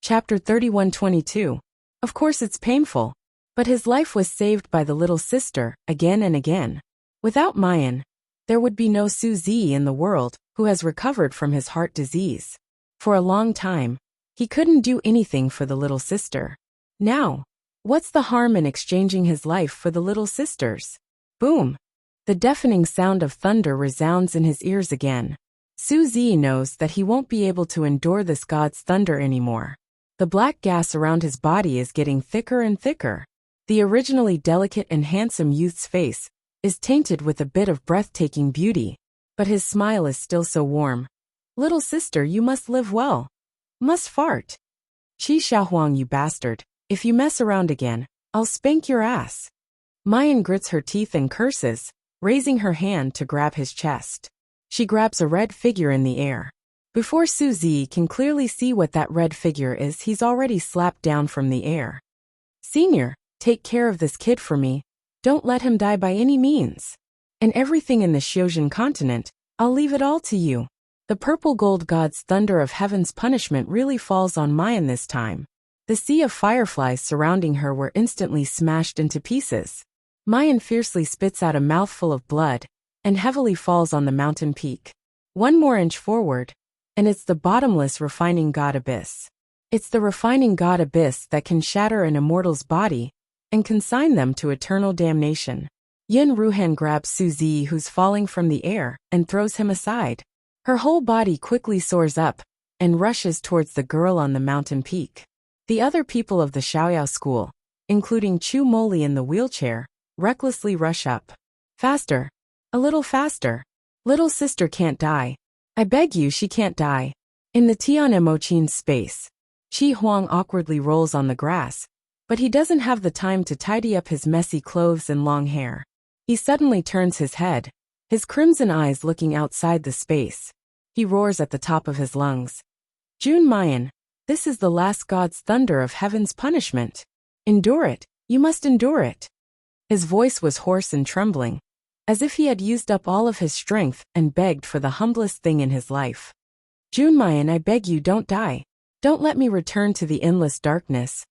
Chapter 31:22. Of course it's painful. But his life was saved by the little sister, again and again. Without Mayan, there would be no Suzy in the world, who has recovered from his heart disease. For a long time, he couldn't do anything for the little sister. Now, what's the harm in exchanging his life for the little sister's? Boom! The deafening sound of thunder resounds in his ears again. Suzy knows that he won't be able to endure this god's thunder anymore. The black gas around his body is getting thicker and thicker. The originally delicate and handsome youth's face is tainted with a bit of breathtaking beauty, but his smile is still so warm. Little sister, you must live well. Must fart. Chi Xiaohuang, you bastard. If you mess around again, I'll spank your ass. Mayan grits her teeth and curses, raising her hand to grab his chest. She grabs a red figure in the air. Before Suzy can clearly see what that red figure is, he's already slapped down from the air. Senior, take care of this kid for me. Don't let him die by any means. And everything in the Xiozhen continent, I'll leave it all to you. The purple gold god's thunder of heaven's punishment really falls on Mayan this time. The sea of fireflies surrounding her were instantly smashed into pieces. Mayan fiercely spits out a mouthful of blood and heavily falls on the mountain peak. One more inch forward, and it's the bottomless refining god abyss. It's the refining god abyss that can shatter an immortal's body and consign them to eternal damnation. Yin Ruhan grabs Suzy, who's falling from the air, and throws him aside. Her whole body quickly soars up and rushes towards the girl on the mountain peak. The other people of the Xiaoyao school, including Chu Moli in the wheelchair, recklessly rush up. Faster. A little faster. Little sister can't die. I beg you, she can't die. In the Tian Emochin's space, Qi Huang awkwardly rolls on the grass, but he doesn't have the time to tidy up his messy clothes and long hair. He suddenly turns his head, his crimson eyes looking outside the space. He roars at the top of his lungs. Jun Mayan, this is the last god's thunder of heaven's punishment. Endure it, you must endure it. His voice was hoarse and trembling, as if he had used up all of his strength and begged for the humblest thing in his life. Jun Mayan, I beg you, don't die. Don't let me return to the endless darkness.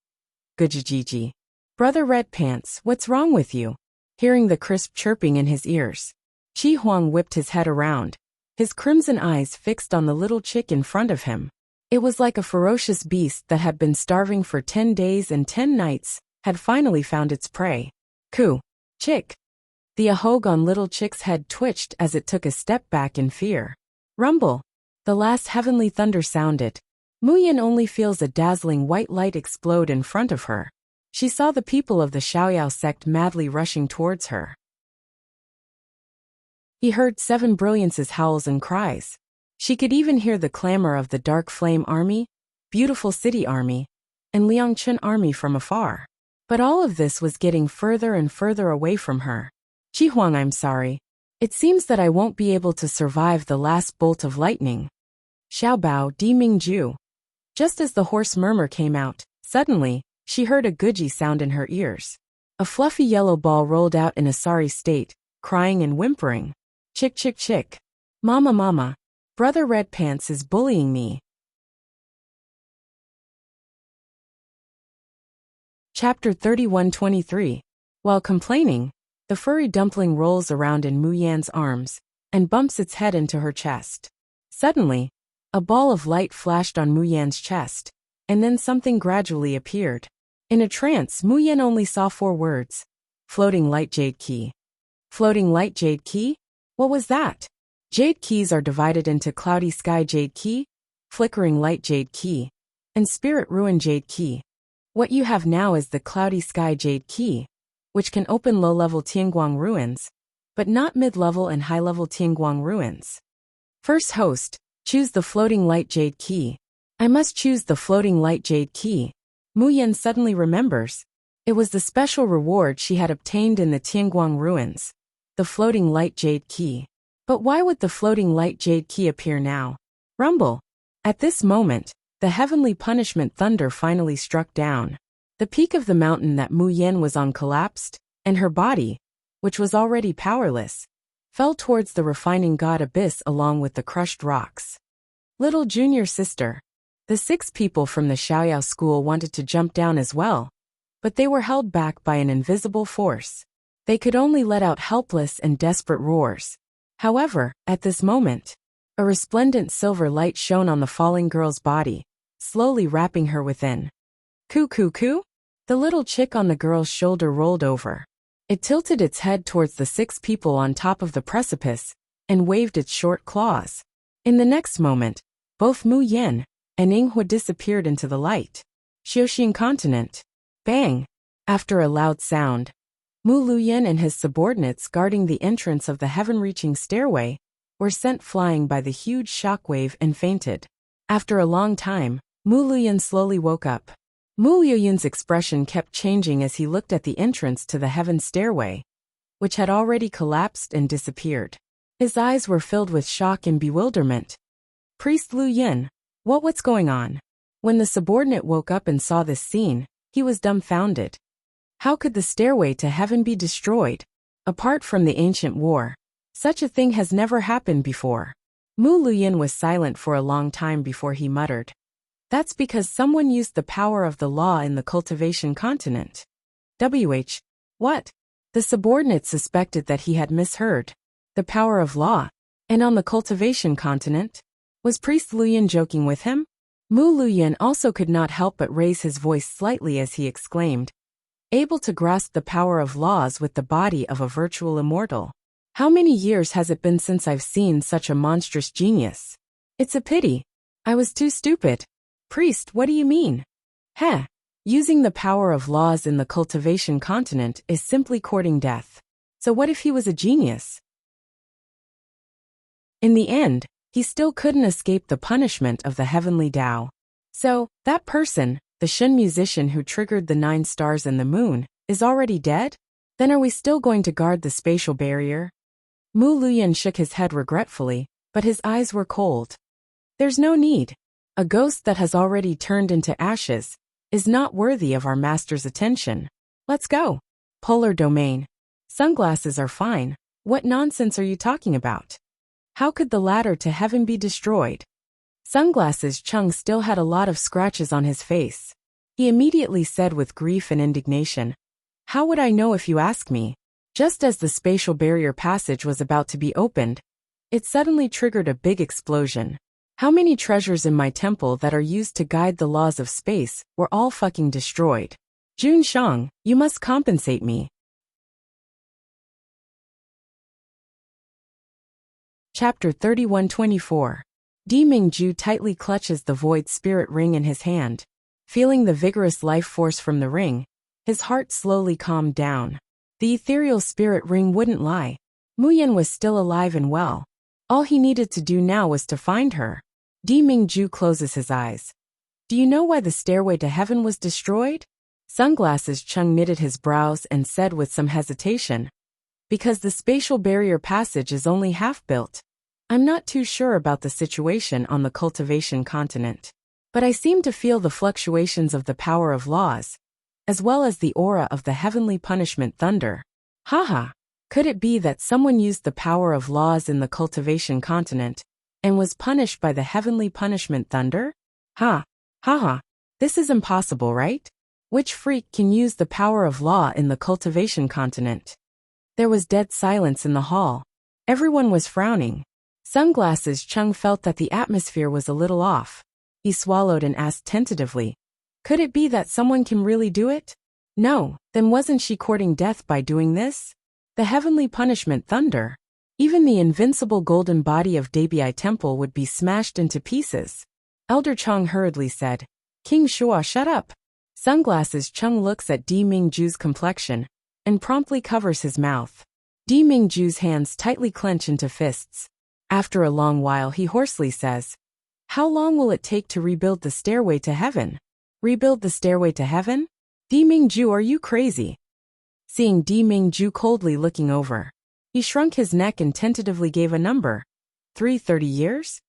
Gujijiji. Brother Red Pants, what's wrong with you? Hearing the crisp chirping in his ears, Qi Huang whipped his head around, his crimson eyes fixed on the little chick in front of him. It was like a ferocious beast that had been starving for 10 days and 10 nights, had finally found its prey. Coo. Chick. The ahog on little chick's head twitched as it took a step back in fear. Rumble. The last heavenly thunder sounded. Muyin only feels a dazzling white light explode in front of her. She saw the people of the Xiaoyao sect madly rushing towards her. He heard Seven Brilliance's howls and cries. She could even hear the clamor of the Dark Flame Army, Beautiful City Army, and Liangchen Army from afar. But all of this was getting further and further away from her. Qi Huang, I'm sorry. It seems that I won't be able to survive the last bolt of lightning. Xiaobao Di Mingju. Just as the hoarse murmur came out, suddenly, she heard a guji sound in her ears. A fluffy yellow ball rolled out in a sorry state, crying and whimpering. Chick chick chick. Mama mama. Brother Red Pants is bullying me. Chapter 31-23. While complaining, the furry dumpling rolls around in Mu Yan's arms and bumps its head into her chest. Suddenly, a ball of light flashed on Mu Yan's chest, and then something gradually appeared. In a trance, Mu Yan only saw 4 words. Floating light jade key. Floating light jade key? What was that? Jade keys are divided into cloudy sky jade key, flickering light jade key, and spirit ruin jade key. What you have now is the cloudy sky jade key, which can open low-level Tianguang ruins, but not mid-level and high-level Tianguang ruins. First host, choose the floating light jade key. I must choose the floating light jade key. Mu Yan suddenly remembers. It was the special reward she had obtained in the Tianguang ruins, the floating light jade key. But why would the floating light jade key appear now? Rumble. At this moment, the heavenly punishment thunder finally struck down. The peak of the mountain that Mu Yan was on collapsed, and her body, which was already powerless, fell towards the refining god abyss along with the crushed rocks. Little junior sister. The 6 people from the Xiaoyao school wanted to jump down as well, but they were held back by an invisible force. They could only let out helpless and desperate roars. However, at this moment, a resplendent silver light shone on the falling girl's body, slowly wrapping her within. Coo coo coo? The little chick on the girl's shoulder rolled over. It tilted its head towards the 6 people on top of the precipice and waved its short claws. In the next moment, both Mu Yin and Yinghua disappeared into the light. Xiuxian continent. Bang! After a loud sound, Mu Luyin and his subordinates guarding the entrance of the heaven-reaching stairway were sent flying by the huge shockwave and fainted. After a long time, Mu Luyin slowly woke up. Mu Luyin's expression kept changing as he looked at the entrance to the heaven stairway, which had already collapsed and disappeared. His eyes were filled with shock and bewilderment. Priest Luyin, what's going on? When the subordinate woke up and saw this scene, he was dumbfounded. How could the stairway to heaven be destroyed? Apart from the ancient war, such a thing has never happened before. Mu Luyin was silent for a long time before he muttered. That's because someone used the power of the law in the cultivation continent. What? The subordinate suspected that he had misheard. The power of law? And on the cultivation continent? Was Priest Luyin joking with him? Mu Luyin also could not help but raise his voice slightly as he exclaimed, able to grasp the power of laws with the body of a virtual immortal. How many years has it been since I've seen such a monstrous genius? It's a pity. I was too stupid. Priest, what do you mean? Using the power of laws in the cultivation continent is simply courting death. So what if he was a genius? In the end, he still couldn't escape the punishment of the heavenly Tao. So, that person, the Shun musician who triggered the 9 stars and the moon, is already dead? Then are we still going to guard the spatial barrier? Mu Luyin shook his head regretfully, but his eyes were cold. There's no need. A ghost that has already turned into ashes is not worthy of our master's attention. Let's go. Polar domain. Sunglasses are fine. What nonsense are you talking about? How could the ladder to heaven be destroyed? Sunglasses Chung still had a lot of scratches on his face. He immediately said with grief and indignation, How would I know if you ask me? Just as the spatial barrier passage was about to be opened, it suddenly triggered a big explosion. How many treasures in my temple that are used to guide the laws of space were all fucking destroyed? Jun Shang, you must compensate me. Chapter 31-24. Di Mingju tightly clutches the void spirit ring in his hand. Feeling the vigorous life force from the ring, his heart slowly calmed down. The ethereal spirit ring wouldn't lie. Mu Yin was still alive and well. All he needed to do now was to find her. Di Mingju closes his eyes. Do you know why the stairway to heaven was destroyed? Sunglasses Chung knitted his brows and said with some hesitation. Because the spatial barrier passage is only half built. I'm not too sure about the situation on the cultivation continent. But I seem to feel the fluctuations of the power of laws, as well as the aura of the heavenly punishment thunder. Haha. Could it be that someone used the power of laws in the cultivation continent and was punished by the heavenly punishment thunder? Haha. This is impossible, right? Which freak can use the power of law in the cultivation continent? There was dead silence in the hall. Everyone was frowning. Sunglasses Chung felt that the atmosphere was a little off. He swallowed and asked tentatively, Could it be that someone can really do it? No, then wasn't she courting death by doing this? The heavenly punishment thunder. Even the invincible golden body of Debi Temple would be smashed into pieces. Elder Chong hurriedly said, King Shua, shut up. Sunglasses Chung looks at Di Mingju's complexion and promptly covers his mouth. Di Mingju's hands tightly clench into fists. After a long while he hoarsely says, How long will it take to rebuild the stairway to heaven? Rebuild the stairway to heaven? Di Mingju, are you crazy? Seeing Di Mingju coldly looking over, he shrunk his neck and tentatively gave a number. 30 years?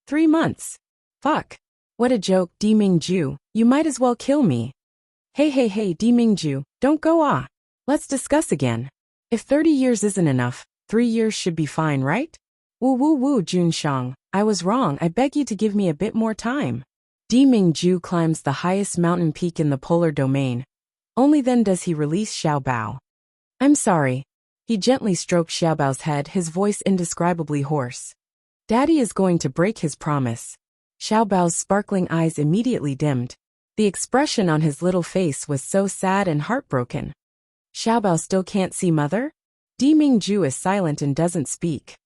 3 months. Fuck. What a joke, Di Mingju, you might as well kill me. Hey, Di Mingju, don't go. Let's discuss again. If 30 years isn't enough, 3 years should be fine, right? Woo, Jun Shang, I was wrong, I beg you to give me a bit more time. Di Mingju climbs the highest mountain peak in the polar domain, Only then does he release Xiao Bao. I'm sorry. He gently stroked Xiao Bao's head, his voice indescribably hoarse. Daddy is going to break his promise. Xiao Bao's sparkling eyes immediately dimmed. The expression on his little face was so sad and heartbroken. Xiao Bao still can't see mother? Di Mingju is silent and doesn't speak.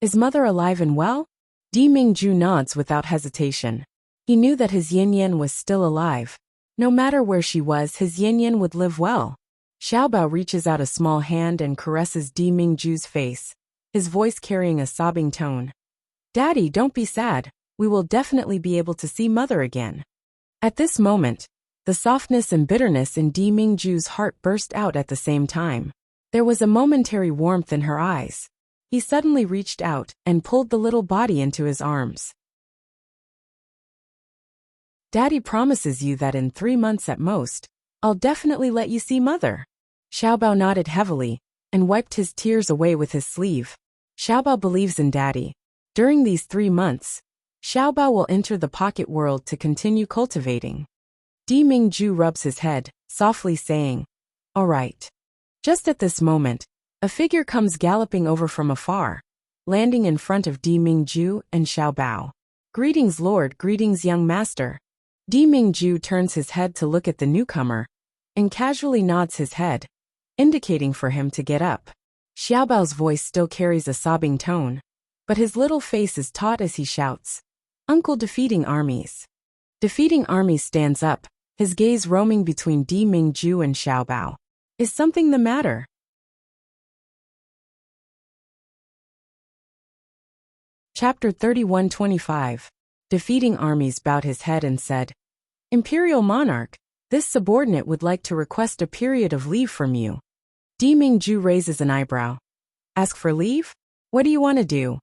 Is mother alive and well? Di Mingju nods without hesitation. He knew that his yin-yin was still alive. No matter where she was, his yin-yin would live well. Xiao Bao reaches out a small hand and caresses Di Mingju's face, his voice carrying a sobbing tone. Daddy, don't be sad. We will definitely be able to see mother again. At this moment, the softness and bitterness in Di Mingju's heart burst out at the same time. There was a momentary warmth in her eyes. He suddenly reached out and pulled the little body into his arms. Daddy promises you that in 3 months at most, I'll definitely let you see mother. Xiao Bao nodded heavily and wiped his tears away with his sleeve. Xiao Bao believes in Daddy. During these 3 months, Xiao Bao will enter the pocket world to continue cultivating. Di Mingju rubs his head, softly saying, All right. Just at this moment, a figure comes galloping over from afar, landing in front of Di Mingju and Xiao Bao. Greetings, Lord, greetings, young master. Di Mingju turns his head to look at the newcomer, and casually nods his head, indicating for him to get up. Xiao Bao's voice still carries a sobbing tone, but his little face is taut as he shouts, Uncle Defeating Armies. Defeating Armies stands up, his gaze roaming between Di Mingju and Xiao Bao. Is something the matter? Chapter 31-25. Defeating Armies bowed his head and said, Imperial Monarch, this subordinate would like to request a period of leave from you. Di Mingju raises an eyebrow. Ask for leave? What do you want to do?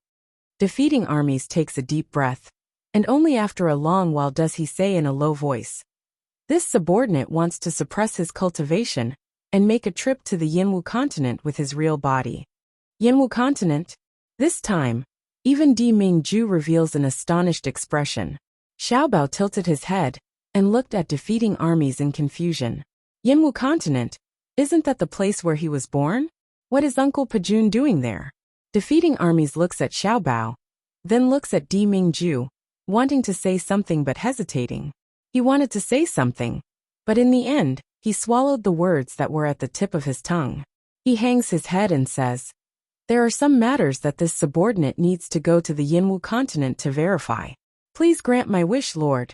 Defeating Armies takes a deep breath, and only after a long while does he say in a low voice, This subordinate wants to suppress his cultivation and make a trip to the Yinwu continent with his real body. Yinwu continent? This time, even Di Mingju reveals an astonished expression. Xiao Bao tilted his head and looked at Defeating Armies in confusion. Yinwu continent? Isn't that the place where he was born? What is Uncle Pajun doing there? Defeating Armies looks at Xiao Bao, then looks at Di Mingju, wanting to say something but hesitating. He wanted to say something, but in the end, he swallowed the words that were at the tip of his tongue. He hangs his head and says, There are some matters that this subordinate needs to go to the Yinwu continent to verify. Please grant my wish, Lord.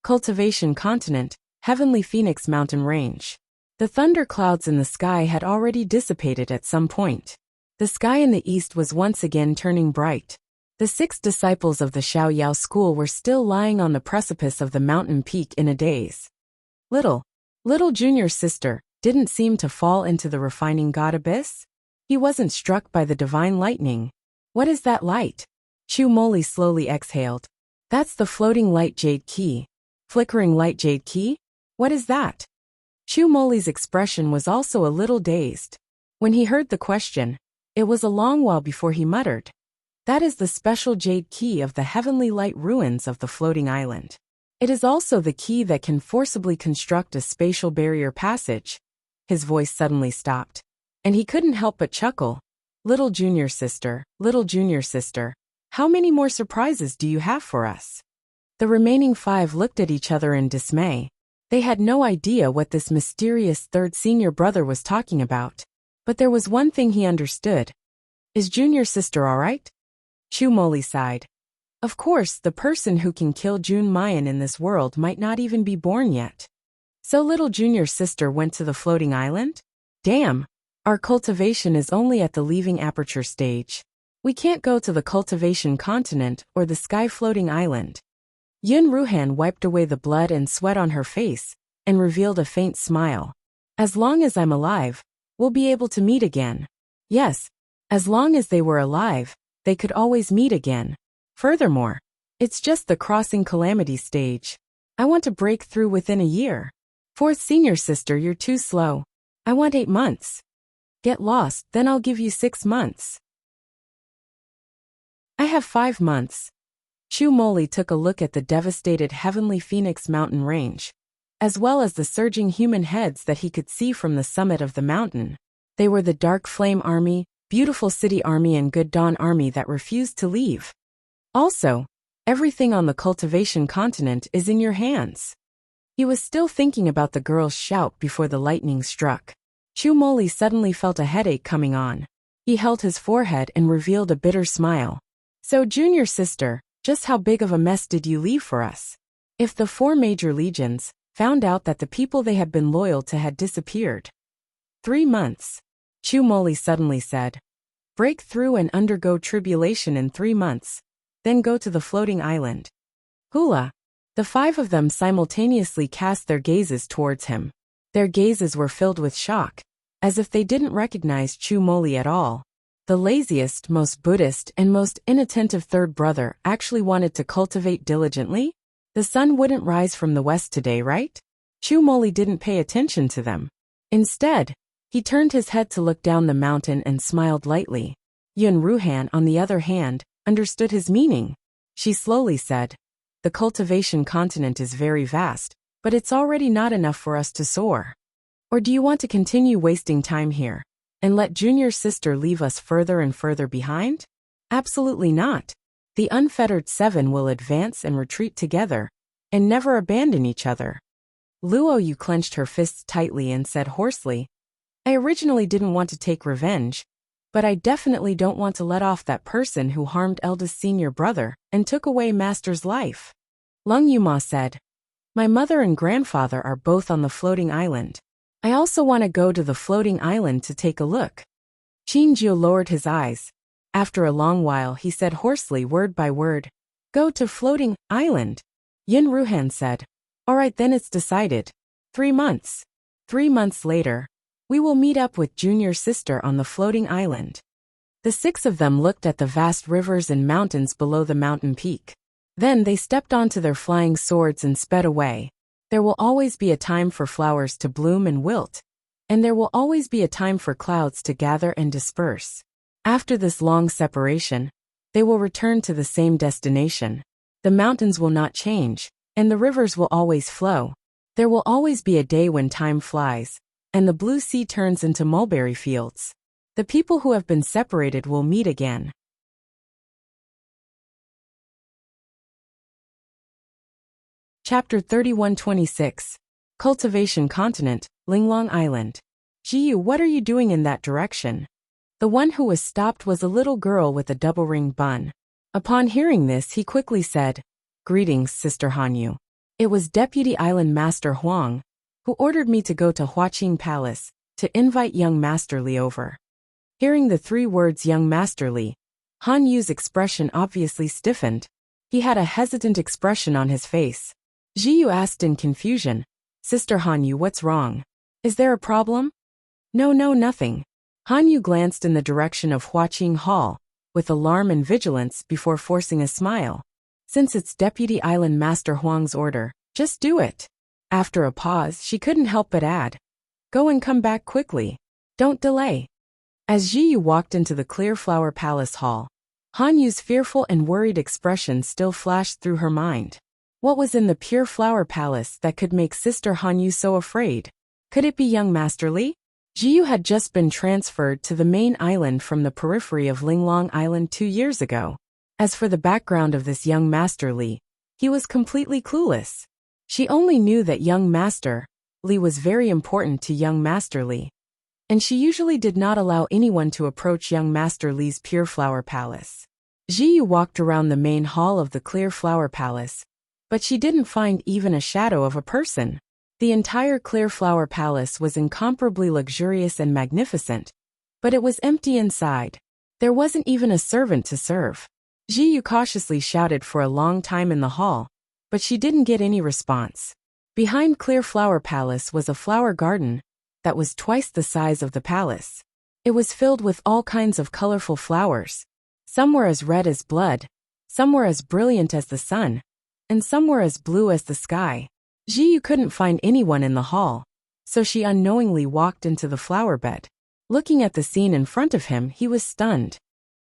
Cultivation continent, Heavenly Phoenix Mountain Range. The thunder clouds in the sky had already dissipated at some point. The sky in the east was once again turning bright. The 6 disciples of the Xiaoyao school were still lying on the precipice of the mountain peak in a daze. Little junior sister didn't seem to fall into the refining god abyss. He wasn't struck by the divine lightning. What is that light? Chu Moli slowly exhaled. That's the floating light jade key. Flickering light jade key? What is that? Chu Moli's expression was also a little dazed. When he heard the question, it was a long while before he muttered. That is the special jade key of the heavenly light ruins of the floating island. It is also the key that can forcibly construct a spatial barrier passage. His voice suddenly stopped, and he couldn't help but chuckle. Little junior sister, how many more surprises do you have for us? The remaining 5 looked at each other in dismay. They had no idea what this mysterious third senior brother was talking about. But there was one thing he understood. Is junior sister all right? Chu Moli sighed. Of course, the person who can kill Jun Mayan in this world might not even be born yet. So little junior sister went to the floating island? Damn, our cultivation is only at the leaving aperture stage. We can't go to the cultivation continent or the sky floating island. Yun Ruhan wiped away the blood and sweat on her face and revealed a faint smile. As long as I'm alive, we'll be able to meet again. Yes, as long as they were alive, they could always meet again. Furthermore, it's just the crossing calamity stage. I want to break through within a year. 4th senior sister, you're too slow. I want 8 months. Get lost, then I'll give you 6 months. I have 5 months. Chu Moli took a look at the devastated Heavenly Phoenix mountain range. as well as the surging human heads that he could see from the summit of the mountain. They were the Dark Flame Army, Beautiful City Army and Good Dawn Army that refused to leave. Also, everything on the cultivation continent is in your hands. He was still thinking about the girl's shout before the lightning struck. Chumoli suddenly felt a headache coming on. He held his forehead and revealed a bitter smile. So, junior sister, just how big of a mess did you leave for us? If the 4 major legions found out that the people they had been loyal to had disappeared. 3 months. Chumoli suddenly said. Break through and undergo tribulation in 3 months. Then go to the floating island. Hula. The 5 of them simultaneously cast their gazes towards him. Their gazes were filled with shock, as if they didn't recognize Chumoli at all. The laziest, most Buddhist, and most inattentive third brother actually wanted to cultivate diligently? The sun wouldn't rise from the west today, right? Chumoli didn't pay attention to them. Instead, he turned his head to look down the mountain and smiled lightly. Yun Ruhan, on the other hand, understood his meaning. She slowly said, the cultivation continent is very vast, but it's already not enough for us to soar. Or do you want to continue wasting time here, and let junior sister leave us further and further behind? Absolutely not. The unfettered 7 will advance and retreat together, and never abandon each other. Luo Yu clenched her fists tightly and said hoarsely, I originally didn't want to take revenge, but I definitely don't want to let off that person who harmed eldest senior brother and took away master's life. Lung Yuma said, my mother and grandfather are both on the floating island. I also want to go to the floating island to take a look. Qinjiu lowered his eyes. After a long while he said hoarsely word by word, go to floating island. Yin Ruhan said, all right then it's decided. 3 months. 3 months later, we will meet up with junior sister on the floating island. The 6 of them looked at the vast rivers and mountains below the mountain peak. Then they stepped onto their flying swords and sped away. There will always be a time for flowers to bloom and wilt, and there will always be a time for clouds to gather and disperse. After this long separation, they will return to the same destination. The mountains will not change, and the rivers will always flow. There will always be a day when time flies, and the blue sea turns into mulberry fields. The people who have been separated will meet again. Chapter 3126. Cultivation Continent, Linglong Island. Jiyu, what are you doing in that direction? The one who was stopped was a little girl with a double-ring bun. Upon hearing this, he quickly said, Greetings, Sister Hanyu. It was Deputy Island Master Huang, who ordered me to go to Huaqing Palace, to invite young Master Li over. Hearing the 3 words young Master Li, Han Yu's expression obviously stiffened. He had a hesitant expression on his face. Jiyu asked in confusion, Sister Han Yu, what's wrong? Is there a problem? No, nothing. Han Yu glanced in the direction of Huaqing Hall, with alarm and vigilance before forcing a smile. Since it's Deputy Island Master Huang's order, just do it. After a pause, she couldn't help but add, go and come back quickly. Don't delay. As Jiyu walked into the Clear Flower Palace Hall, Han Yu's fearful and worried expression still flashed through her mind. What was in the Pure Flower Palace that could make Sister Han Yu so afraid? Could it be young Master Li? Jiyu had just been transferred to the main island from the periphery of Linglong Island 2 years ago. As for the background of this young Master Li, he was completely clueless. She only knew that young Master Li was very important to young Master Li, and she usually did not allow anyone to approach young Master Li's Pure Flower Palace. Jiyu walked around the main hall of the Clear Flower Palace, but she didn't find even a shadow of a person. The entire Clear Flower Palace was incomparably luxurious and magnificent, but it was empty inside. There wasn't even a servant to serve. Jiyu cautiously shouted for a long time in the hall, but she didn't get any response. Behind Clear Flower Palace was a flower garden that was twice the size of the palace. It was filled with all kinds of colorful flowers. Some were as red as blood, some were as brilliant as the sun, and some were as blue as the sky. Jiyu couldn't find anyone in the hall, so she unknowingly walked into the flower bed. Looking at the scene in front of him, he was stunned.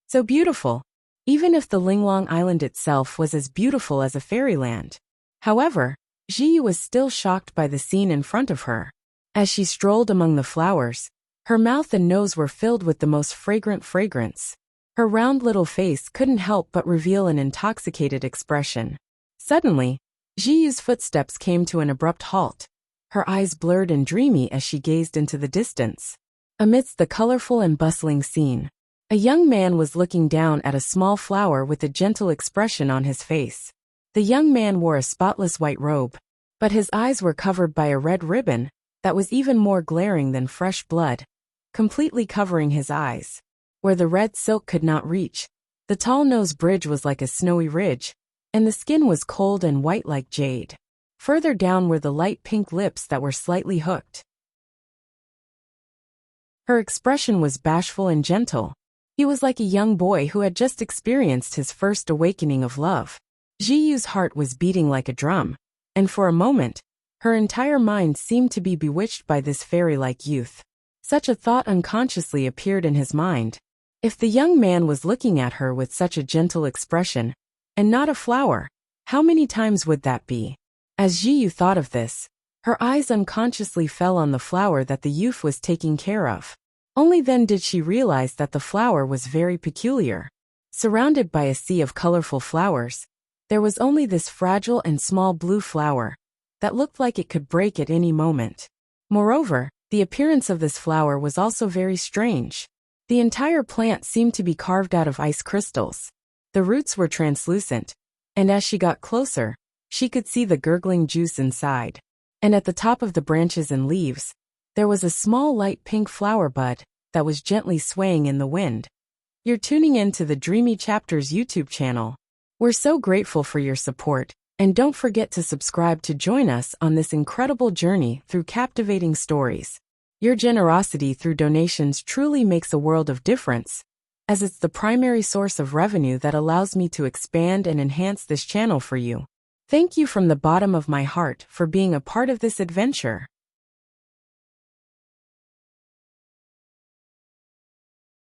So beautiful, even if the Linglong Island itself was as beautiful as a fairyland. However, Ji was still shocked by the scene in front of her. As she strolled among the flowers, her mouth and nose were filled with the most fragrant fragrance. Her round little face couldn't help but reveal an intoxicated expression. Suddenly, Ji's footsteps came to an abrupt halt. Her eyes blurred and dreamy as she gazed into the distance. Amidst the colorful and bustling scene, a young man was looking down at a small flower with a gentle expression on his face. The young man wore a spotless white robe, but his eyes were covered by a red ribbon that was even more glaring than fresh blood, completely covering his eyes. Where the red silk could not reach, the tall nose bridge was like a snowy ridge, and the skin was cold and white like jade. Further down were the light pink lips that were slightly hooked. Her expression was bashful and gentle. He was like a young boy who had just experienced his first awakening of love. Jiyu's heart was beating like a drum, and for a moment, her entire mind seemed to be bewitched by this fairy-like youth. Such a thought unconsciously appeared in his mind. If the young man was looking at her with such a gentle expression, and not a flower, how many times would that be? As Jiyu thought of this, her eyes unconsciously fell on the flower that the youth was taking care of. Only then did she realize that the flower was very peculiar. Surrounded by a sea of colorful flowers, there was only this fragile and small blue flower that looked like it could break at any moment. Moreover, the appearance of this flower was also very strange. The entire plant seemed to be carved out of ice crystals. The roots were translucent, and as she got closer, she could see the gurgling juice inside. And at the top of the branches and leaves, there was a small light pink flower bud that was gently swaying in the wind. You're tuning in to the Dreamy Chapters YouTube channel. We're so grateful for your support, and don't forget to subscribe to join us on this incredible journey through captivating stories. Your generosity through donations truly makes a world of difference, as it's the primary source of revenue that allows me to expand and enhance this channel for you. Thank you from the bottom of my heart for being a part of this adventure.